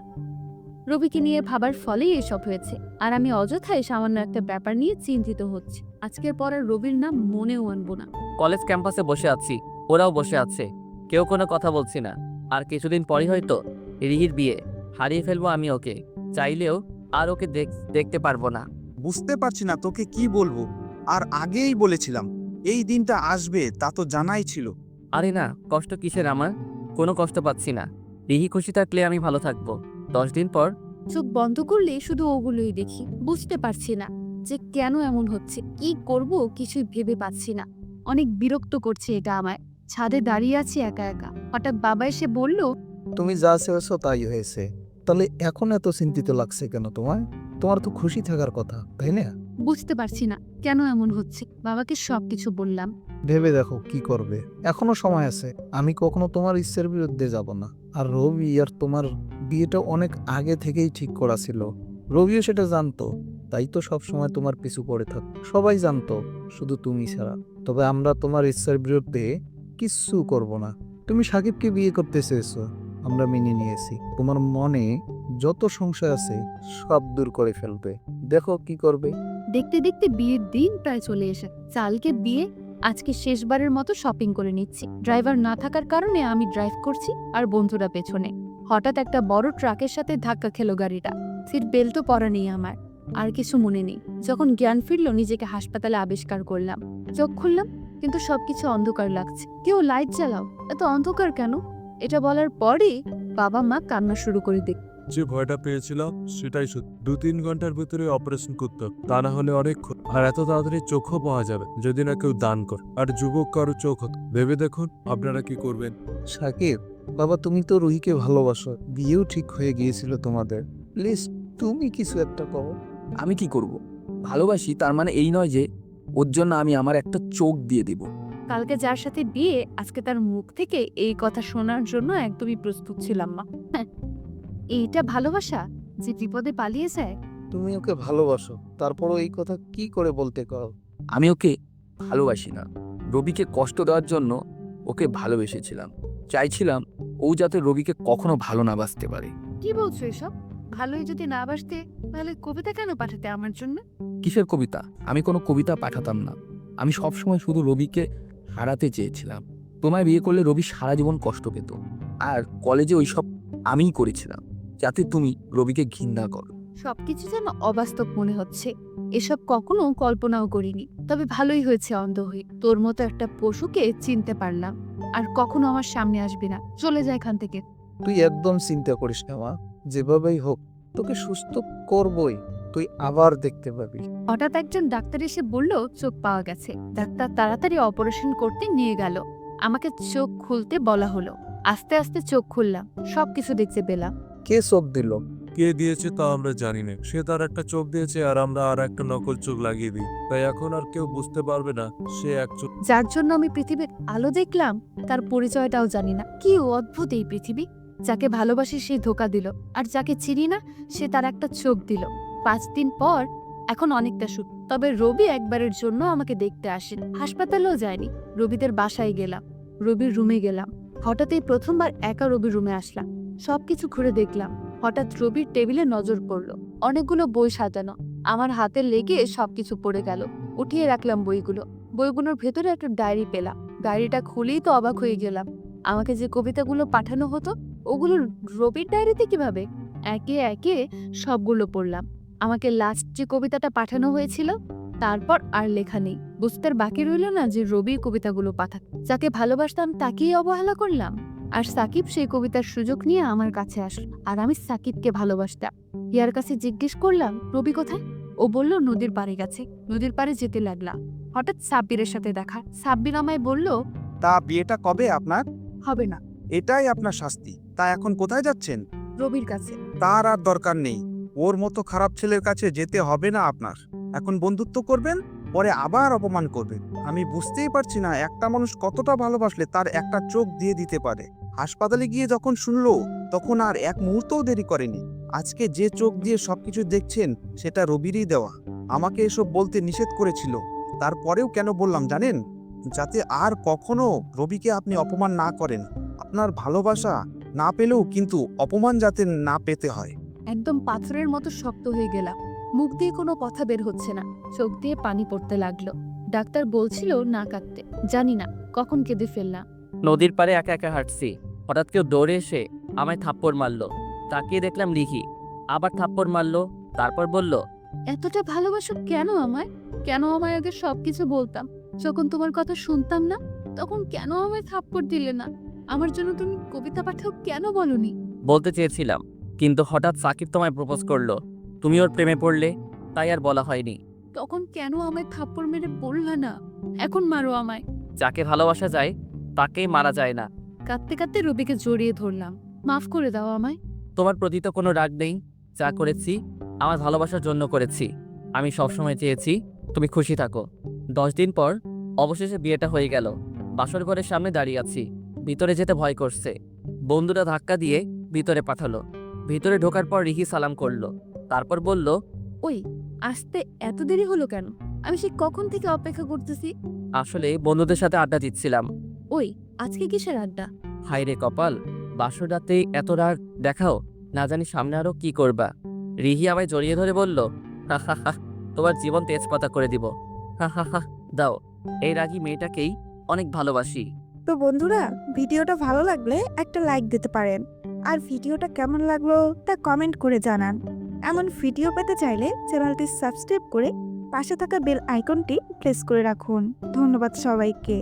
রবিকে নিয়ে ভাবার ফলেই এসব হয়েছে, আর আমি অযথাই সামান্য একটা ব্যাপার নিয়ে চিন্তিত হচ্ছি। আজকের পর আর রবির নাম মনেও আনবো না। কলেজ ক্যাম্পাসে বসে আছি, ওরাও বসে আছে, কেউ কোনো কথা বলছি না। আর কিছুদিন পরই হয়তো রিহির বিয়ে, হারিয়ে ফেলবো আমি ওকে, চাইলেও আর ওকে দেখতে পারবো না। বুঝতে পারছি না তোকে কি বলবো, আর আগেই বলেছিলাম এই দিনটা আসবে, তা তো জানাই ছিল। আরে না, কষ্ট কিসের আমার? কোনো কষ্ট পাচ্ছি না। রিহি খুশি থাকলে আমি ভালো থাকবো। 10 দিন পর চোখ বন্ধ করলে শুধু ওগুলোই দেখি, বুঝতে পারছি না যে কেন এমন হচ্ছে, কি করব কিছুই ভেবে পাচ্ছি না। অনেক বিরক্ত করছে এটা আমায়। ছাদে দাঁড়িয়ে আছি একা একা, হঠাৎ বাবা এসে বলল, তুমি যা চেয়েছো তাই হয়েছে। তাহলে এখন এত চিন্তিত লাগছে কেন তোমার? তোমার তো খুশি থাকার কথা, তাই না? বুঝতে পারছি না কেন এমন হচ্ছে। বাবাকে সবকিছু বললাম। ভেবে দেখো কি করবে, এখনো সময় আছে। আমি কখনো তোমার ইচ্ছের বিরুদ্ধে যাব না। আর রবি আর তোমার বিয়েটা অনেক আগে থেকেই ঠিক করা ছিল। রবিও সেটা জানতো, তাই তো সব সময় তোমার পিছু পড়ে থাক। সবাই জানতো, শুধু তুমি ছাড়া। তবে আমরা তোমার ইচ্ছার বিরুদ্ধে কিচ্ছু করব না। তুমি সাকিবকে বিয়ে করতে চেয়েছো, আমরা মেনে নিয়েছি। তোমার মনে যত সংশয় আছে সব দূর করে ফেলবে। দেখো কি করবে। দেখতে দেখতে বিয়ের দিন প্রায় চলে এসে। কালকে বিয়ে, আজকে শেষবারের মতো শপিং করে নিচ্ছি। ড্রাইভার না থাকার কারণে আমি ড্রাইভ করছি আর বন্ধুরা পেছনে। হঠাৎ একটা বড় ট্রাকের সাথে ধাক্কা খেলো গাড়িটা। সিট বেল্টও পরা নেই আমার, আর কিছু মনে নেই। যখন জ্ঞান ফিরলো নিজেকে হাসপাতালে আবিষ্কার করলাম। চোখ খুললাম, কিন্তু সবকিছু অন্ধকার লাগছে। কেউ লাইট জ্বালাও, এত অন্ধকার কেন? এটা বলার পরই বাবা মা কান্না শুরু করে দিক। যে ভয়টা পেয়েছিলাম সেটাই সত্যি। 2-3 ঘন্টার ভিতরে অপারেশন করতে হবে, তা না হলে অনেক আর এত তাড়াতাড়ি চোখও পাওয়া যাবে যদি না কেউ দান করে। আর যুবক কারো চোখ হতো। ভেবে দেখুন আপনারা কি করবেন। সাকিব, বাবা তুমি তো রুহিকে ভালোবাসো, বিয়েও ঠিক হয়ে গিয়েছিল তোমাদের। প্লিজ তুমি কিছু একটা করো। আমি কি করব? ভালোবাসি তার মানে এই নয় যে ওর জন্য আমি আমার একটা চোখ দিয়ে দেব। কালকে যার সাথে বিয়ে, আজকে তার মুখ থেকে এই কথা শোনার জন্য একদমই প্রস্তুত ছিলাম মা। হ্যাঁ, এইটা ভালোবাসা যে বিপদে পালিয়ে যায়? তুমি ওকে ভালোবাসো, তারপরও এই কথা কি করে বলতে কও? আমি ওকে ভালোবাসি না, রবিকে কষ্ট দেওয়ার জন্য ওকে ভালোবেসেছিলাম। চাইছিলাম ও যাতে রবিকে কখনো ভালো না বাসতে পারে। কি বলছো এসব? ভালোই যদি না বাসতে তাহলে কবিতা কেন পাঠাতে আমার জন্য? কিসের কবিতা? আমি কোনো কবিতা পাঠাতাম না। আমি সবসময় শুধু রবিকে হারাতে চেয়েছিলাম। তোমায় বিয়ে করলে রবি সারা জীবন কষ্ট পেত। আর কলেজে ওইসব আমিই করেছিলাম যাতে তুমি রবিকে ঘৃণা করো। সবকিছু যেন অবাস্তব মনে হচ্ছে। এসব কখনো কল্পনাও করিনি। তবে ভালোই হয়েছে অন্ধ হয়ে। তোর মতো একটা পশুকে চিনতে পারলাম। আর কখনো আমার সামনে আসবি না, চলে যায় এখান থেকে। তুই একদম চিন্তা করিস না মা, যেভাবেই হোক তোকে সুস্থ করবই। তুই আবার দেখতে পাবি। হঠাৎ একজন ডাক্তার এসে বলল চোখ পাওয়া গেছে। ডাক্তার তাড়াতাড়ি অপারেশন করতে নিয়ে গেল। আমাকে চোখ খুলতে বলা হলো। আস্তে আস্তে চোখ খুললাম, সবকিছু দেখতে পেলাম। কে চোখ দিল? কে দিয়েছে তা আমরা জানি না। সে তার একটা চোখ দিয়েছে আর আমরা আর একটা নকল চোখ লাগিয়ে দিই। তাই এখন আর কেউ বুঝতে পারবে না সে এক চোখ। যার জন্য আমি পৃথিবীর আলো দেখলাম, তার পরিচয়টাও জানি না। কি অদ্ভুত এই পৃথিবী! যাকে ভালোবাসি সে ধোকা দিল, আর যাকে চিনি না সে তার একটা চোখ দিল। 5 দিন পর এখন অনেকটা সুখ। তবে রবি একবারের জন্য আমাকে দেখতে আসেন। হাসপাতালেও যায়নি, রবিদের বাসায় গেলাম, রবির রুমে গেলাম। হঠাৎ এই প্রথমবার একা রবির রুমে আসলাম। সবকিছু ঘুরে দেখলাম। হঠাৎ রবির টেবিলে নজর পড়ল। অনেকগুলো বই সাজানো। আমার হাতে লেগে সবকিছু পড়ে গেল। উঠিয়ে রাখলাম বইগুলো। বইগুলোর ভেতরে একটা ডায়েরি পেলাম। ডায়েরিটা খুলেই তো অবাক হয়ে গেলাম। আমাকে যে কবিতাগুলো পাঠানো হতো ওগুলো রবির ডায়েরিতে কিভাবে? একে একে সবগুলো পড়লাম। আমাকে লাস্ট যে কবিতাটা পাঠানো হয়েছিল তারপর আর লেখা নেই। বুঝতে বাকি রইল না যে রবি কবিতাগুলো পাঠাত। যাকে ভালোবাসতাম তাকেই অবহেলা করলাম। আর সাকিব সেই কবিতার সুযোগ নিয়ে আমার কাছে আসলো। আর আমি সাকিবকে ভালোবাসতাম। ইয়ার কাছে জিজ্ঞেস করলাম রবি কোথায়? ও বলল নদীর পাড়ে গেছে। নদীর পাড়ে যেতে লাগলাম। হঠাৎ সাব্বিরের সাথে দেখা। সাব্বির আমায় বলল, তা বিয়েটা কবে আপনার? হবে না। এটাই আপনার শাস্তি। তা এখন কোথায় যাচ্ছেন? রবির কাছে। তার আর দরকার নেই। ওর মতো খারাপ ছেলের কাছে যেতে হবে না আপনার। এখন বন্ধুত্ব করবেন, পরে আবার অপমান করবেন। আমি বুঝতেই পারছি না একটা মানুষ কতটা ভালোবাসলে তার একটা চোখ দিয়ে দিতে পারে। হাসপাতালে গিয়ে যখন শুনলো তখন আর এক মুহূর্তও দেরি করেনি। আজকে যে চোখ দিয়ে সবকিছু দেখছেন সেটা রবিরই দেওয়া। আমাকে এসব বলতে নিষেধ করেছিল, তারপরেও কেন বললাম জানেন? যাতে আর কখনো রবিকে আপনি অপমান না করেন। আপনার ভালোবাসা না পেলেও কিন্তু অপমান যাতে না পেতে হয়। একদম পাথরের মতো শক্ত হয়ে গেলাম। মুখ দিয়ে কোনো কথা বের হচ্ছে না। চোখ দিয়ে পানি পড়তে লাগলো। ডাক্তার বলছিল না কাঁদতে। জানি না কখন কেঁদে ফেললাম। নদীর পাড়ে একা একা হাঁটছি। হঠাৎ কেউ দৌড়ে এসে আমায় থাপ্পড় মারলো। তাকিয়ে দেখলাম লিখি। আবার থাপ্পড় মারলো। তারপর বলল, এতটা ভালোবাসো কেন আমায়? কেন আমায় আগে সবকিছু বলতাম? যখন তোমার কথা শুনতাম না তখন কেন আমায় থাপ্পড় দিলে না? আমার জন্য তুমি কবিতা পাঠাও কেন বলনি? বলতে চেয়েছিলাম কিন্তু হঠাৎ সাকিব তোমায় প্রপোজ করলো, তুমি ওর প্রেমে পড়লে, তাই আর বলা হয়নি। তখন কেন আমায় থাপ্পড় মেরে বললা না? এখন মারো আমায়। যাকে ভালোবাসা যায় তাকেই মারা যায় না। কাঁদতে কাঁদতে রবিকে জড়িয়ে ধরলাম। মাফ করে দাও আমায়। তোমার প্রতি তো কোনো রাগ নেই। যা করেছি আমার ভালোবাসার জন্য করেছি। আমি সবসময় চেয়েছি তুমি খুশি থাকো। 10 দিন পর অবশেষে বিয়েটা হয়ে গেল। বাসর ঘরের সামনে দাঁড়িয়ে আছি, ভিতরে যেতে ভয় করছে। বন্ধুরা ধাক্কা দিয়ে ভিতরে পাঠালো। ভিতরে ঢোকার পর রিহি সালাম করলো, তারপর বলল, ওই আসতে এত দেরি হলো কেন? আমি সে কখন থেকে অপেক্ষা করতেছি। আসলে বন্ধুদের সাথে আড্ডা দিচ্ছিলাম। ওই আজকে কিসের আড্ডা? হায় রে কপাল, বাসর রাতেই এত রাগ দেখাও, না জানি সামনে আরো কি করবা। রিহি আমায় জড়িয়ে ধরে বলল, হা হা হা, তোমার জীবন তেজপাতা করে দিব। হা হা হা, দাও, এই রাগী মেয়েটাকেই অনেক ভালোবাসি। তো বন্ধুরা, ভিডিওটা ভালো লাগলে একটা লাইক দিতে পারেন, আর ভিডিওটা কেমন লাগলো তা কমেন্ট করে জানান। এমন ভিডিও পেতে চাইলে চ্যানেলটি সাবস্ক্রাইব করে পাশে থাকা বেল আইকনটি প্রেস করে রাখুন। ধন্যবাদ সবাইকে।